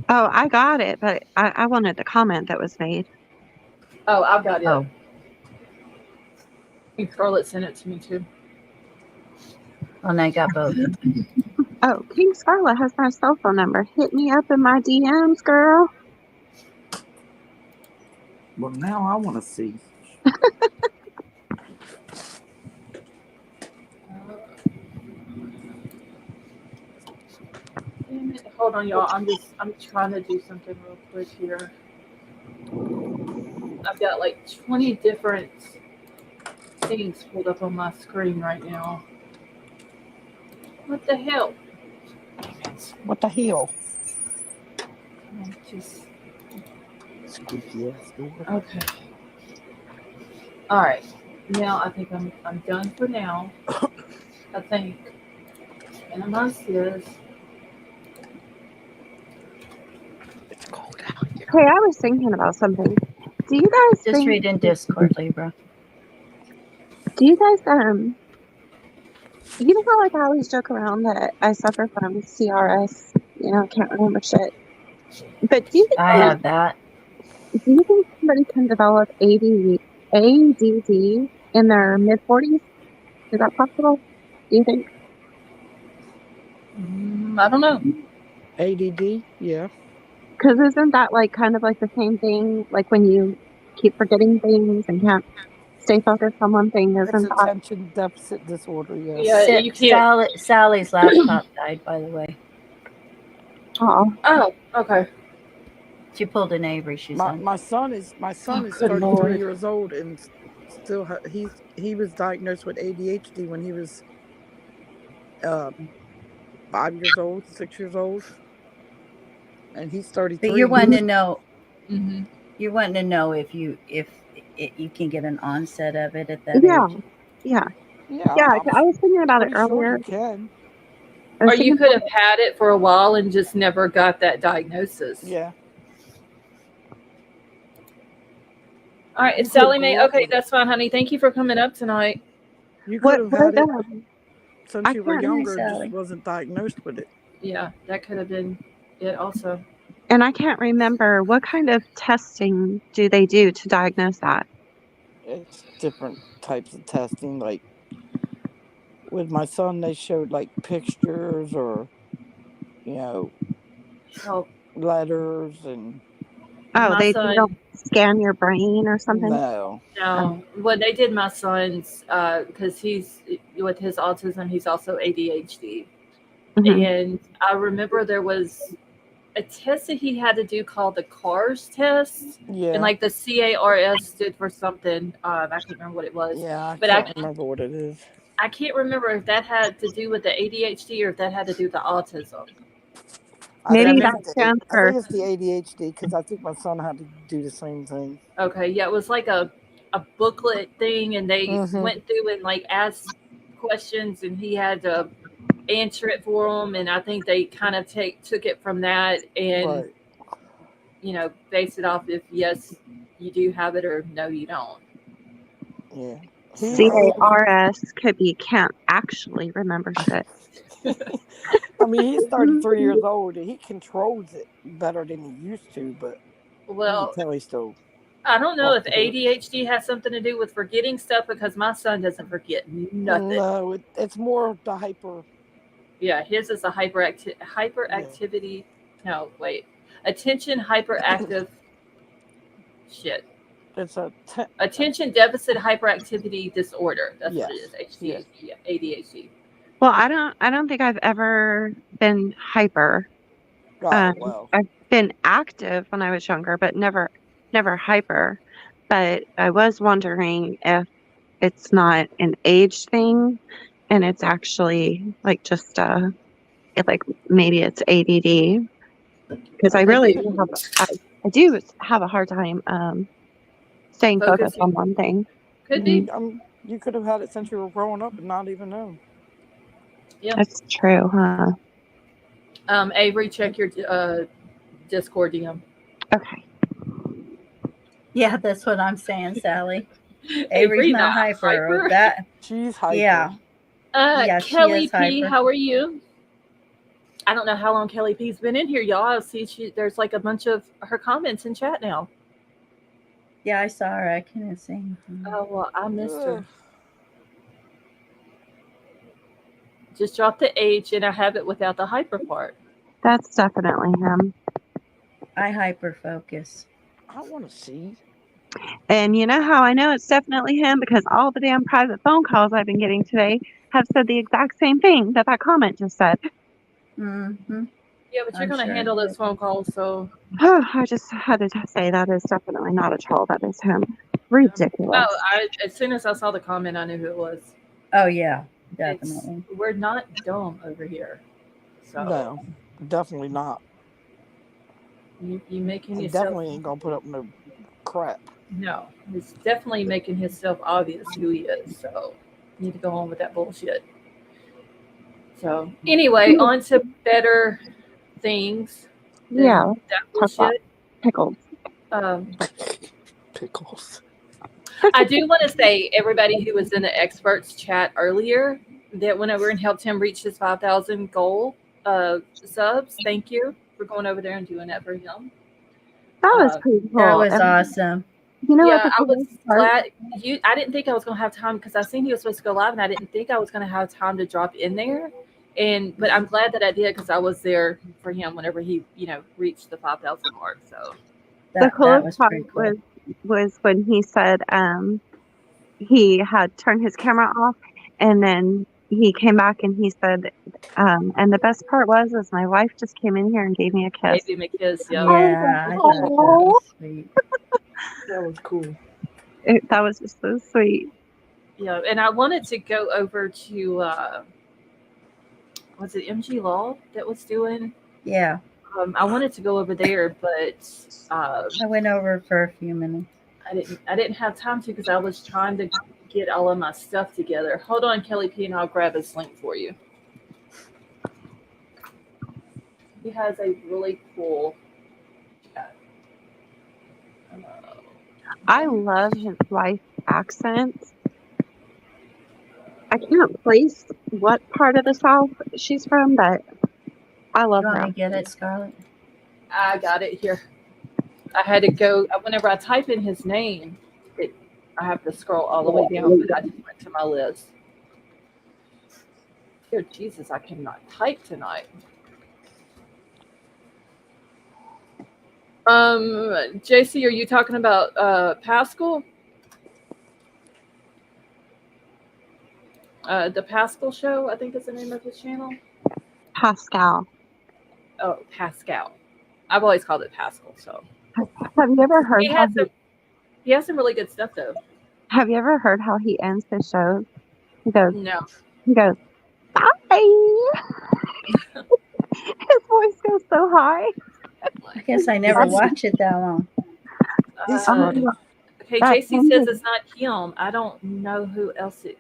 Oh, I got it, but I wanted the comment that was made.
Oh, I've got it.
Oh,
And Scarlett sent it to me too.
and I got both.
Oh, King Scarlet has my cell phone number. Hit me up in my DMs, girl.
Well, now I want to see.
Damn it. Hold on, y'all. I'm trying to do something real quick here. I've got like 20 different things pulled up on my screen right now. What the hell?
What the hell?
Just
Squeaky ass door.
okay. All right. Now I think I'm done for now. I think. And I'm upstairs.
It's cold out here.
Hey, I was thinking about something. Do you guys
Just
think,
read in Discord, Libra.
do you guys you know how like I always joke around that I suffer from CRS, can't remember shit. But
I have that.
do you think somebody can develop ADD in their mid 40s? Is that possible? Do you think?
I don't know.
ADD, yeah.
Because isn't that like kind of like the same thing? Like when you keep forgetting things and can't stay focused on one thing,
It's
isn't that?
attention deficit disorder, yes.
Yeah, you can't.
Sally's laptop died, by the way.
Oh,
Oh, okay.
She pulled an Avery, she said.
My son is
good
33
Lord.
years old and still he was diagnosed with ADHD when he was 5 years old, 6 years old, and he's 33.
But you're wanting to know.
Mm-hmm.
You're wanting to know if you can get an onset of it at that
yeah,
age.
yeah.
Yeah,
I was thinking about it
pretty sure
earlier.
you can.
I was
Or you
thinking
could have had it for a while and just never got that diagnosis.
Yeah.
All right,
You
it's Sally
could
Mae.
grow up
Okay,
with it.
that's fine, honey. Thank you for coming up tonight.
You could have had it since
I
you were
can't
younger,
Sally.
just wasn't diagnosed with it.
Yeah, that could have been it also.
and I can't remember what kind of testing do they do to diagnose that?
It's different types of testing. Like with my son, they showed like pictures or
Oh,
letters and
Oh,
my
they
son.
don't scan your brain or something?
no.
No, what they did, my son's, because he's with his autism, he's also ADHD,
Mhm.
and I remember there was a test that he had to do called the CARS test,
Yeah.
and like the CARS stood for something. I can't remember what it was.
Yeah,
but
I can't remember what it is.
I can't remember if that had to do with the ADHD or if that had to do with the autism.
Maybe
that
that stands for.
I think it's the ADHD because I think my son had to do the same thing.
Okay, yeah, it was like a booklet thing, and they
Mhm.
went through and like asked questions, and he had to answer it for them. And I think they kind of took it from that and
Right.
based it off if yes you do have it or no you don't.
Yeah.
CARS could be can't actually remember shit.
I mean, he's 33 years old and he controls it better than he used to, but you
Well,
can tell he's still.
I don't know if
off the hook.
ADHD has something to do with forgetting stuff, because my son doesn't forget nothing.
No, it's more the hyper.
Yeah, his is a hyperactivity. No, wait, attention hyperactive. Shit.
It's a
Attention deficit hyperactivity disorder. That's
Yes,
what it is.
yes.
Yeah, ADHD.
Well, I don't think I've ever been hyper.
Oh, well.
I've been active when I was younger, but never hyper. but I was wondering if it's not an age thing and it's actually like just like maybe it's ADD because I
Could
really
be.
do I do have a hard time staying focused on
Focusing.
one thing.
Could be.
You could have had it since you were growing up and not even know.
Yeah.
That's true, huh?
Avery, check your Discord DM.
Okay.
Yeah, that's what I'm saying, Sally. Avery's
Avery,
not hyper.
hyper.
That
She's hyper.
yeah. Yeah, she
Kelly
is
P,
hyper.
how are you? I don't know how long Kelly P's been in here, y'all. I see there's like a bunch of her comments in chat now.
Yeah, I saw her. I couldn't see anything.
Oh, well, I missed her.
Ugh.
Just drop the H and I have it without the hyper part.
That's definitely him.
I hyper focus.
I want to see.
And you know how I know it's definitely him? Because all the damn private phone calls I've been getting today have said the exact same thing that comment just said.
Mm-hmm.
Yeah, but you're
I'm
going to
sure
handle
it
those
did.
phone calls, so.
I just had to say that is definitely not a troll. That is him. Ridiculous.
Oh, as soon as I saw the comment, I knew who it was.
Oh yeah, definitely.
We're not dumb over here. So
No, definitely not.
you making
He
yourself.
definitely ain't gonna put up no crap.
No, he's definitely making himself obvious who he is. So you need to go on with that bullshit. So anyway, on to better things. than
Yeah.
that
Talk about
bullshit.
pickles.
Pickles.
I do want to say, everybody who was in the experts chat earlier, that went over and helped him reach his 5,000 goal subs. Thank you for going over there and doing that for him.
That was pretty cool.
That was
And
awesome.
you know
Yeah,
what?
I was glad. I didn't think I was going to have time because I seen he was supposed to go live, and I didn't think I was going to have time to drop in there. But I'm glad that I did because I was there for him whenever he, reached the 5,000 mark. So
The coolest
was
part
pretty cool.
was when he said he had turned his camera off and then he came back and he said and the best part was my wife just came in here and gave me a kiss.
gave him a kiss. Yeah.
Yeah, I thought that was sweet.
That was cool.
That was just so sweet.
Yeah, and I wanted to go over to was it MG Law that was doing?
Yeah,
I wanted to go over there, but
I went over for a few minutes.
I didn't have time to because I was trying to get all of my stuff together. Hold on, Kelly P, and I'll grab his link for you. He has a really cool chat.
I love his wife's accent. I can't place what part of the South she's from, but I love
You want
her.
me to get it, Scarlett?
I got it here. I had to go whenever I type in his name. I have to scroll all the way down, but I just went to my list. Dear Jesus, I cannot type tonight. JC, are you talking about Pascal? The Pascal Show, I think is the name of his channel.
Pascal.
Oh, Pascal. I've always called it Pascal. So
Have you ever heard
he has some really good stuff though.
Have you ever heard how he ends his shows? He goes,
No.
bye. His voice goes so high.
I guess I never watch it that long.
Okay, JC says it's not him. I don't know who else it.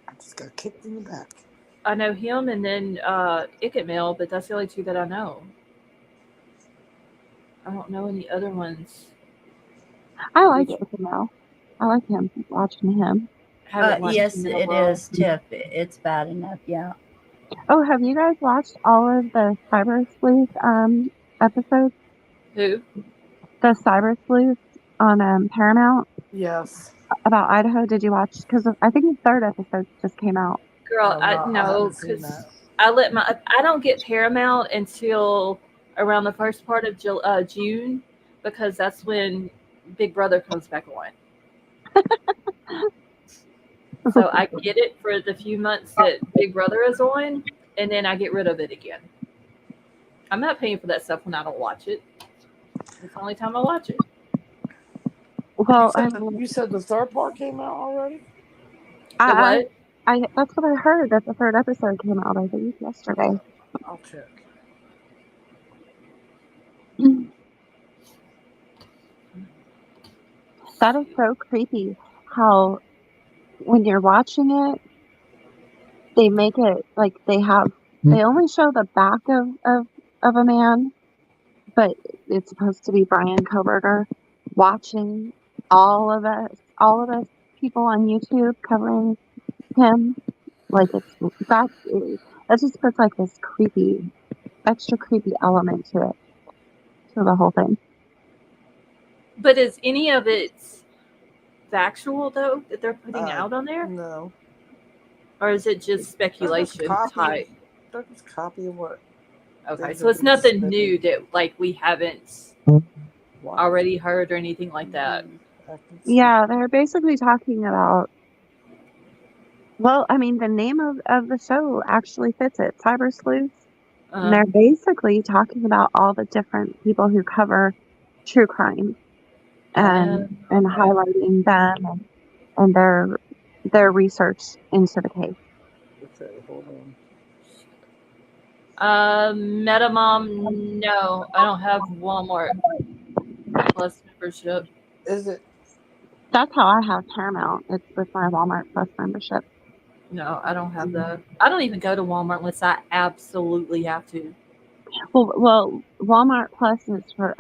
I just got kicked in the back.
I know him and then Mail, but that's the only two that I know. I don't know any other ones.
I like Mail. I like him. Watching him.
Yes, it is, Tiff. It's bad enough, yeah.
Oh, have you guys watched all of the Cyber Sleuth episodes?
Who?
The Cyber Sleuth on Paramount?
Yes.
About Idaho. Did you watch? Because I think the third episode just came out.
Girl, no, because I don't get Paramount until around the first part of June, because that's when Big Brother comes back on. So I get it for the few months that Big Brother is on, and then I get rid of it again. I'm not paying for that stuff when I don't watch it. It's the only time I watch it.
Well,
You said the third part came out already?
The
I,
what?
that's what I heard, that the third episode came out, I think, yesterday.
I'll check.
That is so creepy how when you're watching it, they make it like they only show the back of a man, but it's supposed to be Brian Koberger watching all of us people on YouTube covering him. Like that just puts like this extra creepy element to the whole thing.
But is any of it factual though that they're putting out on there,
No.
or is it just speculation type?
They're just copy of what.
Okay,
things
so
have
it's
been
nothing
submitted.
new that like we haven't
Wow.
already heard or anything like that.
I can see.
Yeah, they're basically talking about. Well, I mean, the name of the show actually fits it, Cyber Sleuths. And they're basically talking about all the different people who cover true crime and
Okay.
highlighting them and their research into the case.
Okay, hold on.
Metamom, no, I don't have Walmart Plus membership.
Is it?
That's how I have Paramount. It's with my Walmart Plus membership.
No, I don't have that. I don't even go to Walmart unless I absolutely have to.
Well, Walmart Plus is for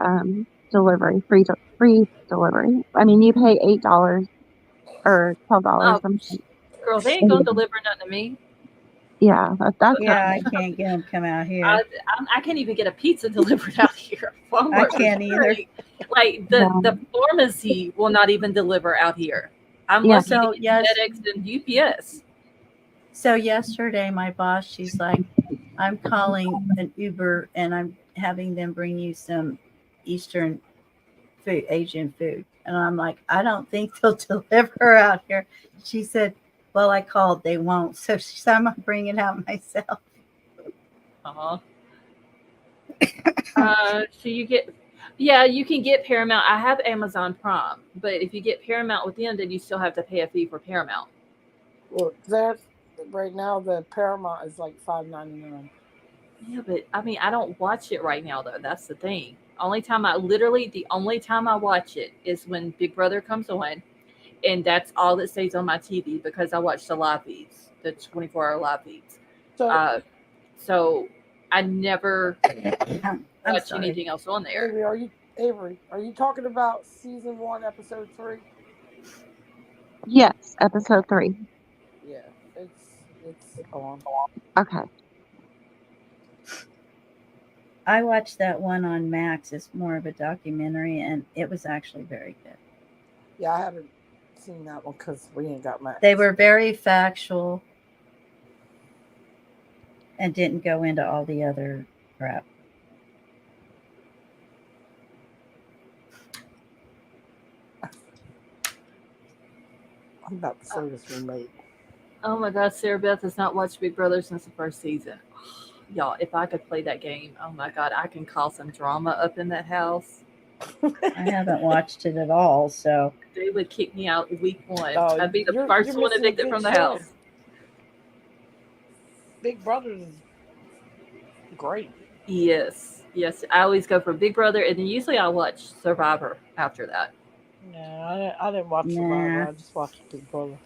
delivery, free delivery. I mean, you pay $8 or $12
Oh,
something.
girl, they ain't gonna deliver nothing to me.
Yeah, that's
Yeah, I can't get them come out here.
I can't even get a pizza delivered out here. Walmart
I can't
is
either.
free. Like the pharmacy will not even deliver out here. I'm
Yeah.
lucky
So,
to get
yes.
FedEx and UPS.
So yesterday, my boss, she's like, I'm calling an Uber and I'm having them bring you some Eastern food, Asian food. And I'm like, I don't think they'll deliver out here. She said, well, I called, they won't. So she said, I'm going to bring it out myself.
Uh-huh. So you get, yeah, you can get Paramount. I have Amazon Prime, but if you get Paramount with them, then you still have to pay a fee for Paramount.
Well, that right now the Paramount is like $5.99.
Yeah, but I mean, I don't watch it right now though. That's the thing. The only time I watch it is when Big Brother comes on, and that's all that stays on my TV because I watch the live feeds, the 24-hour live feeds.
So,
So I never
I'm
watch
sorry.
anything else on there.
Avery, are you talking about season 1, episode 3?
Yes, episode 3.
Yeah, it's on.
Okay.
I watched that one on Max. It's more of a documentary, and it was actually very good.
Yeah, I haven't seen that one because we ain't got Max.
They were very factual and didn't go into all the other crap.
I'm about to throw this remote.
Oh my God, Sarah Beth has not watched Big Brother since the first season. Y'all, if I could play that game, oh my God, I can cause some drama up in that house.
I haven't watched it at all, so
They would kick me out week 1.
Oh,
I'd be the
you're
first one
missing a
evicted
good
from the
show.
house.
Big Brother is great.
Yes. I always go for Big Brother, and then usually I watch Survivor after that.
No, I didn't watch Survivor. I just watched Big Brother.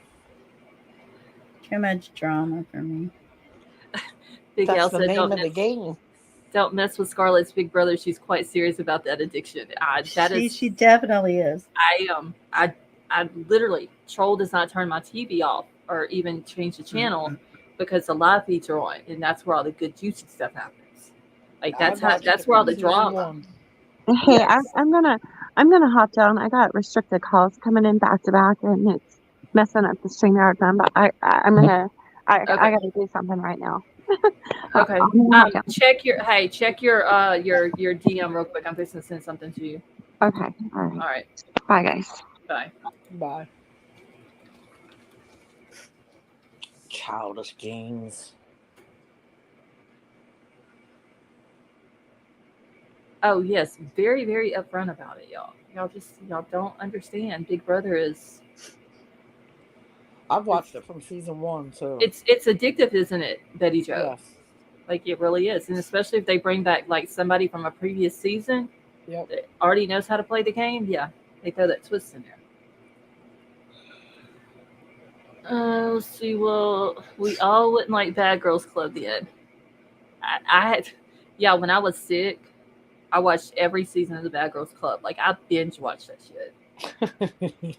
too much drama for me.
Big
That's
Al
the
said,
name of the game.
don't mess with Scarlett's Big Brother. She's quite serious about that addiction.
She definitely is.
I literally, Troll does not turn my TV off or even change the channel because the live feeds are on, and that's where all the good juicy stuff happens. Like that's where all the drama.
Hey,
Yes.
I'm gonna hop down. I got restricted calls coming in back to back, and it's messing up the StreamYard thing. But I gotta do something right now.
Okay.
I'm gonna hop down.
Check your DM real quick. I'm fixing to send something to you.
Okay. All
All
right.
right.
Bye, guys.
Bye.
Bye. Childish games.
Oh yes, very very upfront about it, y'all. Y'all don't understand. Big Brother is
I've
it's
watched it from season 1, so
it's addictive, isn't it, Betty Joe?
yes.
Like it really is, and especially if they bring back like somebody from a previous season
Yep.
that already knows how to play the game. Yeah, they throw that twist in there. Let's see. Well, we all wouldn't like Bad Girls Club then. I had, yeah, when I was sick, I watched every season of the Bad Girls Club. Like I binge watched that shit.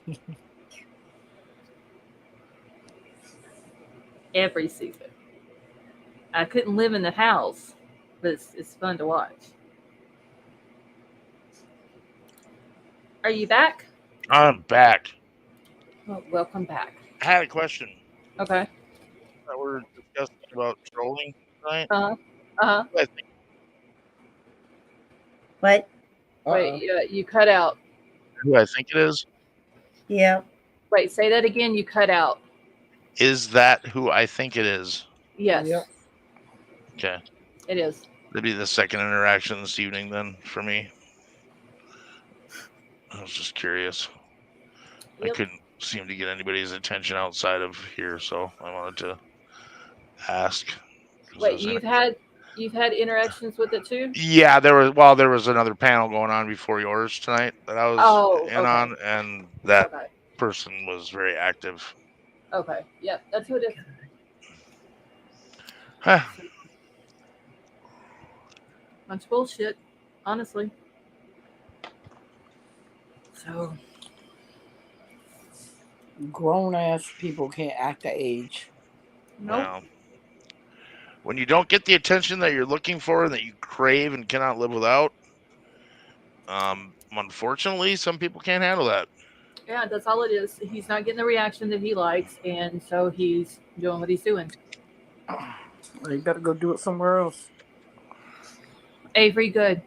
Every season. I couldn't live in the house, but it's fun to watch. Are you back?
I'm back.
Well, welcome back.
I had a question
Okay.
that we're discussing about trolling tonight.
Uh huh. Uh huh.
I think
What?
Wait,
Uh-oh.
you cut out.
who I think it is.
Yeah.
Wait, say that again. You cut out.
Is that who I think it is?
Yes,
Yep.
Okay.
it is.
That'd be the second interaction this evening then for me. I was just curious. I
Yep.
couldn't seem to get anybody's attention outside of here, so I wanted to ask. 'cause I
Wait,
was in
you've had interactions with it too?
Yeah, there was another panel going on before yours tonight that I was
Oh,
in
okay.
on, and that
Okay.
person was very active.
Okay. Yep, that's who it is.
Huh.
Bunch of bullshit, honestly. So
Grown ass people can't act the age.
nope.
Well, when you don't get the attention that you're looking for and that you crave and cannot live without, unfortunately, some people can't handle that.
Yeah, that's all it is. He's not getting the reaction that he likes, and so he's doing what he's doing.
Well, you better go do it somewhere else.
Avery, good.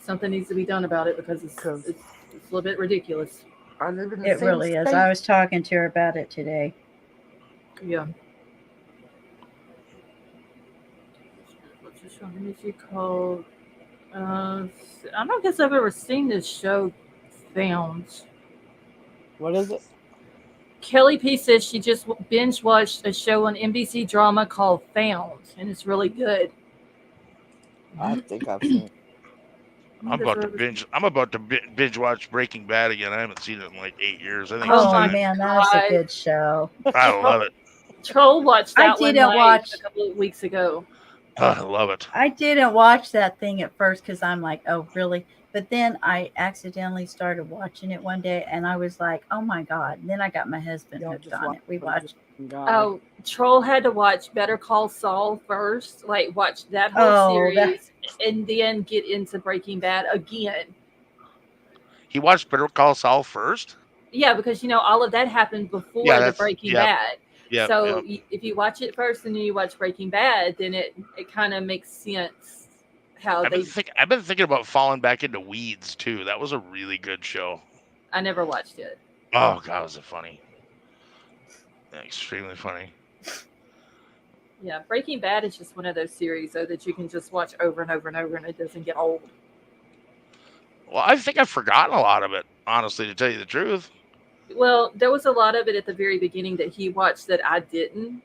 Something needs to be done about it because
Because
it's a little bit ridiculous.
I live in the
It
same
really is.
state.
I was talking to her about it today.
Yeah. What's this show? What is it called? I don't guess I've ever seen this show, Found.
What is it?
Kelly P says she just binge watched a show on NBC drama called Found, and it's really good.
I think I've seen it.
I don't guess I've ever seen it.
I'm about to binge watch Breaking Bad again. I haven't seen it in like 8 years. I think
Oh
it's
Oh
my
time.
man, that is a
God.
good show.
I love it.
Troll watched
I
that one
didn't
like
watch.
a couple of weeks ago.
I love it.
I didn't watch that thing at first because I'm like, oh really? But then I accidentally started watching it one day, and I was like, oh my god! And then I got my husband
Y'all
hooked
just
on
watch
it. We
for the
watched.
guy.
Oh, Troll had to watch Better Call Saul first, like watch that whole
Oh,
series, and then get into Breaking Bad again.
He watched Better Call Saul first.
Yeah, because all of that happened
Yeah,
before the
that's
Breaking Bad.
yep.
So if you watch it first and then you watch Breaking Bad, then it kind of makes sense how they.
I've been thinking about falling back into Weeds too. That was a really good show.
I never watched it.
Oh god, was it funny? Extremely funny.
Yeah, Breaking Bad is just one of those series though that you can just watch over and over and over, and it doesn't get old.
Well, I think I've forgotten a lot of it, honestly, to tell you the truth.
Well, there was a lot of it at the very beginning that he watched that I didn't.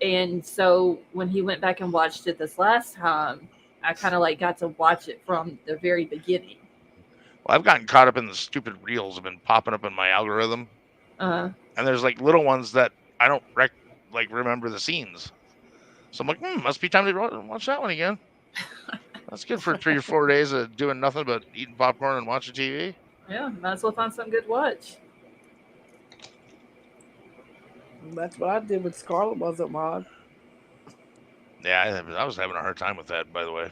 And so when he went back and watched it this last time, I kind of like got to watch it from the very beginning.
Well, I've gotten caught up in the stupid reels that have been popping up in my algorithm.
Uh,
And there's like little ones that I don't remember the scenes. So I'm like, must be time to watch that one again. That's good for 3 or 4 days of doing nothing but eating popcorn and watching TV.
yeah, might as well find something good to watch.
That's what I did with Scarlet wasn't mod.
Yeah, I was having a hard time with that, by the way.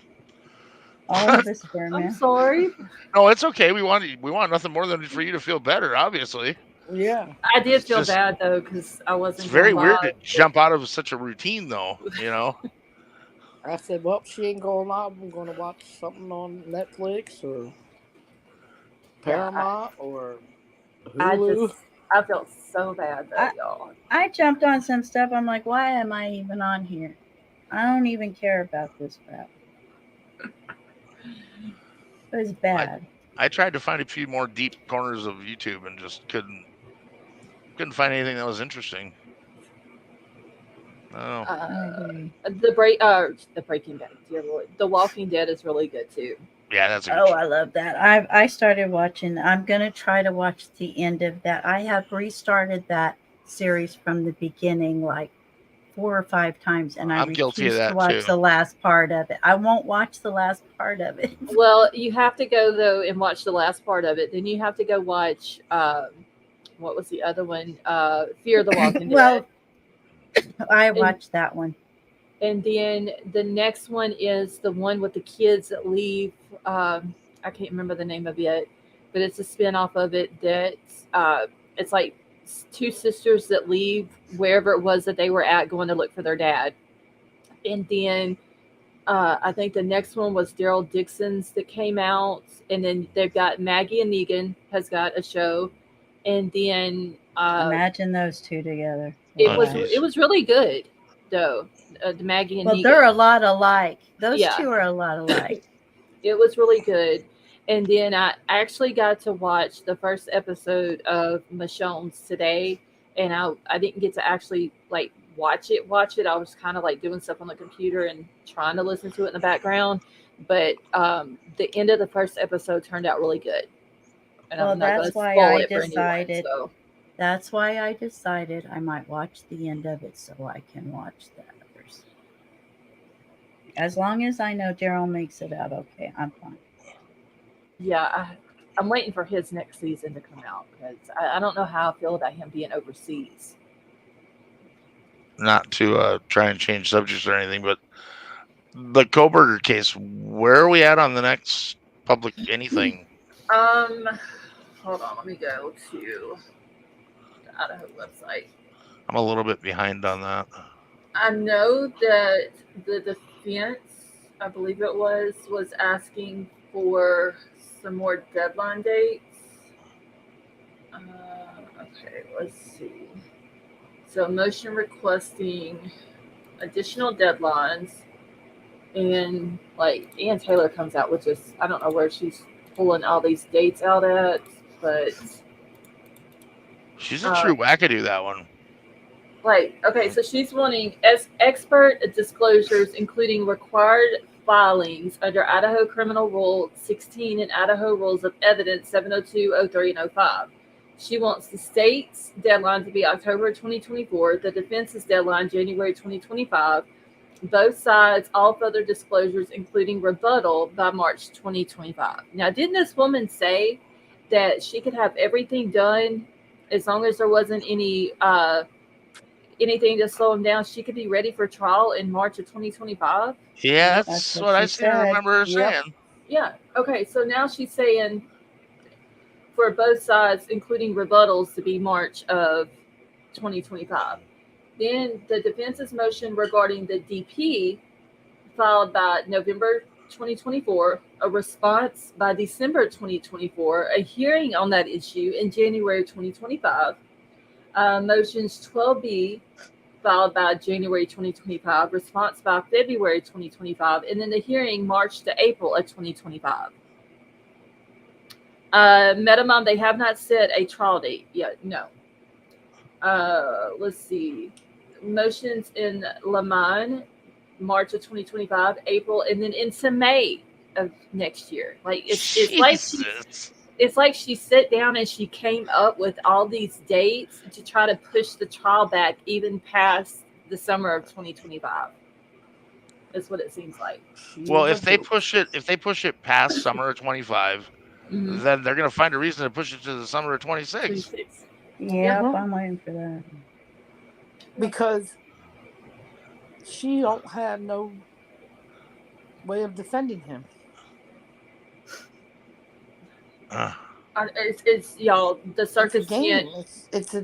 all of us were,
I'm
man.
sorry.
No, it's okay. We want nothing more than for you to feel better, obviously.
Yeah.
I did
It's
feel
just-
bad though because I wasn't.
It's very
going
weird to
live.
jump out of such a routine, though.
I said, well, she ain't going live. I'm going to watch something on Netflix or Paramount or Hulu.
I felt so bad though, y'all.
I jumped on some stuff. I'm like, why am I even on here? I don't even care about this crap. It was bad.
I tried to find a few more deep corners of YouTube and just couldn't find anything that was interesting. Oh,
I agree.
The Breaking Bad, dear Lord, The Walking Dead is really good too.
yeah, that's a good
Oh,
show.
I love that. I started watching. I'm gonna try to watch the end of that. I have restarted that series from the beginning like 4 or 5 times, and I
I'm guilty of
refuse to
that
watch
too.
the last part of it. I won't watch the last part of it.
Well, you have to go though and watch the last part of it. Then you have to go watch what was the other one? Fear the Walking
Well,
Dead.
I
And
watched that one.
then the next one is the one with the kids that leave. I can't remember the name of it, but it's a spin-off of it that it's like two sisters that leave wherever it was that they were at going to look for their dad. And then I think the next one was Daryl Dixon's that came out. And then they've got Maggie and Negan has got a show. And then
Imagine those two together.
it
Oh,
was
Wow.
geez.
really good though. The Maggie and
Well,
Negan.
they're a lot alike. Those
Yeah.
two are a lot alike.
It was really good. And then I actually got to watch the first episode of Michonne's today, and I didn't get to actually like watch it. I was kind of like doing stuff on the computer and trying to listen to it in the background. But the end of the first episode turned out really good, and
Well,
I'm not going
that's
to
why
spoil
I
it for anyone.
decided.
So
That's why I decided I might watch the end of it so I can watch the others. As long as I know Daryl makes it out okay, I'm fine.
yeah, I'm waiting for his next season to come out because I don't know how I feel about him being overseas.
Not to try and change subjects or anything, but the Koberger case, where are we at on the next public anything?
Hold on, let me go to the Idaho website.
I'm a little bit behind on that.
I know that the defense, I believe it was asking for some more deadline dates. Okay, let's see. So, motion requesting additional deadlines, and like Ann Taylor comes out with just, I don't know where she's pulling all these dates out at, but
She's a true wackadoo, that one.
like, okay, so she's wanting expert disclosures, including required filings under Idaho Criminal Rule 16 and Idaho Rules of Evidence 702, 03, and 05. She wants the state's deadline to be October 2024, the defense's deadline January 2025, both sides all further disclosures, including rebuttal, by March 2025. Now, didn't this woman say that she could have everything done as long as there wasn't anything to slow him down? She could be ready for trial in March of 2025.
Yeah,
That's
that's
what
what I
she
seem to
said.
remember her
Yep.
saying.
Yeah. Okay. So now she's saying for both sides, including rebuttals, to be March of 2025. Then the defense's motion regarding the DP filed by November 2024, a response by December 2024, a hearing on that issue in January 2025, motions 12B filed by January 2025, response by February 2025, and then the hearing March to April of 2025. Metamom, they have not set a trial date yet. No. Let's see. Motions in Lamont, March of 2025, April, and then into May of next year. Like it's like she sat down and she came up with all these dates to try to push the trial back even past the summer of 2025. That's what it seems like.
Well, if they push it past summer of 25,
Mhm.
then they're going to find a reason to push it to the summer of 26.
26.
Yep,
Mhm.
I'm waiting for that.
Because she don't have no way of defending him.
It's y'all. The
It's a
circus
game.
tent.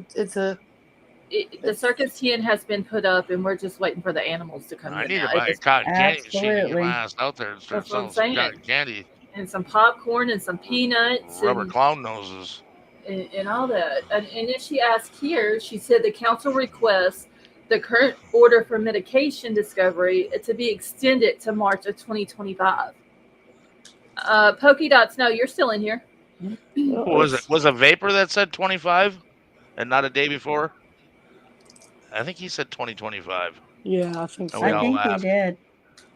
The circus tent has been put up, and we're just waiting for the animals to come
I
in.
need to
Now.
buy a cotton candy machine and get
Absolutely.
my ass out there and start
That's what I'm
selling some
saying.
cotton candy.
And some popcorn and some peanuts
Rubber
and
clown noses.
and all that. And then she asked here, she said the council requests the current order for medication discovery to be extended to March of 2025. Pokey Dots, no, you're still in here.
What was it? Was a Vapor that said 25 and not a day before? I think he said 2025.
Yeah, I think
And we
I
all
so.
think he
laughed.
did.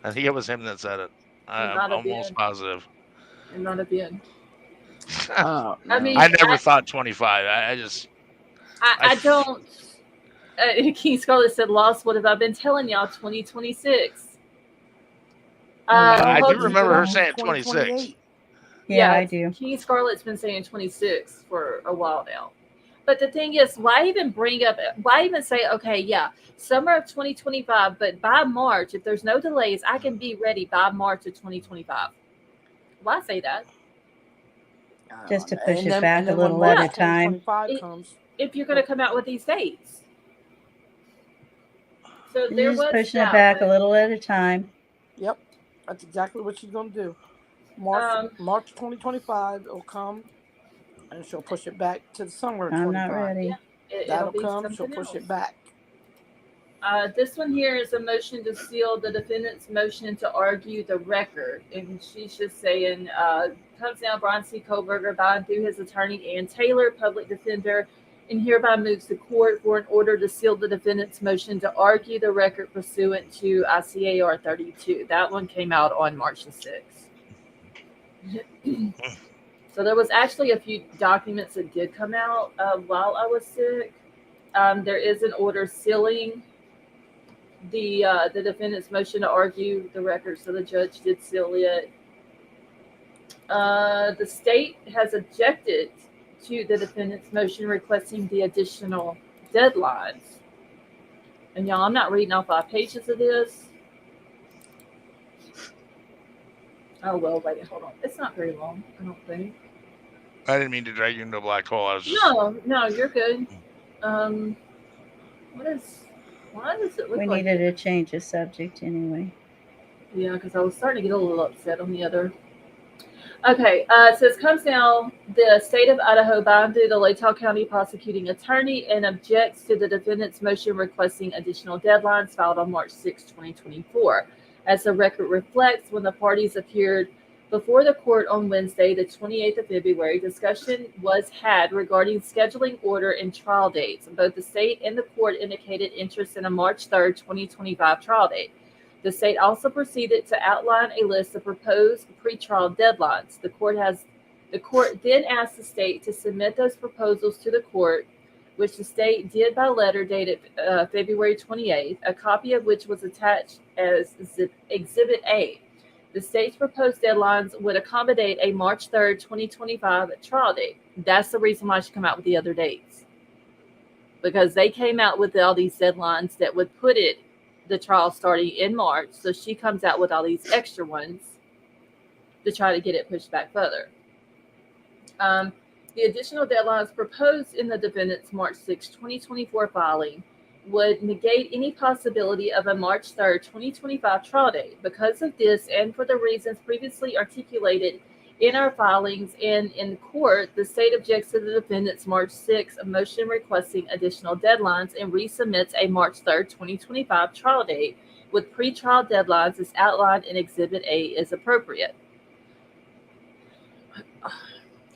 I think it was him that said it.
And
I'm
not a
almost
bin.
positive.
And not a bin.
Oh
I
no.
mean,
I never thought 25. I just.
I don't. King Scarlet said, "Lost. What have I been telling y'all? 2026."
I
No,
do
Hold.
he's
remember
been
her
on
saying
2028.
26.
Yeah,
Yeah,
I do.
King Scarlet's been saying 26 for a while now. But the thing is, why even bring up? Why even say, okay, yeah, summer of 2025, but by March, if there's no delays, I can be ready by March of 2025. Why say that?
Just to push it
And
back a
then when
little at
March
a time.
2025
It,
comes,
if you're going to come out with these dates. So
You're
there
just
was
pushing it
that
back a
one.
little at a time.
yep, that's exactly what she's gonna do.
Um,
March 2025 it'll come, and she'll push it back to the summer of
I'm not
25.
yeah,
ready.
it'll
That'll
be
come, she'll
something
push
else.
it back.
This one here is a motion to seal the defendant's motion to argue the record. And she's just saying, comes down Brian C. Kohlberger by and through his attorney, Ann Taylor, public defender, and hereby moves the court for an order to seal the defendant's motion to argue the record pursuant to ICAR 32. That one came out on March the 6th. So there was actually a few documents that did come out while I was sick. There is an order sealing the defendant's motion to argue the record, so the judge did seal it. The state has objected to the defendant's motion requesting the additional deadlines. And y'all, I'm not reading all 5 pages of this. Oh well, wait, hold on. It's not very long, I don't think.
I didn't mean to drag you into a black hole. I was just.
No, you're good. What is? Why does it look
We
like
needed
it?
to change the subject anyway.
Yeah, because I was starting to get a little upset on the other. Okay, it says comes now the state of Idaho bound through the Latah County prosecuting attorney and objects to the defendant's motion requesting additional deadlines filed on March 6, 2024. As the record reflects, when the parties appeared before the court on Wednesday, the 28th of February, discussion was had regarding scheduling order and trial dates. Both the state and the court indicated interest in a March 3rd, 2025 trial date. The state also proceeded to outline a list of proposed pretrial deadlines. The court then asked the state to submit those proposals to the court, which the state did by letter dated February 28th, a copy of which was attached as Exhibit A. The state's proposed deadlines would accommodate a March 3rd, 2025 trial date. That's the reason why she came out with the other dates. Because they came out with all these deadlines that would put the trial starting in March. So she comes out with all these extra ones to try to get it pushed back further. The additional deadlines proposed in the defendant's March 6, 2024 filing would negate any possibility of a March 3rd, 2025 trial date. Because of this, and for the reasons previously articulated in our filings and in court, the state objects to the defendant's March 6 motion requesting additional deadlines and resubmits a March 3rd, 2025 trial date with pretrial deadlines as outlined in Exhibit A as appropriate.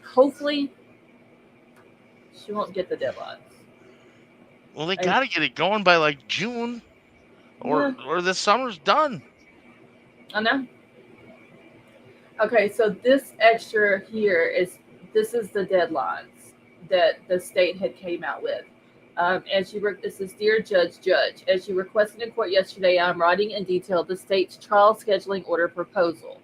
Hopefully, she won't get the deadlines.
Well, they got to get it going by like June, or this summer's done.
I know. Okay, so this extra here is the deadlines that the state had came out with. This is Dear Judge, as you requested in court yesterday, I'm writing in detail the state's trial scheduling order proposal.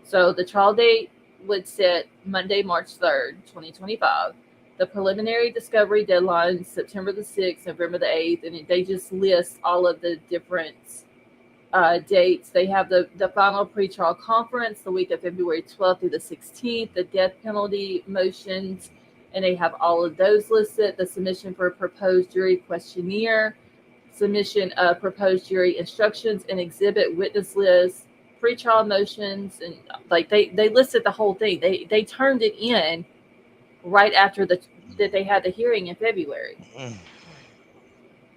So the trial date would set Monday, March 3rd, 2025. The preliminary discovery deadline, September the 6th, November the 8th, and they just list all of the different dates. They have the final pretrial conference the week of February 12th through the 16th, the death penalty motions, and they have all of those listed. The submission for a proposed jury questionnaire, submission of proposed jury instructions and exhibit witness list, pretrial motions, and like they listed the whole thing. They turned it in right after that they had the hearing in February.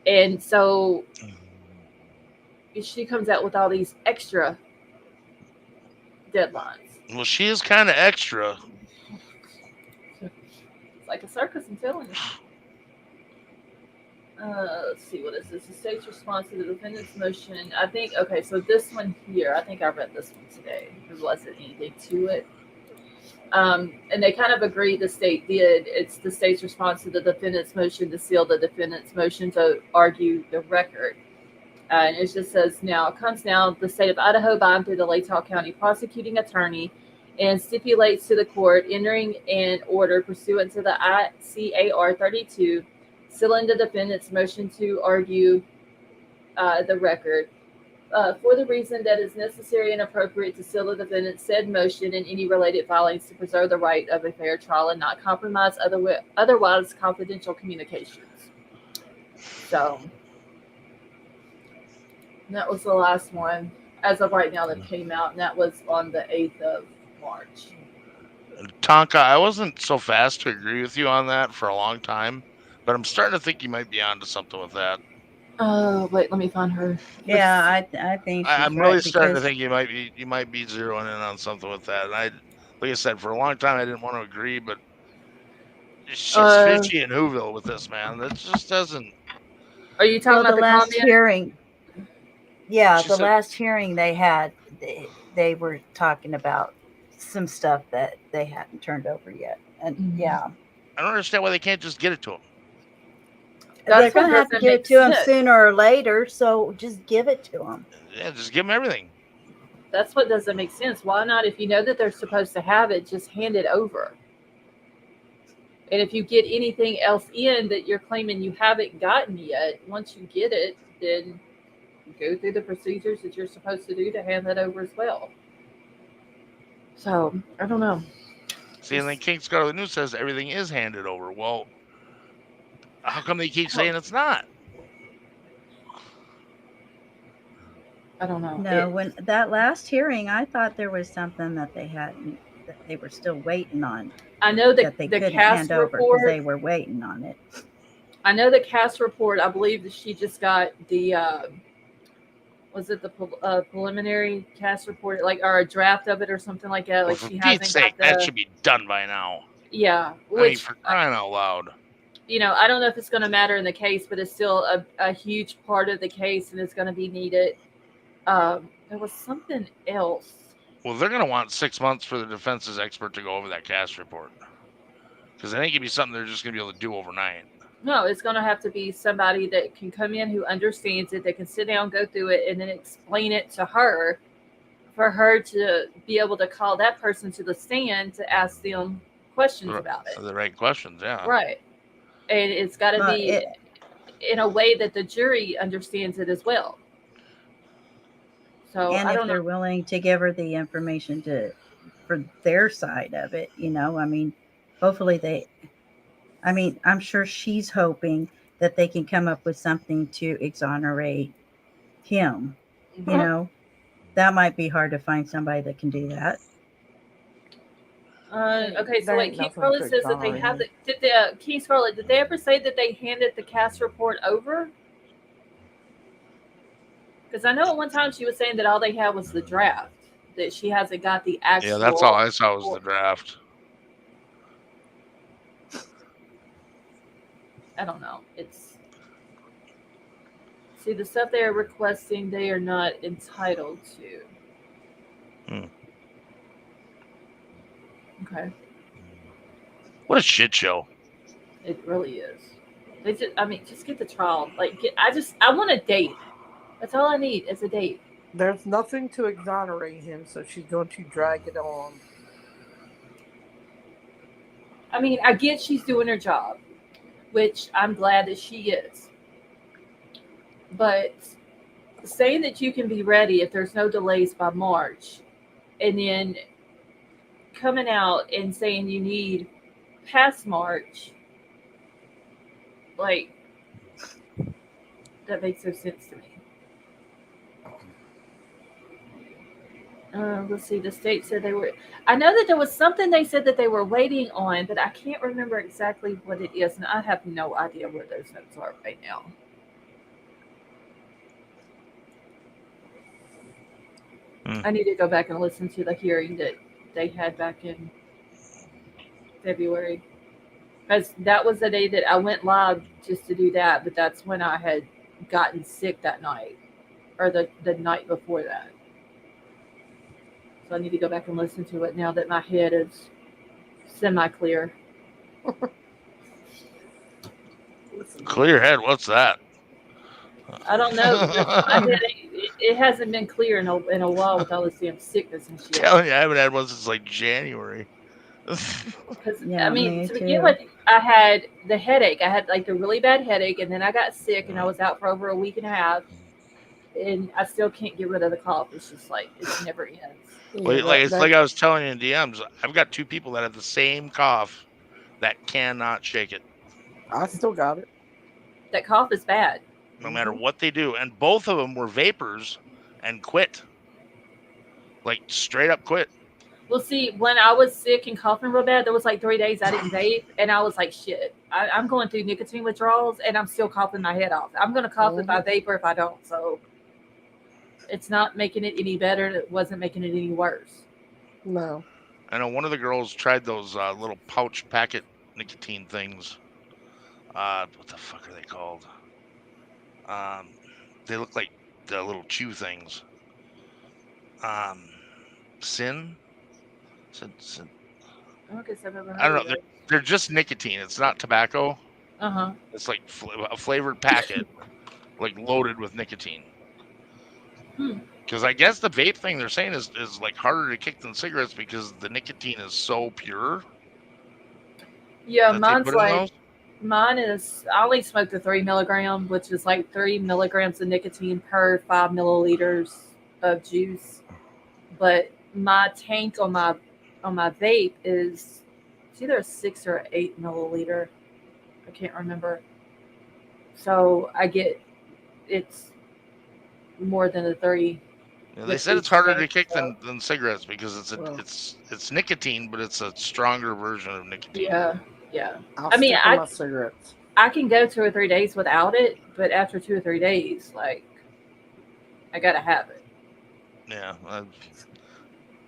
And so she comes out with all these extra deadlines.
Well, she is kind of extra.
It's like a circus, I'm telling you. Let's see, what is this? The state's response to the defendant's motion. I think, okay, so this one here, I think I read this one today. There wasn't anything to it. And they kind of agreed, the state did. It's the state's response to the defendant's motion to seal the defendant's motion to argue the record. And it just says, now comes now the state of Idaho bound through the Latah County prosecuting attorney and stipulates to the court entering an order pursuant to the ICAR 32, sealing the defendant's motion to argue the record. For the reason that is necessary and appropriate to seal the defendant's said motion and any related filings to preserve the right of a fair trial and not compromise otherwise confidential communications. So that was the last one, as of right now, that came out, and that was on the 8th of March.
Tonka, I wasn't so fast to agree with you on that for a long time, but I'm starting to think you might be onto something with that.
Wait, let me find her.
Yeah, I think she's
I'm
right
really starting to
because
think you might be zeroing in on something with that. And like I said, for a long time I didn't want to agree, but she's fishy in Whoville with this, man. That just doesn't.
Are you talking about
the
the
last
comment?
hearing. Yeah,
She
the
said-
last hearing they had, they were talking about some stuff that they hadn't turned over yet, and
Mhm.
yeah,
I don't understand why they can't just get it to him.
they're
That's what
going to have to
doesn't
give it
make
to them
sense.
sooner or later. So just give it to them.
Yeah, just give them everything.
That's what doesn't make sense. Why not, if you know that they're supposed to have it, just hand it over? And if you get anything else in that you're claiming you haven't gotten yet, once you get it, then go through the procedures that you're supposed to do to hand that over as well. So, I don't know.
See, and then King Scarlet News says everything is handed over. Well, how come they keep saying it's not?
I don't know.
No, when that last hearing, I thought there was something that they hadn't, that they were still waiting on,
I know
that they
the
couldn't
cast
hand over because
report.
they were waiting on it.
I know the cast report. I believe that she just got the was it the preliminary cast report, like, or a draft of it or something like that. Like,
For
she
Pete's
hasn't
sake,
got the
that should be done by now.
yeah.
I mean,
Which
for crying out loud.
you know, I don't know if it's going to matter in the case, but it's still a huge part of the case, and it's going to be needed. There was something else.
Well, they're going to want 6 months for the defense's expert to go over that cast report. Because I think it'd be something they're just going to be able to do overnight.
No, it's going to have to be somebody that can come in who understands it, that can sit down, go through it, and then explain it to her, for her to be able to call that person to the stand to ask them questions about it.
The right questions, yeah.
Right. And it's got to be in a way that the jury understands it as well. So
And
I
if
don't
they're
know.
willing to give her the information for their side of it, I mean, hopefully I'm sure she's hoping that they can come up with something to exonerate him. That might be hard to find somebody that can do that.
Okay, so
There
wait,
ain't
Keith
nothing
Scarlett
to
says that they have
exonerate
Keith Scarlett, did they ever say that they handed the cast report over? Because I know at one time she was saying that all they had was the draft, that she hasn't got the actual.
Yeah, that's all I saw was the draft.
I don't know. See, the stuff they are requesting, they are not entitled to. Okay.
What a shit show.
It really is. Just get the trial. I want a date. That's all I need is a date.
There's nothing to exonerate him, so she's going to drag it on.
I mean, I get she's doing her job, which I'm glad that she is. But saying that you can be ready if there's no delays by March, and then coming out and saying you need past March, like, that makes no sense to me. Let's see. The state said they were. I know that there was something they said that they were waiting on, but I can't remember exactly what it is, and I have no idea where those notes are right now. I need to go back and listen to the hearing that they had back in February. Because that was the day that I went live just to do that, but that's when I had gotten sick that night, or the night before that. So I need to go back and listen to it now that my head is semi-clear.
Clear head. What's that?
I don't know. But my head, it hasn't been clear in a while with all this damn sickness and shit.
Telling you, I haven't had one since like January.
Because
Yeah,
I mean,
me
to begin
too.
with, I had the headache. I had like the really bad headache, and then I got sick, and I was out for over a week and a half, and I still can't get rid of the cough. It's just like it never ends.
Yeah,
Like it's like I was telling you in DMs. I've got 2 people that have the same cough that cannot shake it,
I still got it.
That cough is bad.
no matter what they do. And both of them were vapors and quit, like straight up quit.
Well, see, when I was sick and coughing real bad, there was like 3 days I didn't vape, and I was like, shit, I'm going through nicotine withdrawals, and I'm still coughing my head off. I'm going to cough if I vape or if I don't. So it's not making it any better. It wasn't making it any worse.
No.
I know one of the girls tried those little pouch packet nicotine things. What the fuck are they called? They look like the little chew things. Sin?
I don't guess I've ever
I don't
heard
know.
of it.
They're just nicotine. It's not tobacco.
Uh-huh.
It's like a flavored packet, like loaded with nicotine. Because I guess the vape thing they're saying is like harder to kick than cigarettes because the nicotine is so pure.
Yeah,
that they
mine's
put in
like,
those.
mine is, I only smoke the 3 milligram, which is like 3 milligrams of nicotine per 5 milliliters of juice. But my tank on my vape is it's either a 6 or 8 milliliter. I can't remember. So I get it's more than a 3.
Yeah, they
with
said it's
each
harder to
tank,
kick
so
than cigarettes because
Well.
it's nicotine, but it's a stronger version of nicotine.
yeah.
I'll
I mean,
stick with my cigarettes.
I can go 2 or 3 days without it, but after 2 or 3 days, like I gotta have it.
Yeah,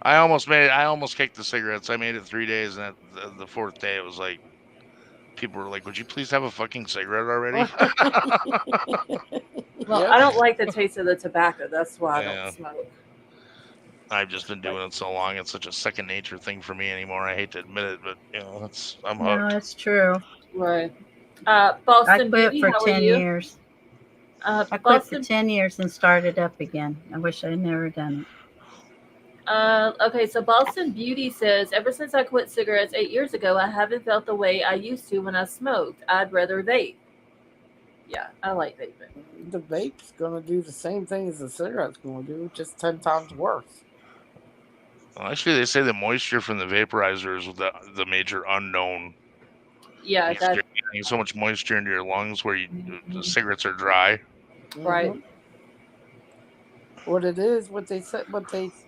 I almost made it. I almost kicked the cigarettes. I made it 3 days, and the 4th day, it was like people were like, "Would you please have a fucking cigarette already?"
Well,
Yep.
I don't like the taste of the tobacco. That's why I
Yeah.
don't smoke.
I've just been doing it so long; it's such a second nature thing for me anymore. I hate to admit it, but I'm hooked.
No, it's true.
Right.
I
Boston
quit
Beauty,
for
how are
10
you?
years. I quit for
Boston.
10 years and started up again. I wish I'd never done it.
Okay, so Boston Beauty says, ever since I quit cigarettes 8 years ago, I haven't felt the way I used to when I smoked. I'd rather vape. Yeah, I like vaping.
The vape's gonna do the same thing as the cigarette's gonna do, just 10 times worse.
Well, actually, they say the moisture from the vaporizer is the major unknown.
Yeah,
Because you're getting so much moisture into your lungs where the cigarettes are dry.
Right.
What it is, what they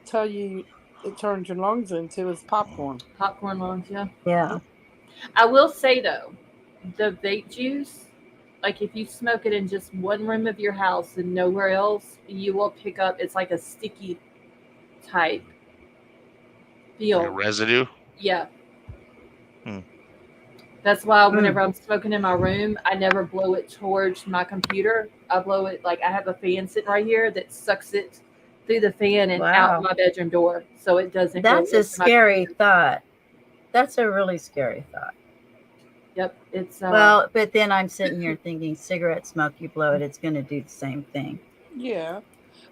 tell you, it turns your lungs into is popcorn.
Popcorn lungs, yeah.
Yeah.
I will say though, the vape juice, like if you smoke it in just one room of your house and nowhere else, you will pick up. It's like a sticky type feel.
Like a residue.
Yeah. That's why whenever I'm smoking in my room, I never blow it towards my computer. I blow it like I have a fan sitting right here that sucks it through the fan and out my bedroom door, so it doesn't.
That's
go
a scary thought. That's a really scary thought.
Yep, it's
well, but then I'm sitting here thinking, cigarette smoke, you blow it, it's going to do the same thing.
Yeah,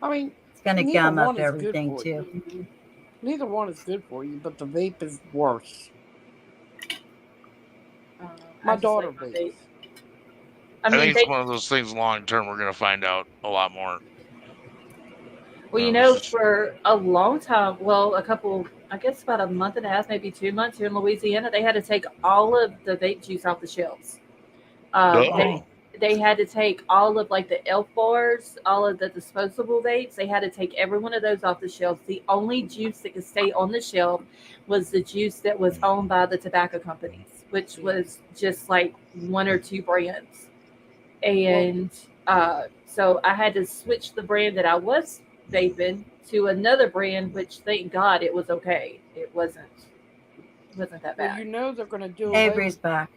I mean,
it's going to gum up everything too.
You. Neither one is good for you, but the vape is worse. My daughter vapes.
I think it's one of those things long term we're going to find out a lot more.
Well, for a long time, I guess about a month and a half, maybe 2 months here in Louisiana, they had to take all of the vape juice off the shelves. They had to take all of like the Elf bars, all of the disposable vapes. They had to take every one of those off the shelves. The only juice that could stay on the shelf was the juice that was owned by the tobacco companies, which was just like 1 or 2 brands. And so I had to switch the brand that I was vaping to another brand, which thank God it was okay. It wasn't that
Well,
bad.
you know they're going to do away
Avery's
with
back.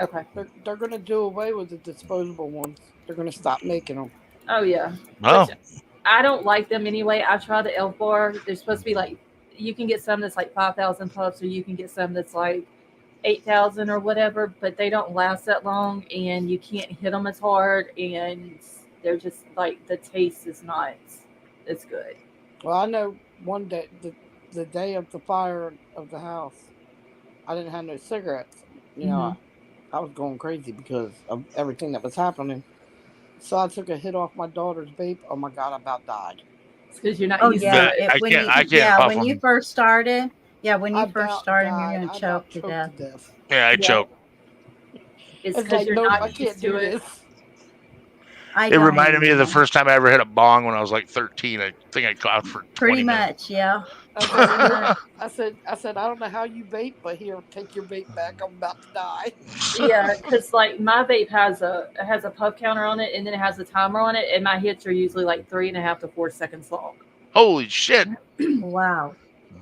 Okay.
they're going to do away with the disposable ones. They're going to stop making them.
Oh yeah.
Oh,
Which I don't like them anyway. I tried the Elf Bar. They're supposed to be like, you can get some that's like 5,000 puffs, or you can get some that's like 8,000 or whatever, but they don't last that long, and you can't hit them as hard, and they're just like the taste is not as good.
Well, I know one day the day of the fire of the house, I didn't have no cigarettes. You know,
Hmm.
I was going crazy because of everything that was happening. So I took a hit off my daughter's vape. Oh my god, I about died.
It's because you're not
Oh
used to
yeah,
that,
it.
it when you
I can't
yeah
puff
when you
them.
first started,
I
you're
about died.
gonna
I about
choke to
choked to
death.
death.
Yeah, I
Yeah,
choke.
it's
It's
because
like,
you're
nope, I
not used
can't
to
do
it.
this.
I
It
don't
reminded me of the
anymore.
first time I ever hit a bong when I was like 13. I think I coughed for
Pretty
20 minutes.
much, yeah.
I said,
Pretty
nope.
much.
I said, I don't know how you vape, but here, take your vape back. I'm about to die.
Yeah, because like my vape has a puff counter on it, and then it has a timer on it, and my hits are usually like 3.5 to 4 seconds long.
Holy shit.
Wow.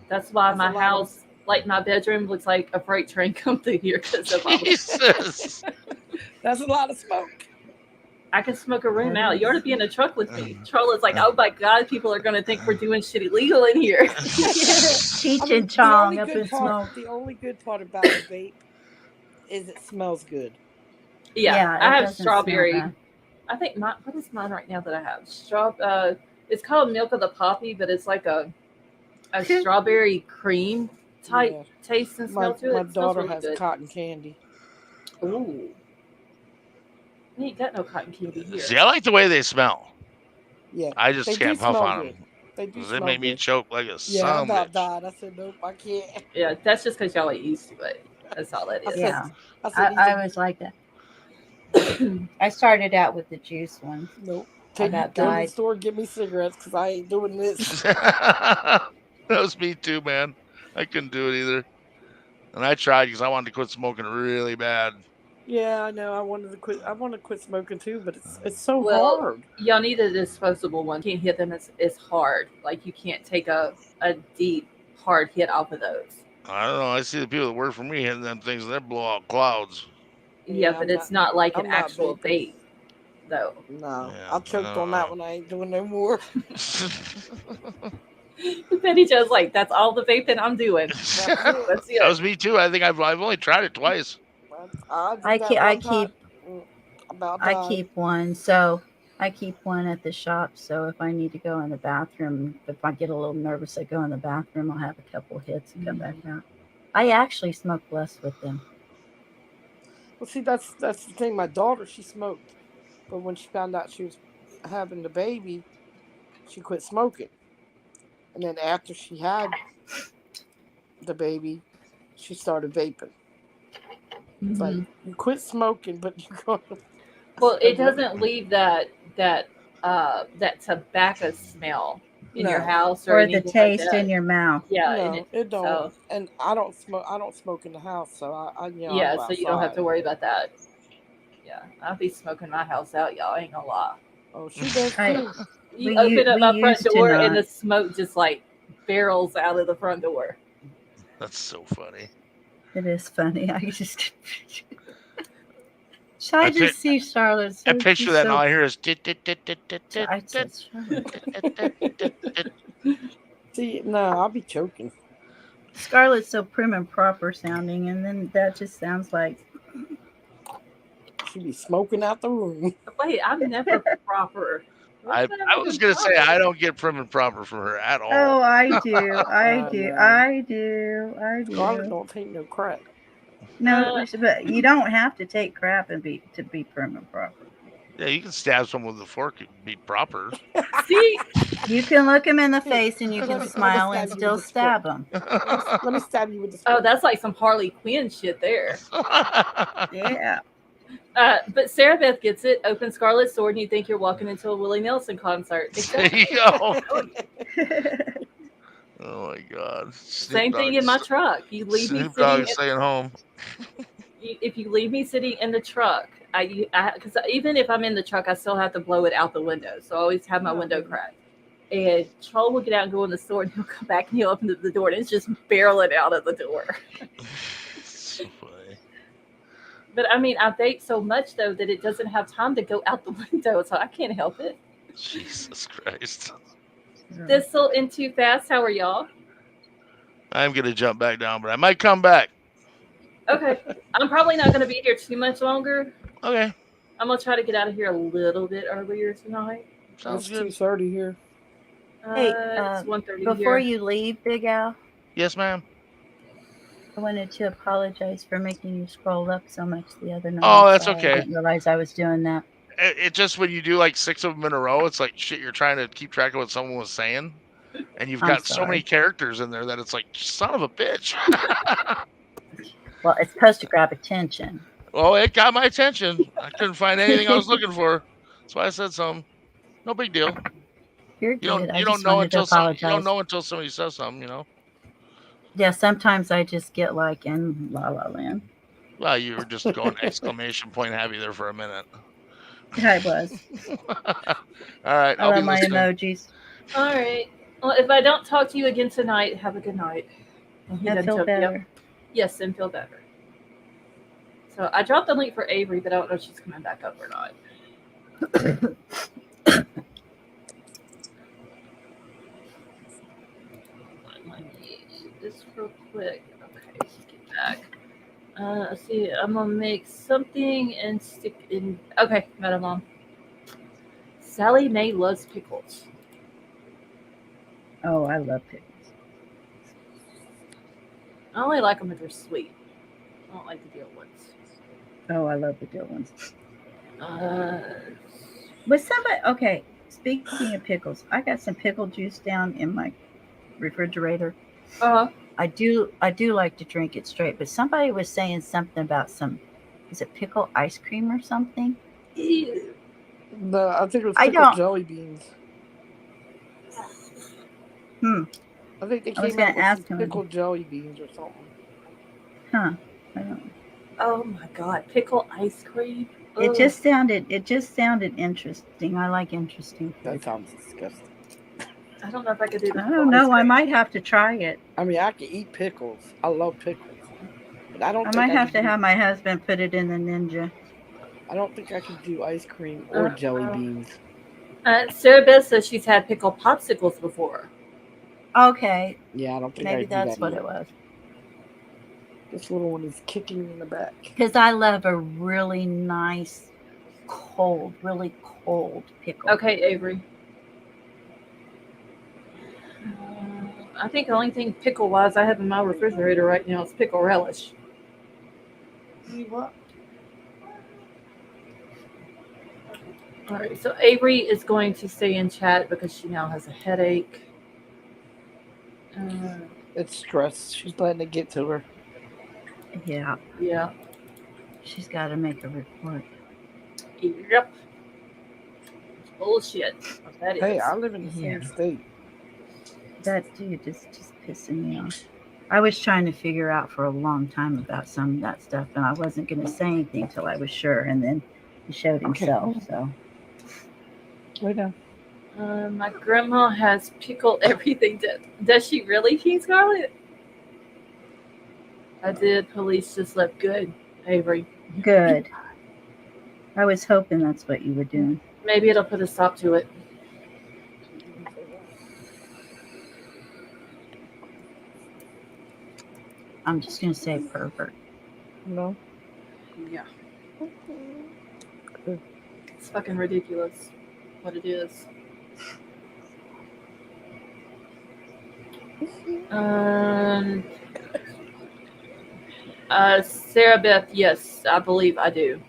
That's why
That's a
my
lot of.
house, like my bedroom, looks like a freight train come through here because of all.
Jesus.
That's a lot of smoke.
I can smoke a room out. You ought to be in a truck with me.
Uh,
Troll is like, oh my god, people are going to think we're doing shit illegal in here.
Cheech
I mean,
and Chong up in
the only good part about a vape is it smells good.
Yeah,
Yeah,
I
it
have
doesn't smell
strawberry.
bad.
I think what is mine right now that I have? It's called Milk of the Poppy, but it's like a strawberry cream type
Yeah.
taste and smell to it.
My
It smells
daughter
really
has
good.
cotton candy.
Ooh, we ain't got no cotton candy here.
See, I like the way they smell.
Yeah.
I just
They do
can't puff
smell
on
good.
them
They do
because they
smell
make me
good.
choke like a
Yeah, I
son of a
about
bitch.
died. I said, nope, I can't.
Yeah, that's just because y'all ain't used to it. That's all that
I
is.
said,
Yeah,
I said,
I was like that. I started out with the juice ones.
nope.
I
Take me,
about
go to the
died.
store and get me cigarettes because I ain't doing this.
That was me too, man. I couldn't do it either. And I tried because I wanted to quit smoking really bad.
Yeah, I know. I wanted to quit. I want to quit smoking too, but it's so
Well,
hard.
y'all need a disposable one. You can't hit them as hard. Like you can't take a deep hard hit off of those.
I don't know. I see the people that work for me hitting them things and they blow out clouds.
Yeah,
Yeah,
but it's not like an
I'm not
actual
vaping.
vape, though.
No,
Yeah,
I choked on that one. I ain't doing no more.
Betty Joe's like, that's all the vaping I'm doing.
That's it.
That's
That
it.
was me too. I think I've only tried it twice.
I
I
did that
keep I
one time.
keep
About
I
died.
keep one. So I keep one at the shop. So if I need to go in the bathroom, if I get a little nervous, I go in the bathroom. I'll have a couple hits and come back out. I actually smoke less with them.
Well, see, that's the thing. My daughter, she smoked, but when she found out she was having the baby, she quit smoking. And then after she had the baby, she started vaping. It's like
Mhm.
you quit smoking, but you're going.
Well, it doesn't leave that tobacco smell in your
No,
house or
Or the
anything like
taste in
that.
your mouth.
Yeah, and
no, it don't.
so
And I don't smoke. I don't smoke in the house, so I
yeah,
go
so you don't have
outside.
to worry about that. Yeah, I'll be smoking my house out, y'all. I ain't gonna lie.
Oh, she does
I
too.
You open up
we
my front
used to
door and
not.
the smoke just like barrels out of the front door.
That's so funny.
It is funny. I just
I
I just see Charlotte.
I
So
picture
she's
that and all
so.
I hear is
I said Charlotte.
See, no, I'll be choking.
Scarlett's so prim and proper sounding, and then that just sounds like.
She be smoking out the room.
Wait, I'm never proper.
I was gonna say I don't get prim and proper from her at
Oh,
all.
I do. I
I
do.
know.
I do. I
Scarlett
do.
don't take no crap.
No, but you don't have to take crap and be prim and proper.
Yeah, you can stab someone with a fork and be proper.
See,
You can look them in the
Here,
face and you
let
can
me
smile and
stab you
still
with the
stab
fork.
them.
Let me stab you with the
oh,
fork.
that's like some Harley Quinn shit there.
Yeah.
But Sarah Beth gets it. Open Scarlet Sword, and you think you're walking into a Willie Nelson concert.
There
Exactly.
you go. Oh my God.
Same thing in my truck. You leave me
Snoop
sitting.
Dogg staying home.
If you leave me sitting in the truck, because even if I'm in the truck, I still have to blow it out the window. So I always have my window cracked. And Troll will get out and go in the store, and he'll come back and he'll open the door, and it's just barreling out of the door.
So funny.
But I mean, I vape so much though that it doesn't have time to go out the window, so I can't help it.
Jesus Christ.
Thistle and Too Fast, how are y'all?
I'm going to jump back down, but I might come back.
Okay, I'm probably not going to be here too much longer.
Okay.
I'm going to try to get out of here a little bit earlier tonight.
Sounds
It's
good.
2:30 here.
Hey,
It's 1:30
before
here.
you leave, Big Al,
Yes, ma'am.
I wanted to apologize for making you scroll up so much the other night.
Oh, that's
Sorry, I
okay.
didn't realize I was doing that.
It just, when you do like 6 of them in a row, it's like shit, you're trying to keep track of what someone was saying. And you've
I'm
got so many
sorry.
characters in there that it's like, son of a bitch.
Well, it's supposed to grab attention.
Well, it got my attention. I couldn't find anything I was looking for. That's why I said something. No big deal.
You're
You
good. I
don't
just
know
wanted to
until you don't
apologize.
know until somebody says something, you know.
Yeah, sometimes I just get like in La La Land.
Well, you were just going exclamation point happy there for a minute.
I was.
All right,
I
I'll be
love my
listening.
emojis.
All right. Well, if I don't talk to you again tonight, have a good night. And he
I
doesn't
feel
jump- yep.
better.
Yes, and feel better. So I dropped the link for Avery, but I don't know if she's coming back up or not. Let me do this real quick. Okay, let's get back. Let's see. I'm gonna make something and stick in. Okay, Madam Mom. Sally Mae loves pickles.
Oh, I love pickles.
I only like them if they're sweet. I don't like the dill ones.
Oh, I love the dill ones.
Uh,
Was somebody okay? Speaking of pickles, I got some pickle juice down in my refrigerator. I do like to drink it straight, but somebody was saying something about is it pickle ice cream or something?
ew.
No, I think it was
I
pickled
don't-
jelly beans. I think they
I was
came
gonna
out with
ask
some
him.
pickled jelly beans or something.
Huh. I don't know.
Oh my god, pickle ice cream.
It
Ugh.
just sounded interesting. I like interesting
That
food.
sounds disgusting.
I don't know if I could do the
I
pickle
don't know.
ice
I
cream.
might have to try it.
I mean, I can eat pickles. I love pickles, but I don't
I
think
might
I
have
can
to
do,
have my husband put it in the Ninja.
I don't think I can do ice cream or jelly beans.
Sarah Beth says she's had pickle popsicles before.
Okay,
Yeah, I don't think I
maybe
can do
that's
that
what
either.
it was.
This little one is kicking me in the back.
Because I love a really nice, really cold pickle.
Okay, Avery. I think the only thing pickle wise I have in my refrigerator right now is pickle relish.
What?
All right, so Avery is going to stay in chat because she now has a headache.
It's stress. She's letting it get to her.
Yeah,
Yeah.
she's got to make a report.
Yep. Bullshit. That
Hey,
is.
I live in the
Yeah.
same state.
That dude is just pissing me off. I was trying to figure out for a long time about some of that stuff, and I wasn't going to say anything till I was sure, and then he showed himself. So
Right now.
My grandma has pickled everything. Does she really, King Scarlet? I did. Police just left. Good, Avery.
good. I was hoping that's what you were doing.
Maybe it'll put a stop to it.
I'm just going to say pervert.
No.
Yeah. It's fucking ridiculous what it is. Sarah Beth, yes, I believe I do.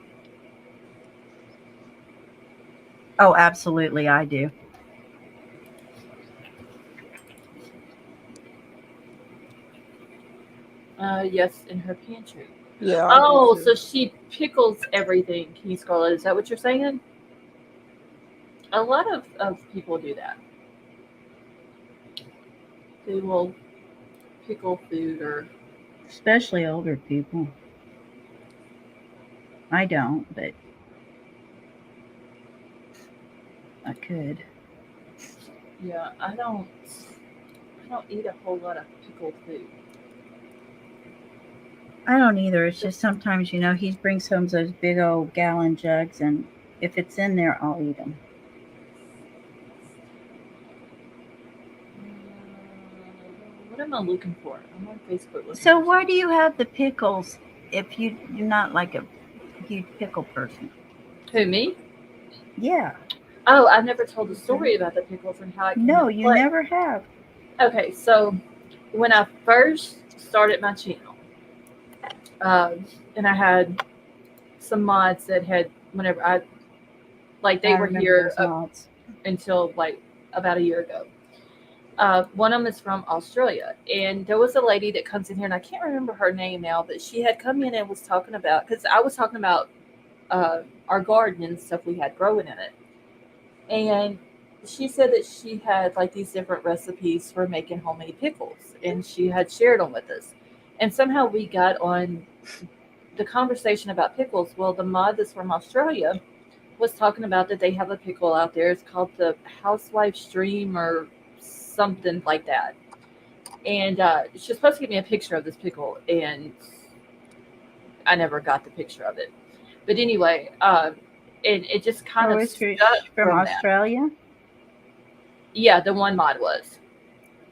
Oh, absolutely, I do.
Yes, in her pantry.
Yeah. I
Oh,
do
so
too.
she pickles everything, King Scarlet. Is that what you're saying? A lot of people do that. They will pickle food or.
Especially older people. I don't, but I could.
Yeah, I don't eat a whole lot of pickled food.
I don't either. It's just sometimes, he brings home those big old gallon jugs, and if it's in there, I'll eat them.
What am I looking for? I'm on Facebook looking
So
for
why do you have the pickles if you're not like a huge pickle person?
something. Who, me?
Yeah.
Oh, I never told the story about the pickles and how I came
No,
into
you
play.
never have.
Okay, so when I first started my channel, and I had some mods that had, whenever they
I
were
remember
here
those mods.
until like about a year ago. One of them is from Australia, and there was a lady that comes in here, and I can't remember her name now, but she had come in and was talking about, because I was talking about our garden and stuff we had growing in it, and she said that she had like these different recipes for making homemade pickles, and she had shared them with us, and somehow we got on the conversation about pickles. Well, the mod that's from Australia was talking about that they have a pickle out there. It's called the Housewife Stream or something like that. And she was supposed to give me a picture of this pickle, and I never got the picture of it. But anyway, it just kind
Oh,
of
it's
stuck
from
from that.
Australia?
Yeah, the one mod was.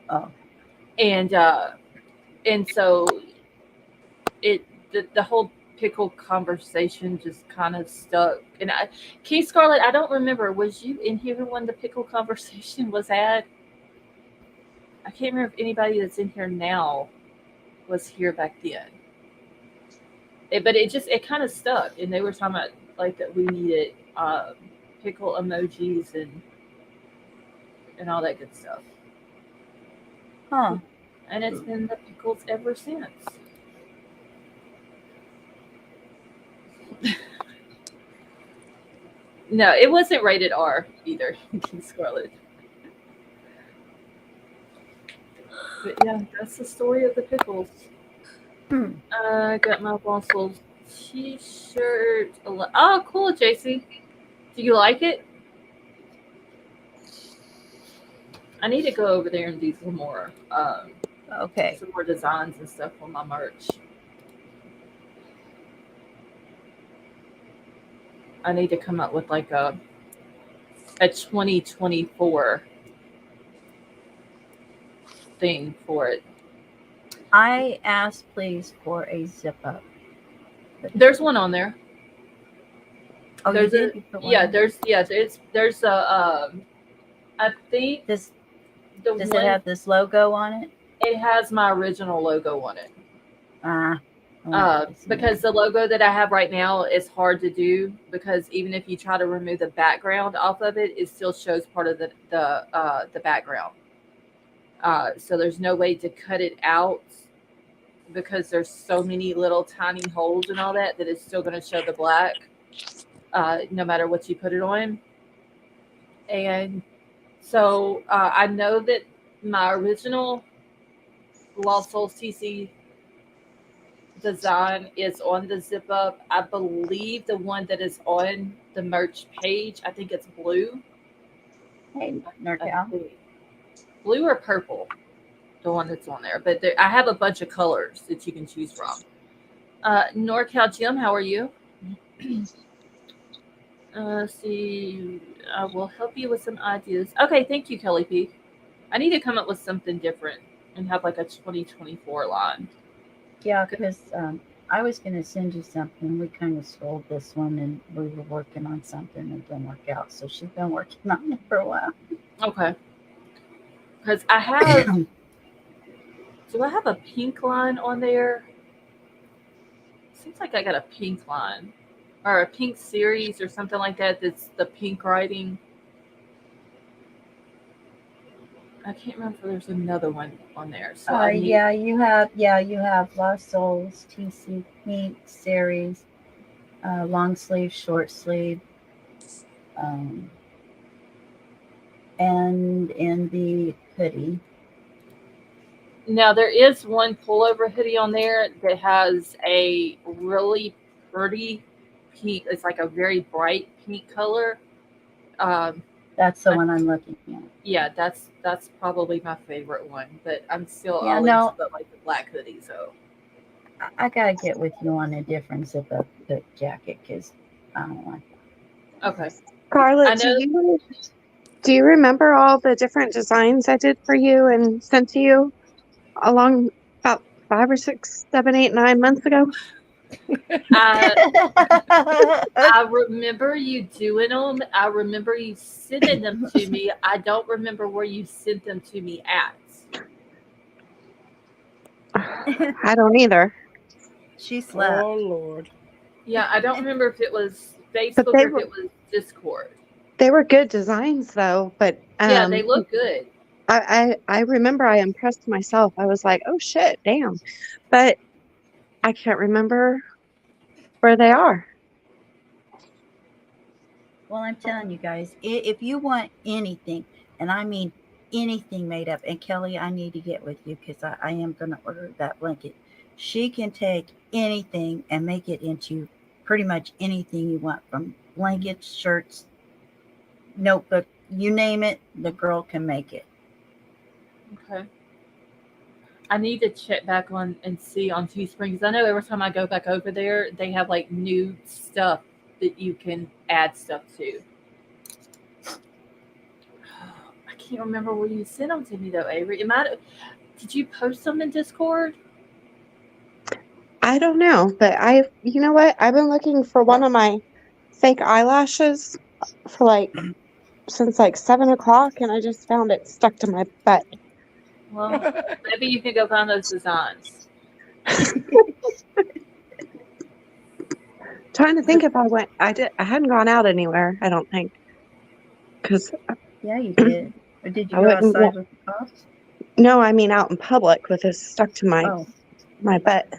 Oh.
And so the whole pickle conversation just kind of stuck. And Keith Scarlett, I don't remember. Was you in here when the pickle conversation was had? I can't remember if anybody that's in here now was here back then. But it kind of stuck, and they were talking about like that we needed pickle emojis and all that good stuff.
Huh.
And it's been the pickles ever since. No, it wasn't rated R either. Scarlet. But yeah, that's the story of the pickles. I got my Wassels t-shirt. Oh, cool, JC. Do you like it? I need to go over there and do some more designs and stuff on my merch. I need to come up with like a 2024 thing for it.
I asked please for a zip up.
There's one on there.
Oh,
there's
you did? You put one
yeah,
on?
there's a I think
does it have this logo on it?
It has my original logo on it. Because the logo that I have right now is hard to do, because even if you try to remove the background off of it, it still shows part of the background. So there's no way to cut it out, because there's so many little tiny holes and all that it's still going to show the black, no matter what you put it on. And so I know that my original Lost Souls TC design is on the zip up. I believe the one that is on the merch page, I think it's blue.
Hey, NorCal.
Blue or purple, the one that's on there. But I have a bunch of colors that you can choose from. NorCal Jim, how are you? See, I will help you with some ideas. Okay, thank you, Kelly P. I need to come up with something different and have like a 2024 line.
Yeah, because I was going to send you something. We kind of sold this one, and we were working on something and it didn't work out. So she's been working on it for a while.
Okay. Because I have... do I have a pink line on there? Seems like I got a pink line. Or a pink series or something like that that's the pink writing. I can't remember if there's another one on there. So
you have Lost Souls, TC Pink series, long sleeve, short sleeve, and in the hoodie.
Now there is one pullover hoodie on there that has a really pretty pink. It's like a very bright pink color.
That's the one I'm looking at.
Yeah, that's probably my favorite one. But I'm still
Yeah,
all
no.
into the black hoodie. So
I gotta get with you on the difference of the jacket because I don't like.
okay, I
Scarlett,
know.
do you remember all the different designs I did for you and sent to you along about 5 or 6, 7, 8, 9 months ago?
I
That.
I remember you doing them. I remember you sending them to me. I don't remember where you sent them to me at.
I don't either.
She slept.
Oh Lord.
Yeah, I don't remember if it was
But
Facebook or if it was Discord.
they were good designs though. But
Yeah, they look good.
I remember I impressed myself. I was like, oh shit, damn. But I can't remember where they are.
Well, I'm telling you guys, if you want anything, and I mean anything made up, and Kelly, I need to get with you because I am going to order that blanket. She can take anything and make it into pretty much anything you want, from blankets, shirts, notebook, you name it, the girl can make it.
Okay. I need to check back on and see on Teespring because I know every time I go back over there, they have like new stuff that you can add stuff to. I can't remember where you sent them to me though, Avery. Did you post them in Discord?
I don't know, but you know what? I've been looking for one of my fake eyelashes for since 7 o'clock, and I just found it stuck to my butt.
Well, maybe you can go find those designs.
Trying to think if I went. I hadn't gone out anywhere. I don't think, because
Yeah, you did. Or did you
I
go
wouldn't.
outside with the cops?
No, I mean out in public with this stuck to
Oh,
my butt.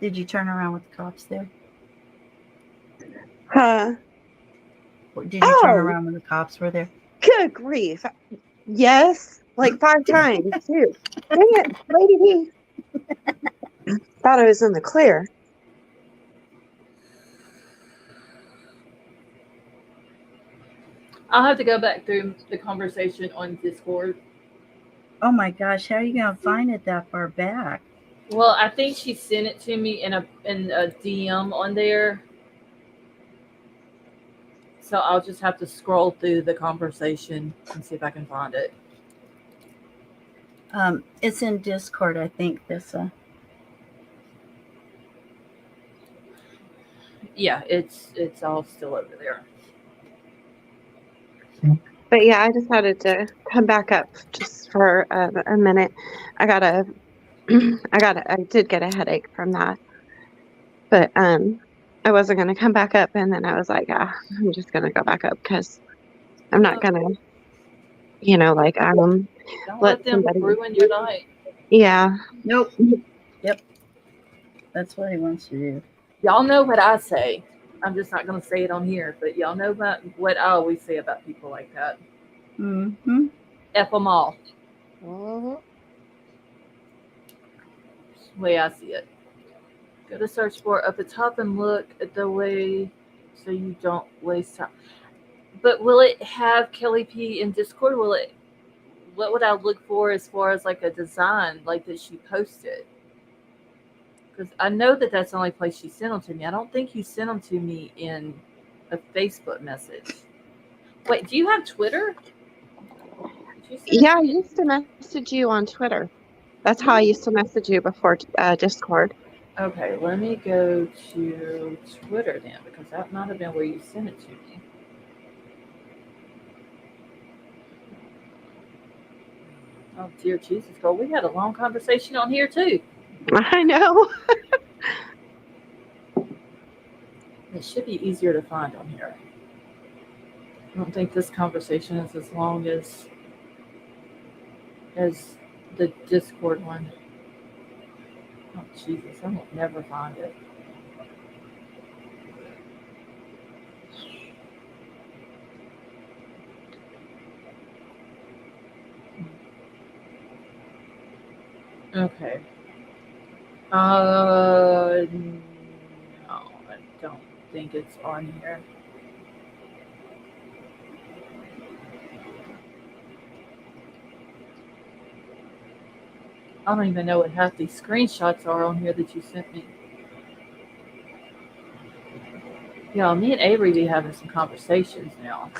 did you turn around with the cops there?
Huh?
Or did you turn
Oh,
around when the cops were there?
good grief! Yes, like 5 times too. Dang it, Lady B. Thought I was in the clear.
I'll have to go back through the conversation on Discord.
Oh my gosh, how are you gonna find it that far back?
Well, I think she sent it to me in a DM on there. So I'll just have to scroll through the conversation and see if I can find it.
It's in Discord, I think.
Yeah, it's all still over there.
But yeah, I decided to come back up just for a minute. I did get a headache from that, but I wasn't gonna come back up, and then I was like, I'm just gonna go back up because I'm not gonna,
Don't
let
let them
somebody.
ruin your night.
Yeah.
Nope. Yep. That's what he wants to do.
Y'all know what I say. I'm just not going to say it on here, but y'all know what I always say about people like that.
Mm-hmm.
F them all.
Mhm.
That's the way I see it. Go to search bar up the top and look at the way so you don't waste time. But will it have Kelly P in Discord? What would I look for as far as like a design like that she posted? Because I know that that's the only place she sent them to me. I don't think you sent them to me in a Facebook message. Wait, do you have Twitter?
Yeah, I used to message you on Twitter. That's how I used to message you before Discord.
Okay, let me go to Twitter then, because that might have been where you sent it to me. Oh dear Jesus, girl, we had a long conversation on here too.
I know.
It should be easier to find on here. I don't think this conversation is as long as the Discord one. Oh Jesus, I will never find it. Okay. No, I don't think it's on here. I don't even know what half these screenshots are on here that you sent me. Yeah, me and Avery be having some conversations now.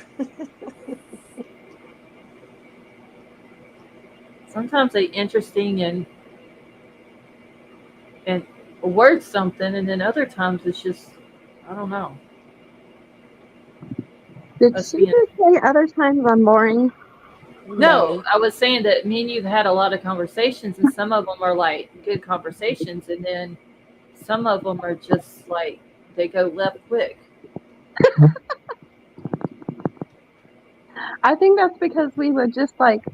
Sometimes they interesting and a word something, and then other times it's just I don't know.
Did
Us
she
being
just say other times I'm boring?
no,
No.
I was saying that me and you've had a lot of conversations, and some of them are like good conversations, and then some of them are just like they go left quick.
I think that's because we would just like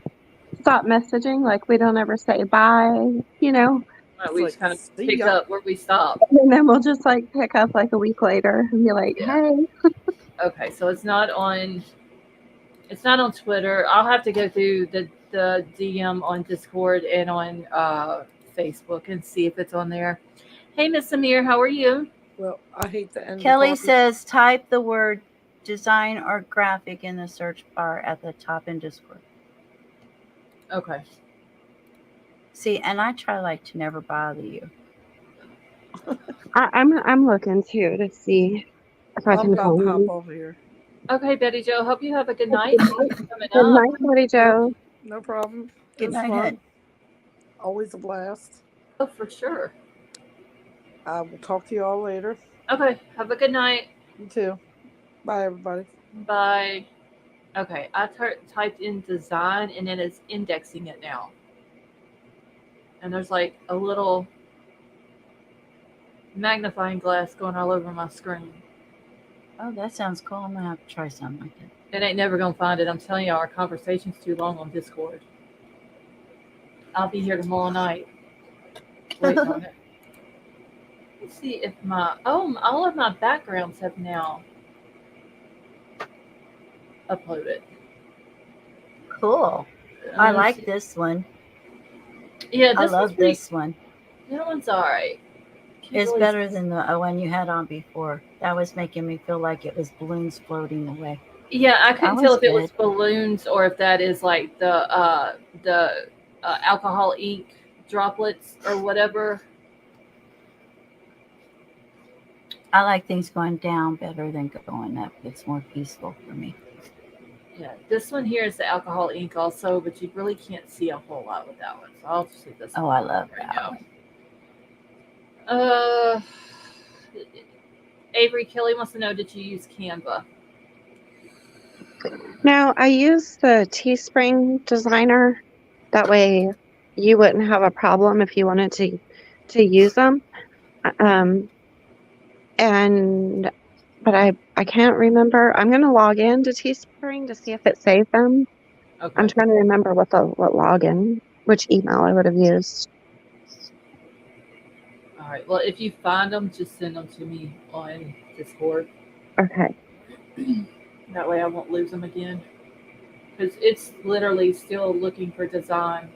stop messaging, like we don't ever say bye, you know,
It's
We
like,
just kind of
see
pick
ya.
up where we stopped.
and then we'll just like pick up like a week later and be like,
Yeah.
hey.
Okay, so it's not on Twitter. I'll have to go through the DM on Discord and on Facebook and see if it's on there. Hey, Miss Amir, how are you?
Well, I hate to end the
Kelly
call.
says type the word design or graphic in the search bar at the top in Discord.
Okay.
See, and I try like to never bother you.
I'm looking too to see if I
I'm
can
about to hop
find.
over here.
Okay, Betty Joe. Hope you have a good night.
Good
Thanks for coming up.
night, Betty Joe.
No problem. It
Good
was
night,
fun.
Hud.
Always a blast.
Oh, for sure.
I will talk to you all later.
Okay, have a good night.
You too. Bye, everybody.
Bye. Okay, I typed in design and then it's indexing it now. And there's like a little magnifying glass going all over my screen.
Oh, that sounds cool. I'm gonna have to try something like that.
It ain't never gonna find it. I'm telling you, our conversation's too long on Discord. I'll be here tomorrow night waiting on it. Let's see if all of my backgrounds have now uploaded.
Cool. I
Let's
like
see.
this one.
Yeah,
I
this one's
love
pretty.
this one.
That one's all right.
It's better than the one you had on before. That was making me feel like it was balloons floating away.
Yeah, I
That
couldn't tell
was
if it was
good.
balloons or if that is like the alcohol ink droplets or whatever.
I like things going down better than going up. It's more peaceful for me.
Yeah, this one here is the alcohol ink also, but you really can't see a whole lot with that one. So I'll just leave this
Oh,
one
I love
right
that
now.
one.
Avery Kelly wants to know, did you use Canva?
Now I use the Teespring designer. That way you wouldn't have a problem if you wanted to use them. Um, and but I can't remember. I'm gonna log in to Teespring to see if it saved them. I'm
Okay.
trying to remember what login, which email I would have used.
All right. Well, if you find them, just send them to me on Discord.
Okay.
That way I won't lose them again. Because it's literally still looking for design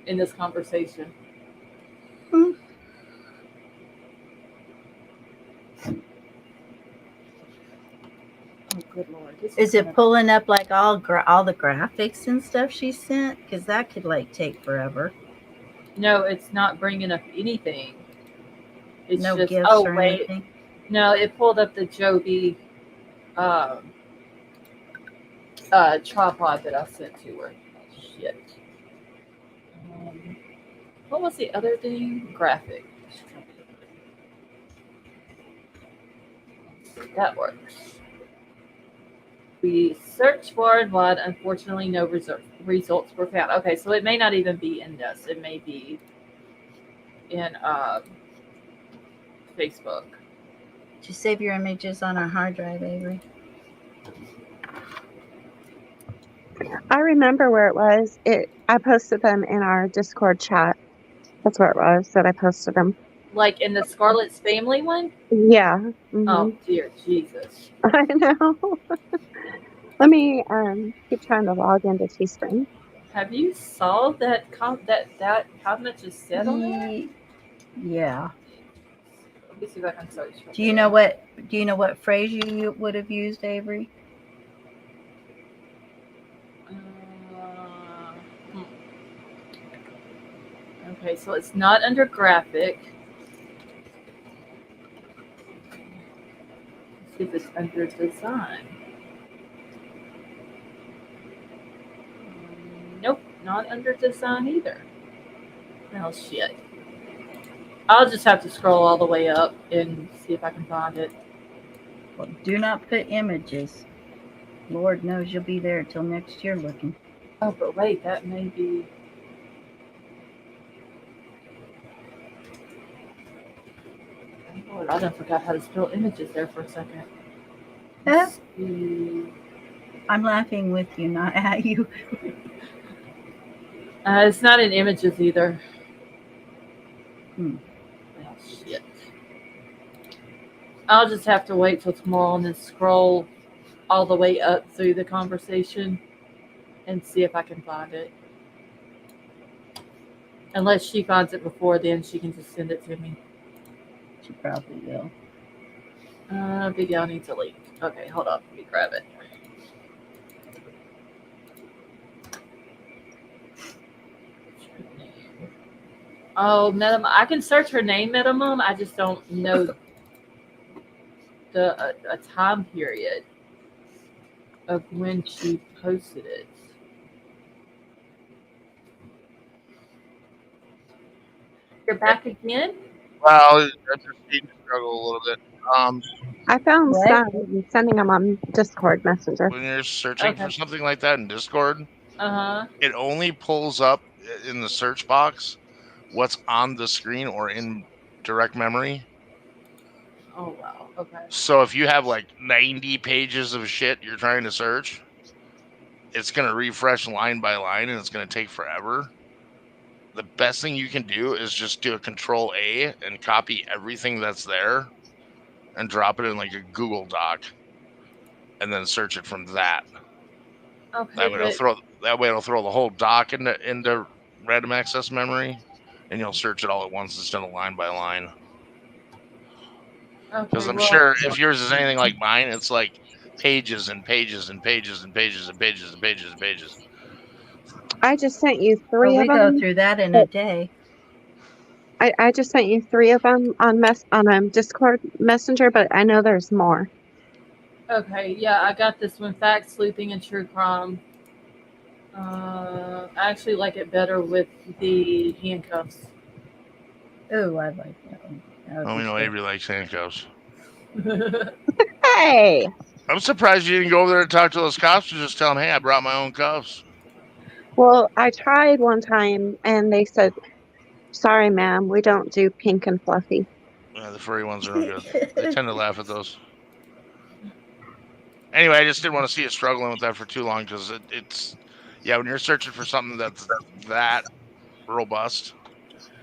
in this conversation.
Hmm.
Oh, good Lord.
Is it pulling up like all the graphics and stuff she sent? Because that could like take forever.
No, it's not bringing up anything. It's
No
just,
gifts
oh,
or
wait.
anything.
No, it pulled up the Joby tripod that I sent to her. Shit. What was the other thing? Graphic. That works. We searched far and wide. Unfortunately, no results were found. Okay, so it may not even be in this. It may be in Facebook.
Did you save your images on our hard drive, Avery?
I remember where it was. I posted them in our Discord chat. That's where it was that I posted them.
Like in the Scarlett's Family one?
Yeah.
Oh, dear Jesus.
I know. Let me keep trying to log into Teespring.
Have you saw that how much is said on there?
Yeah.
Let me see if I can search.
Do you know what phrase you would have used, Avery?
Uh, Okay, so it's not under graphic. Let's see if it's under design. Nope, not under design either. Oh shit. I'll just have to scroll all the way up and see if I can find it.
Well, do not put images. Lord knows you'll be there till next year looking.
Oh, but wait, that may be. Oh, Lord, I done forgot how to spell images there for a second. Let's see.
I'm laughing with you, not at you.
It's not in images either.
Hmm.
Oh, shit. I'll just have to wait till tomorrow and then scroll all the way up through the conversation and see if I can find it. Unless she finds it before then, she can just send it to me.
She probably will.
Video needs a link. Okay, hold on. Let me grab it. Oh, minimum. I can search her name, minimum. I just don't know a time period of when she posted it. You're back again?
Well, I just need to struggle a little bit.
I found
What?
some and sending them on Discord Messenger.
When you're searching for
Okay.
something like that in Discord,
Uh-huh.
it only pulls up in the search box what's on the screen or in direct memory.
Oh, wow. Okay.
So if you have like 90 pages of shit you're trying to search, it's going to refresh line by line and it's going to take forever. The best thing you can do is just do a Control A and copy everything that's there and drop it in like a Google Doc and then search it from that.
Okay,
That way it'll throw the whole doc into random access memory, and you'll search it all at once instead of line by line. Because I'm sure if yours is anything like mine, it's like pages and pages and pages and pages and pages and pages and pages.
I just sent you three
Well,
of
we
them.
go through that in a day.
I just sent you three of them on Discord Messenger, but I know there's more.
Okay, yeah, I got this one. Fact, sleuthing, and true crime. I actually like it better with the handcuffs.
Oh, I like that one.
Oh, we know Avery likes handcuffs.
Hey!
I'm surprised you didn't go over there and talk to those cops and just tell them, hey, I brought my own cuffs.
Well, I tried one time and they said, sorry, ma'am, we don't do pink and fluffy.
Yeah, the furry ones are no good. They tend to laugh at those. Anyway, I just didn't want to see you struggling with that for too long because it's, yeah, when you're searching for something that's that robust.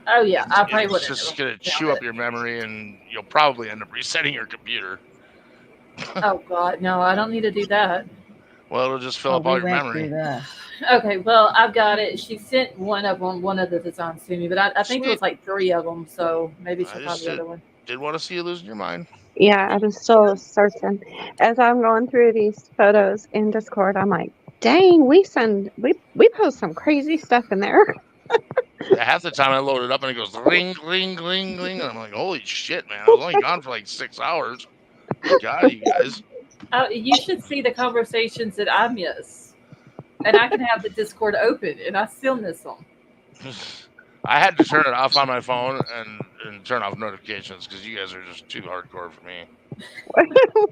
Oh, yeah, I probably wouldn't.
It's just going to chew up your memory and you'll probably end up resetting your computer.
Oh, God, no, I don't need to do that.
Well, it'll just fill up all your memory.
Okay, well, I've got it. She sent one of the designs to me, but I think it was like three of them, so maybe she'll find the other one.
Did want to see you losing your mind.
Yeah, I'm still searching. As I'm going through these photos in Discord, I'm like, dang, we post some crazy stuff in there.
Half the time I load it up and it goes ring, ring, ring, ring. And I'm like, holy shit, man. I was only gone for like 6 hours. God, you guys.
You should see the conversations that I miss. And I can have the Discord open and I still miss them.
I had to turn it off on my phone and turn off notifications because you guys are just too hardcore for me.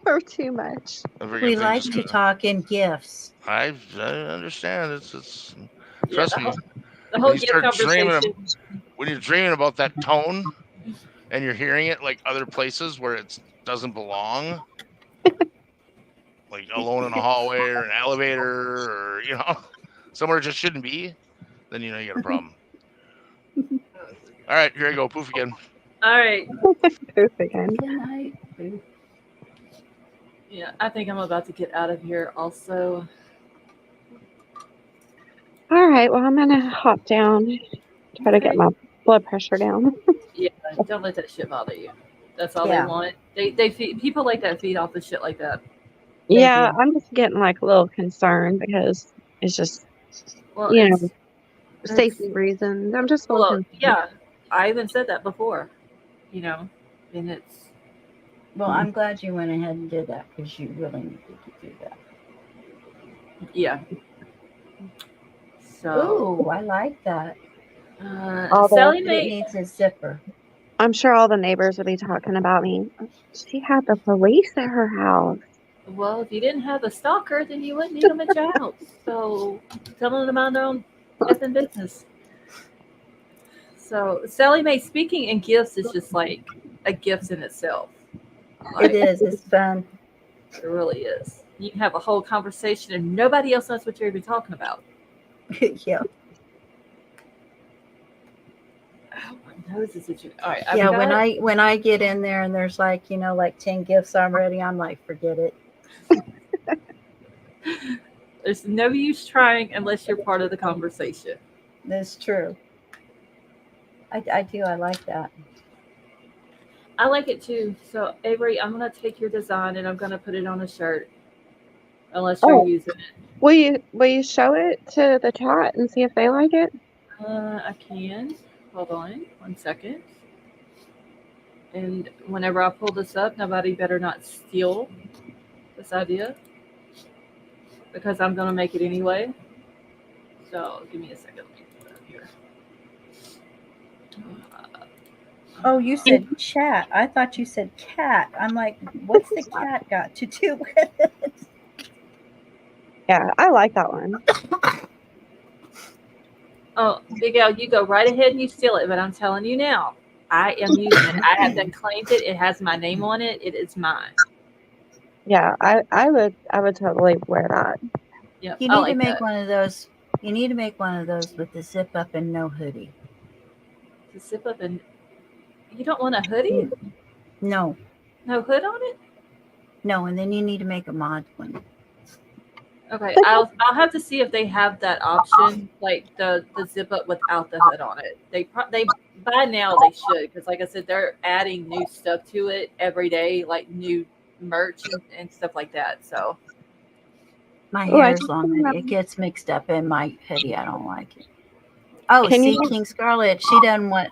We're too much.
We like to talk in GIFs.
I understand. It's trust me.
The whole GIF conversation.
When you're dreaming about that tone and you're hearing it like other places where it doesn't belong, like alone in a hallway or an elevator or, somewhere it just shouldn't be, then you got a problem. All right, here I go. Poof again.
All right.
Poof again.
Good night. Poof. Yeah, I think I'm about to get out of here also.
All right, well, I'm going to hop down, try to get my blood pressure down.
Yeah, don't let that shit bother you. That's all they want. They feed, people like that feed off the shit like that.
I'm just getting like a little concerned because it's just, safety reasons. I'm just a
Well,
little
yeah, I even said that before, you know, and it's
Well, I'm glad you went ahead and did that because you really needed to do that.
yeah. So
Ooh, I like that.
Although
Sally
But it
Mae.
needs a zipper.
I'm sure all the neighbors will be talking about me. She had the police at her house.
Well, if you didn't have a stalker, then you wouldn't need them at your house. So tell them to mind their own effing business. So Sally Mae, speaking in gifts is just like a gift in itself. Like,
It is. It's fun.
it really is. You can have a whole conversation and nobody else knows what you're even talking about.
Yeah.
Oh, my nose is itching. All right, I've
Yeah.
got.
When I get in there and there's like, like 10 gifts already, I'm like, forget it.
There's no use trying unless you're part of the conversation.
That's true. I do. I like that.
I like it too. So Avery, I'm gonna take your design and I'm gonna put it on a shirt. Unless you're
Oh,
using it.
will you show it to the chat and see if they like it?
I can. Hold on 1 second. And whenever I pull this up, nobody better not steal this idea because I'm gonna make it anyway. So give me a second. Let me put it up here.
Oh, you said chat. I thought you said cat. I'm like, what's the cat got to do with it?
Yeah, I like that one.
Oh, Big Al, you go right ahead and you steal it, but I'm telling you now, I am using it. I have been claimed it. It has my name on it. It is mine.
Yeah, I would totally wear that.
Yep,
You
I
need
like
to make
that.
one of those. You need to make one of those with the zip up and no hoodie.
To zip up and you don't want a hoodie?
No,
No hood on it?
no, and then you need to make a mod one.
Okay, I'll have to see if they have that option, like the zip up without the hood on it. They by now they should, because like I said, they're adding new stuff to it every day, like new merch and stuff like that. So
My
Oh, I
hair's
just
long.
remember.
It gets mixed up in my hoodie. I don't like it. Oh,
Can
see,
you
King Scarlet. She doesn't want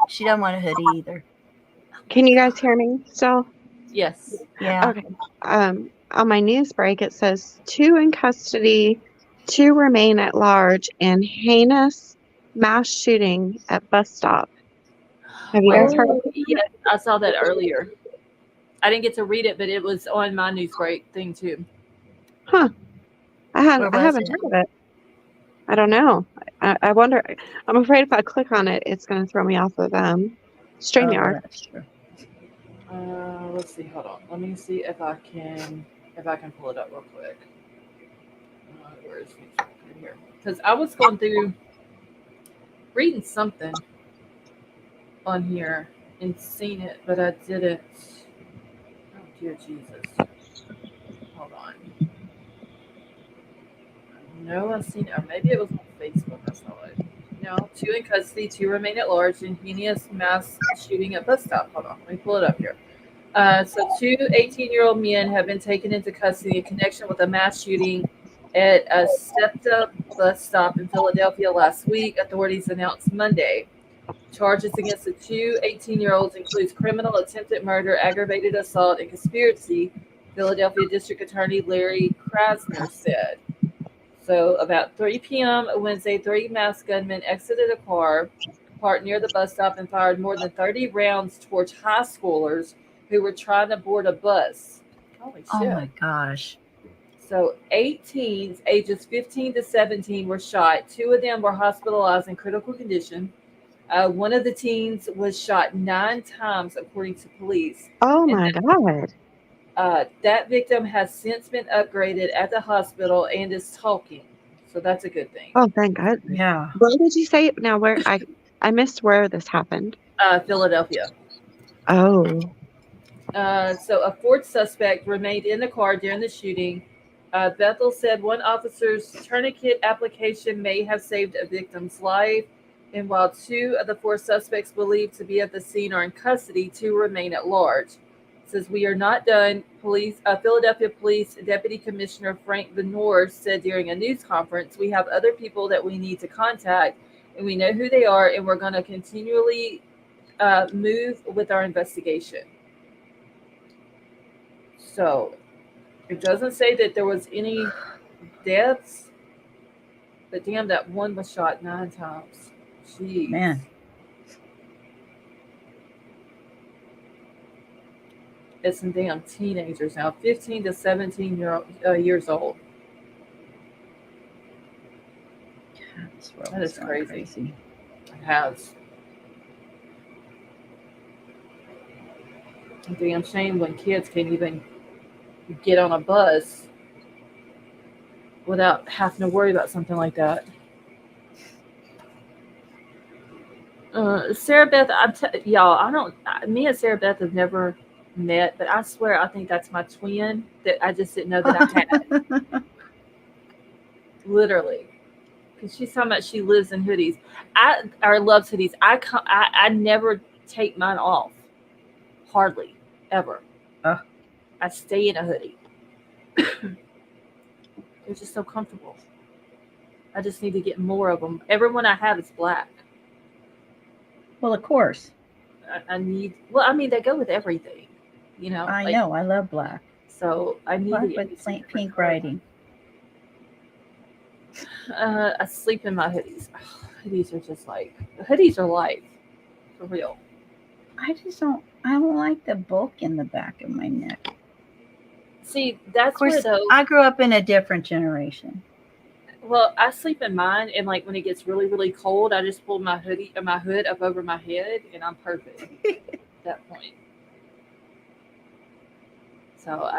a hoodie either.
guys hear me still?
yes,
Yeah.
Okay. On my news break, it says 2 in custody, 2 remain at large in heinous mass shooting at bus stop. Have you guys heard of
oh
it?
yes, I saw that earlier. I didn't get to read it, but it was on my news break thing too.
Huh.
Where
I
was
haven't
it?
heard of it. I don't know. I wonder. I'm afraid if I click on it, it's going to throw me off of
Oh,
StreamYard.
that's true.
Let's see. Hold on. Let me see if I can pull it up real quick. Where is it? Right here. Because I was going through reading something on here and seen it, but I didn't. Oh dear Jesus! Hold on. No, I've seen it. Or maybe it was on Facebook. I saw it. No, 2 in custody, 2 remain at large in heinous mass shooting at bus stop. Hold on, let me pull it up here. So 2 18-year-old men have been taken into custody in connection with a mass shooting at a SEPTA bus stop in Philadelphia last week, authorities announced Monday. Charges against the 2 18-year-olds includes criminal attempted murder, aggravated assault, and conspiracy, Philadelphia District Attorney Larry Krasner said. So about 3 p.m. Wednesday, 3 masked gunmen exited a car parked near the bus stop and fired more than 30 rounds towards high schoolers who were trying to board a bus. Holy
Oh
shit.
my gosh.
So 8 teens, ages 15 to 17, were shot. 2 of them were hospitalized in critical condition. One of the teens was shot 9 times, according to police.
Oh
And
my God.
that victim has since been upgraded at the hospital and is talking. So that's a good thing.
Oh, thank God.
Yeah.
Where did you say? Now, where I missed where this happened.
Philadelphia.
Oh.
So a fourth suspect remained in the car during the shooting. Bethel said one officer's tourniquet application may have saved a victim's life. And while 2 of the 4 suspects believed to be at the scene are in custody, 2 remain at large. It says, "We are not done." Philadelphia Police Deputy Commissioner Frank Venor said during a news conference, "We have other people that we need to contact and we know who they are, and we're going to continually move with our investigation. So it doesn't say that there was any deaths, but damn, that one was shot 9 times. Jeez.
Man.
It's some damn teenagers now, 15 to 17 years old.
This world
That is
going
crazy. It has. A damn shame when kids can't even get on a bus without having to worry about something like that. Sarah Beth, y'all, me and Sarah Beth have never met, but I swear I think that's my twin that I just didn't know that I had. Literally. Because she's talking about she lives in hoodies. Or loves hoodies. I never take mine off. Hardly. Ever. I stay in a hoodie. They're just so comfortable. I just need to get more of them. Everyone I have is black.
Well, of course.
I need. Well, I mean, they go with everything. You know.
I know. I love black.
So I need
Black
to get
with pink writing.
I sleep in my hoodies. Hoodies are just like hoodies are life, for real.
I don't like the bulk in the back of my neck.
See, that's
Of course,
where though.
I grew up in a different generation.
Well, I sleep in mine, and like when it gets really, really cold, I just pull my hood up over my head, and I'm perfect at that point. So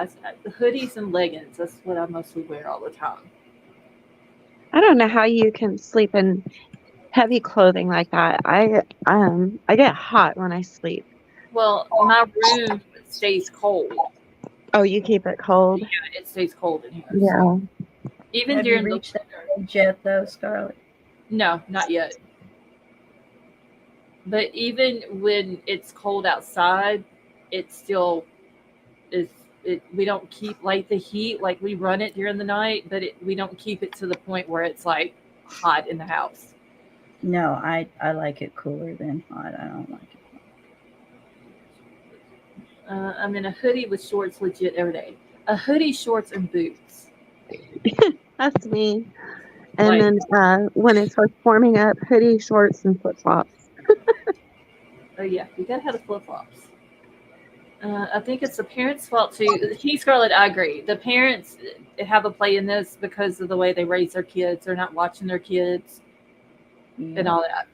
the hoodies and leggings, that's what I mostly wear all the time.
I don't know how you can sleep in heavy clothing like that. I get hot when I sleep.
Well, my room stays cold.
Oh, you keep it cold?
Yeah, it stays cold in here.
Yeah.
So even
Have
during
you reached that age yet, though, Scarlett?
No, not yet. But even when it's cold outside, it still is. We don't keep like the heat, like we run it during the night, but we don't keep it to the point where it's like hot in the house.
No, I like it cooler than hot. I don't like it hot.
I'm in a hoodie with shorts legit every day. A hoodie, shorts, and boots.
That's me. And then when it's like warming up, hoodie, shorts, and flip flops.
Oh yeah, you gotta have the flip flops. I think it's the parents' fault too. Scarlett, I agree. The parents have a play in this because of the way they raise their kids. They're not watching their kids and all that.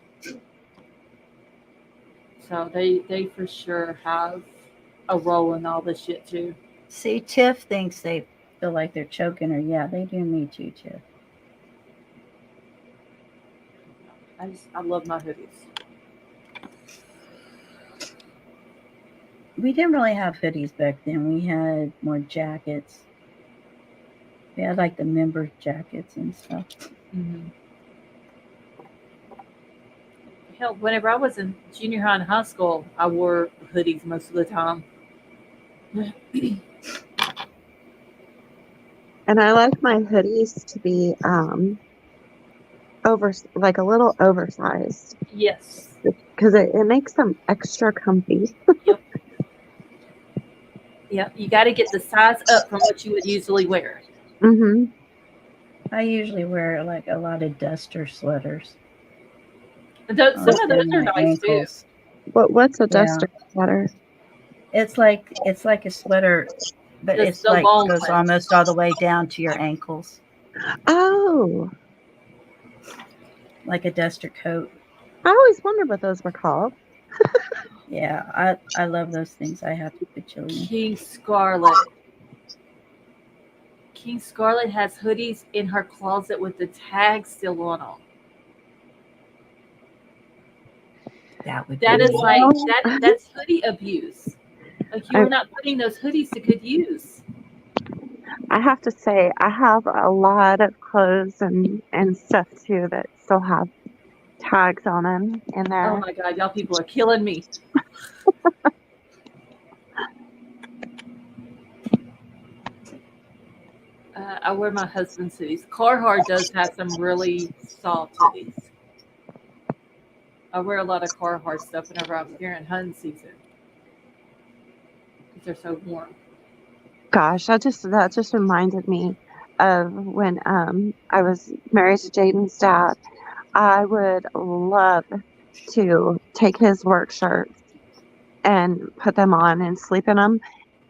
So they for sure have a role in all this shit too.
See, Tiff thinks they feel like they're choking her. Yeah, they do me too, Tiff.
I love my hoodies.
We didn't really have hoodies back then. We had more jackets. We had like the member jackets and stuff.
Mm-hmm. Hell, whenever I was in junior high and high school, I wore hoodies most of the time.
And I like my hoodies to be like a little oversized.
Yes.
Because it makes them extra comfy.
Yep. Yep. You got to get the size up from what you would usually wear.
Mm-hmm.
I usually wear like a lot of duster sweaters.
Some of those are nice too.
What's a duster sweater?
It's like a sweater, but it's like goes almost all the way down to your ankles.
Oh.
Like a duster coat.
I always wondered what those were called.
Yeah, I love those things. I have to put chili in.
King Scarlett has hoodies in her closet with the tags still on them. That is like that's hoodie abuse. Like you are not putting those hoodies to good use.
I have to say, I have a lot of clothes and stuff too that still have tags on them in there.
Oh my God, y'all people are killing me. I wear my husband's hoodies. Carhartt does have some really soft hoodies. I wear a lot of Carhartt stuff whenever I'm here in hunting season because they're so warm.
Gosh, that just reminded me of when I was married to Jaden's dad. I would love to take his work shirts and put them on and sleep in them.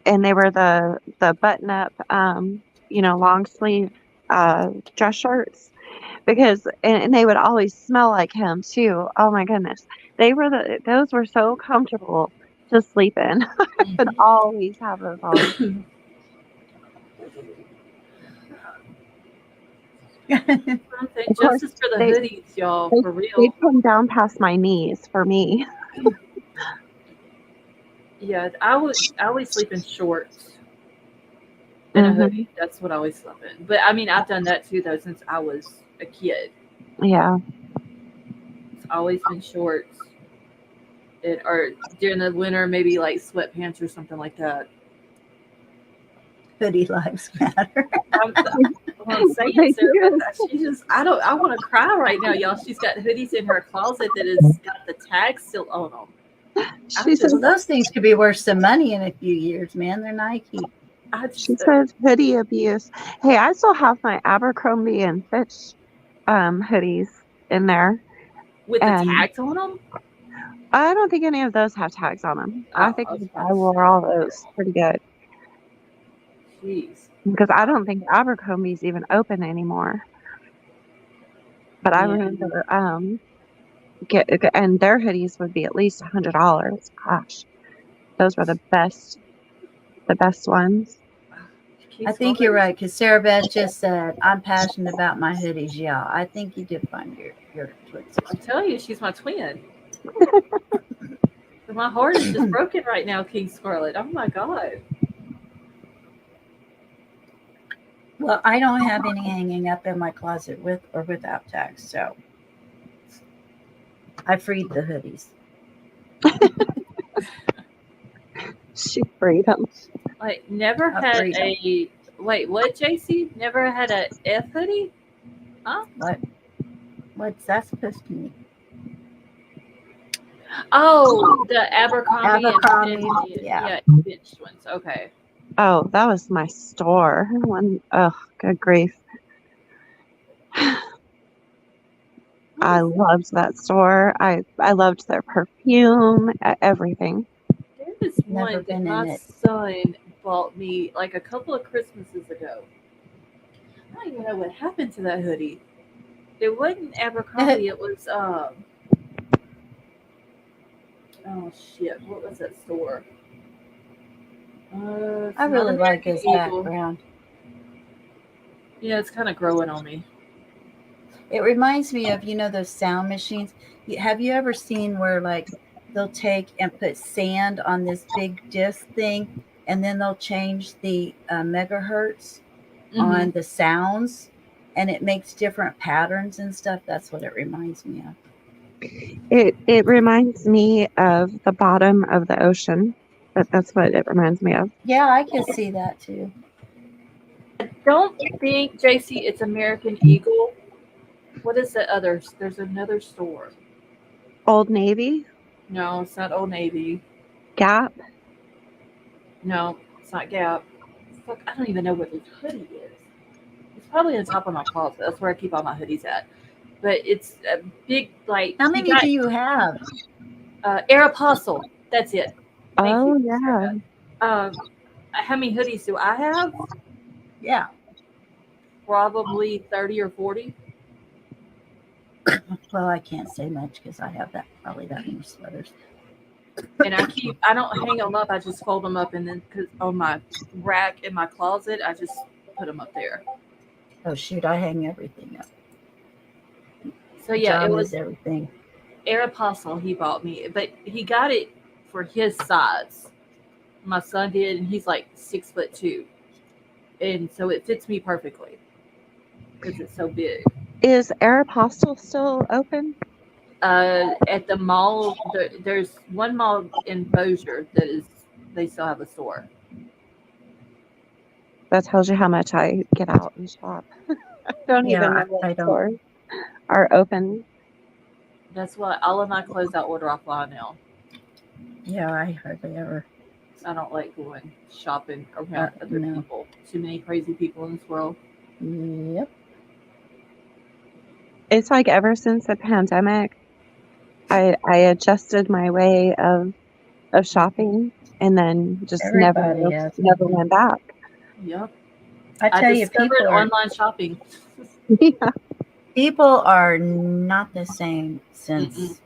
And they were the button up, long sleeve dress shirts because and they would always smell like him too. Oh my goodness, those were so comfortable to sleep in. I would always have those on.
Something
Of course,
justice for the
they
hoodies, y'all,
they
for
they
real.
come down past my knees for me.
Yeah, I always sleep in shorts and a
Hmm.
hoodie. That's what I always slept in. But I mean, I've done that too though since I was a kid.
Yeah.
It's always been shorts, or during the winter maybe like sweatpants or something like that.
Hoodie lives matter.
I'm, well, I'm saying,
They
Sarah Beth,
do.
she just, I want to cry right now, y'all. She's got hoodies in her closet that has got the tags still on them. I
She says
Well,
just,
those things could be worth some money in a few years, man. They're Nike.
I
she
just,
says hoodie abuse. Hey, I still have my Abercrombie and Fitch hoodies in there,
with the
and
tags on them.
I don't think any of those have tags on them. I
Oh,
think
I was about
I
to
wore
say,
all those pretty good
jeez.
because I don't think Abercrombie's even open anymore. But I
Yeah.
remember and their hoodies would be at least $100. Gosh, those were the best ones.
I
Keith
think you're
Scarlett,
right because Sarah Beth just said, I'm passionate about my hoodies. Yeah, I think you did find your twin
I'm
sister.
telling you, she's my twin. My heart is just broken right now, King Scarlet. Oh my god.
Well, I don't have any hanging up in my closet with or without tags, so I freed the hoodies.
She freedom.
Like, never
I
had
freed them.
a, wait, what, JC? Never had a F hoodie? Huh?
What's that supposed to mean?
Oh, the Abercrombie and
Abercrombie,
Fitch,
yeah.
yeah, Fitch ones. Okay.
Oh, that was my store. Oh, good grief.
What
I
is it?
loved that store. I loved their perfume, everything.
There is
Never
one that
been in
my
it.
son bought me like a couple of Christmases ago. I don't even know what happened to that hoodie. It wasn't Abercrombie. It was oh shit, what was that store? It's
I
not
really like
American
his
Eagle.
background.
Yeah, it's kind of growing on me.
It reminds me of, those sound machines. Have you ever seen where like they'll take and put sand on this big disc thing and then they'll change the megahertz
Hmm.
on the sounds and it makes different patterns and stuff? That's what it reminds me of.
It reminds me of the bottom of the ocean. That's what it reminds me of.
Yeah, I can see that too.
Don't think, JC, it's American Eagle. What is the other? There's another store.
Old Navy,
No, it's not Old Navy.
Gap.
No, it's not Gap. Fuck, I don't even know what this hoodie is. It's probably on top of my closet. That's where I keep all my hoodies at. But it's a big, like,
How
you
many
got
do you have?
Aeropostale. That's it. Thank
Oh
you.
yeah.
How many hoodies do I have?
Yeah.
Probably 30 or 40.
Well, I can't say much because I have probably that many sweaters.
And I don't hang them up. I just fold them up and then, because on my rack in my closet, I just put them up there.
Oh shoot, I hang everything up.
So yeah, it
Pajamas,
was
everything.
Aeropostale he bought me, but he got it for his size. My son did, and he's like 6'2", and so it fits me perfectly because it's so big.
Is Aeropostale still open?
At the mall, there's one mall in Bossier that is, they still have a store.
That tells you how much I get out and shop. I don't even
Yeah,
know what
I don't.
stores are open.
That's why all of my clothes I order offline now.
Yeah, I hardly ever.
I don't like going shopping around other
No.
people. Too many crazy people in this world.
Yep.
It's like ever since the pandemic, I adjusted my way of shopping and then just never
Everybody has.
never went back.
Yep.
I
I
tell you,
discovered online shopping.
Yeah.
people are not the same since.
Mm-mm.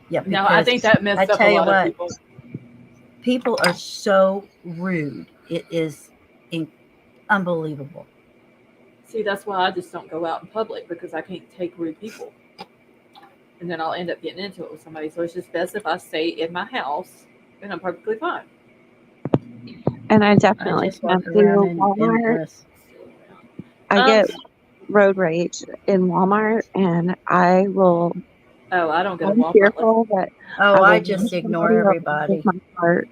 Yeah,
No, I think that messed
I
up
tell
a
you
lot of
what,
people.
people are so rude. It is unbelievable.
See, that's why I just don't go out in public because I can't take rude people. And then I'll end up getting into it with somebody. So it's just best if I stay in my house and I'm perfectly fine.
And I
I
definitely
just walk
can't
around
do
in
Walmart.
dress.
I
Um,
get road rage in Walmart, and I will.
oh, I don't go to
I'm
Walmart.
fearful that
Oh,
I
I
will
just
run
ignore
somebody over
everybody.
with my cart.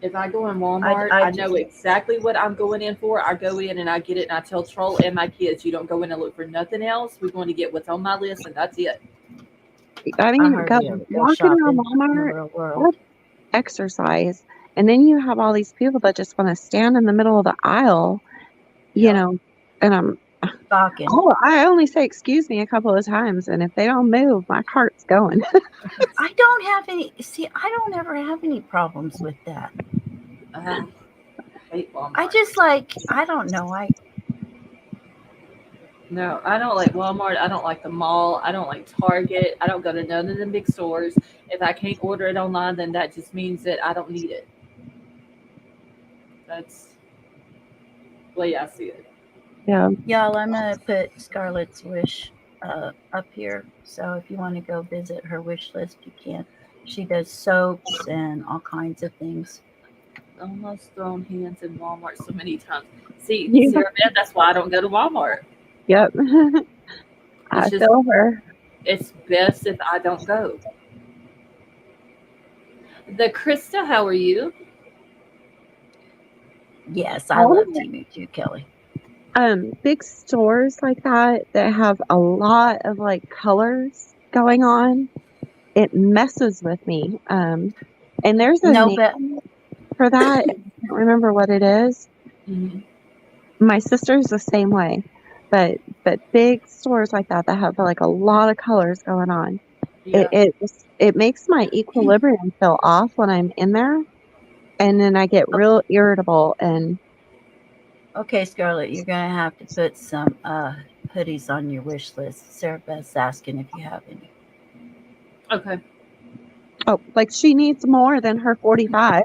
If I go in Walmart,
I
I know exactly what I'm going in for. I go in and I get it, and I tell Troll and my kids, "You don't go in and look for nothing else. We're going to get what's on my list, and that's it."
I
I
mean,
hardly ever go
walking around
shopping in the
Walmart,
real world.
that's exercise, and then you have all these people that just want to stand in the middle of the aisle, you
Yep.
know, and I'm.
Talking.
Oh, I only say excuse me a couple of times, and if they don't move, my cart's going.
I don't have any. See, I don't ever have any problems with that.
I hate Walmart.
I just I don't know.
No, I don't like Walmart. I don't like the mall. I don't like Target. I don't go to none of them big stores. If I can't order it online, then that just means that I don't need it. That's the way I see it.
Yeah.
Y'all, I'm gonna put Scarlett's wish up here. So if you want to go visit her wish list, you can. She does soaps and all kinds of things.
Almost thrown hands in Walmart so many times. See,
Yeah.
Sarah Beth, that's why I don't go to Walmart.
Yep. I
It's just
feel her.
it's best if I don't go. The Krista, how are you?
Yes, I love Timu too, Kelly.
Big stores like that have a lot of like colors going on, it messes with me. And there's a
No,
name
but
for that. I don't remember what it is.
Mm-hmm.
My sister's the same way, but big stores like that have like a lot of colors going on.
Yeah.
It makes my equilibrium feel off when I'm in there, and then I get real irritable. And
okay, Scarlett, you're gonna have to put some hoodies on your wish list. Sarah Beth's asking if you have any.
Okay.
oh, like she needs more than her 45.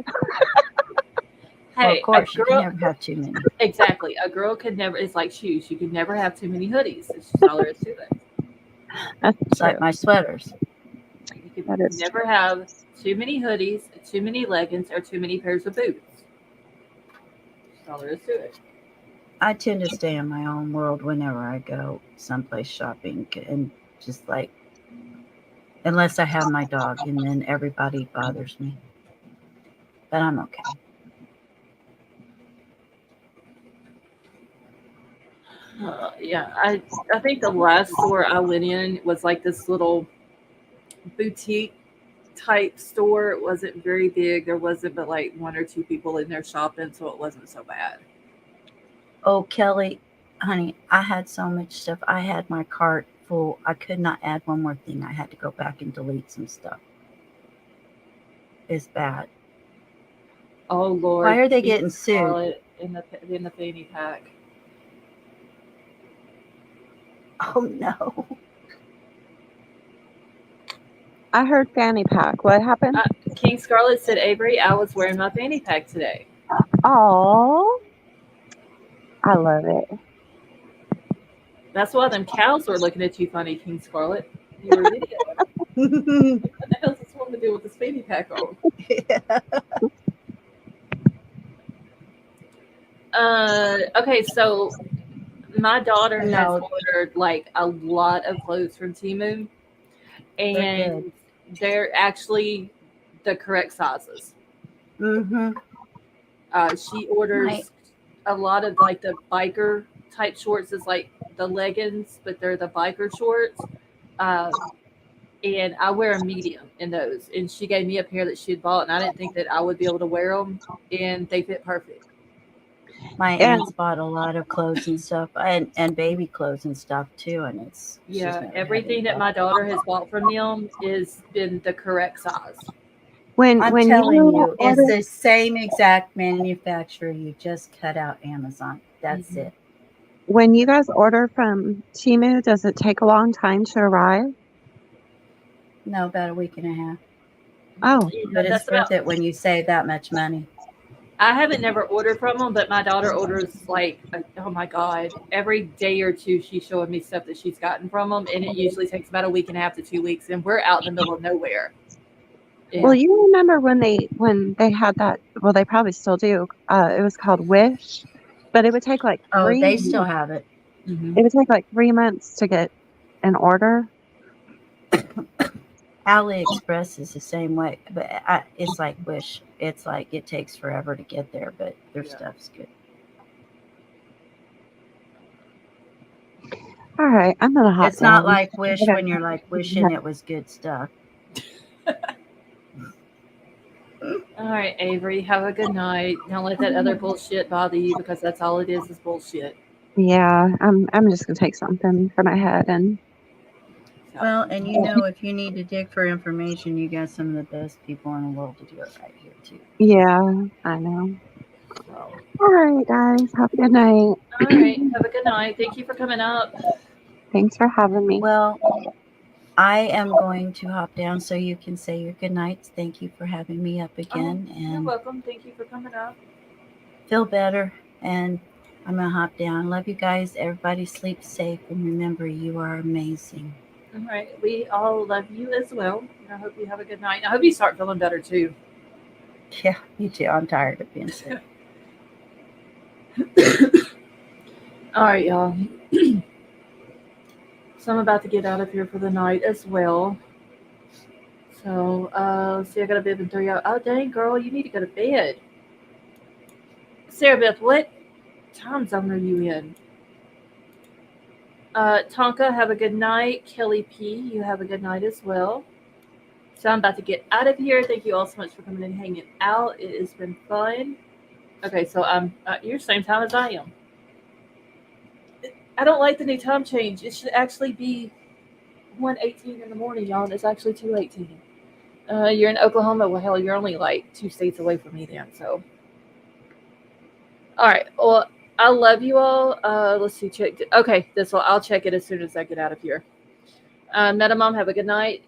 Well,
Hey,
of course,
a
you can
girl.
never have too many.
Exactly. A girl can never. It's like shoes. You can never have too many hoodies. It's just all there is to it.
That's
It's
true.
like my sweaters.
You
That
can
is
never have too many hoodies, too many leggings, or too many pairs of boots. That's all there is to it.
I tend to stay in my own world whenever I go someplace shopping, and just unless I have my dog, and then everybody bothers me. But I'm okay.
Yeah, I think the last store I went in was like this little boutique type store. It wasn't very big. There wasn't but like one or two people in there shopping, so it wasn't so bad.
Oh, Kelly, honey, I had so much stuff. I had my cart full. I could not add one more thing. I had to go back and delete some stuff. It's bad.
Oh Lord!
Why are they
King
getting sued?
Scarlet in the fanny pack.
Oh no.
I heard fanny pack. What happened?
King Scarlet said, "Avery, I was wearing my fanny pack today."
Oh, I love it.
That's why them cows were looking at you funny, King Scarlet. You were an idiot. What the hell does this woman do with this fanny pack on? Okay, so my daughter has ordered like a lot of clothes from Temu, and they're actually the correct sizes.
Mm-hmm.
She orders a lot of like the biker type shorts, is like the leggings, but they're the biker shorts. and I wear a medium in those. And she gave me a pair that she had bought, and I didn't think that I would be able to wear them, and they fit perfect.
My
And
aunt's bought a lot of clothes and stuff, and baby clothes and stuff too, and she's
Yeah,
never had
everything
any
that my
problems.
daughter has bought from them is been the correct size.
when
I'm
when
telling
you
you, it's
order
the same exact manufacturer. You just cut out Amazon. That's
Mhm.
it.
when you guys order from Temu, does it take a long time to arrive?
No, about a week and a half.
Oh,
But
That's
it's worth
about.
it when you save that much money.
I haven't never ordered from them, but my daughter orders like, oh my god, every day or two she's showing me stuff that she's gotten from them, and it usually takes about a week and a half to 2 weeks, and we're out in the middle of nowhere.
well,
Yeah.
you remember when they had that? Well, they probably still do. It was called Wish, but it would take like
Oh,
three.
they still have it.
Mm-hmm.
It would take like 3 months to get an order.
AliExpress is the same way, but it's like Wish. It's like it takes forever to get there, but their
Yeah.
stuff's good.
All right, I'm gonna hop
It's not
down.
like Wish when you're like wishing it was good stuff.
All right, Avery, have a good night. Don't let that other bullshit bother you, because that's all it is bullshit.
Yeah, I'm just gonna take something for my head and
So,
Well, and if you need to dig for information, you got some of the best people in the world to do it right here too.
yeah, I know.
so.
All right, guys, have a good night.
All right, have a good night. Thank you for coming up.
Thanks for having me.
Well, I am going to hop down so you can say your good nights. Thank you for having me up again,
You're
and
welcome. Thank you for coming up.
feel better. And I'm gonna hop down. Love you guys. Everybody sleep safe, and remember, you are amazing.
All right, we all love you as well. I hope you have a good night. I hope you start feeling better too.
Yeah, me too. I'm tired of being sick.
All right, y'all. So I'm about to get out of here for the night as well. So, let's see, I got a bib in 3 hours. Oh, dang, girl, you need to go to bed. Sarah Beth, what time zone are you in? Tonka, have a good night. Kelly P, you have a good night as well. So I'm about to get out of here. Thank you all so much for coming and hanging out. It has been fun. Okay, so I'm you're same time as I am. I don't like the new time change. It should actually be 1:18 in the morning, y'all, and it's actually 2:18. You're in Oklahoma. Well, hell, you're only like 2 states away from me then. So, all right. Well, I love you all. Let's see. Check. Okay, this one. I'll check it as soon as I get out of here. Meta Mom, have a good night.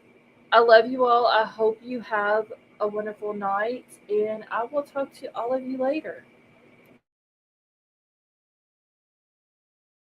I love you all. I hope you have a wonderful night, and I will talk to all of you later.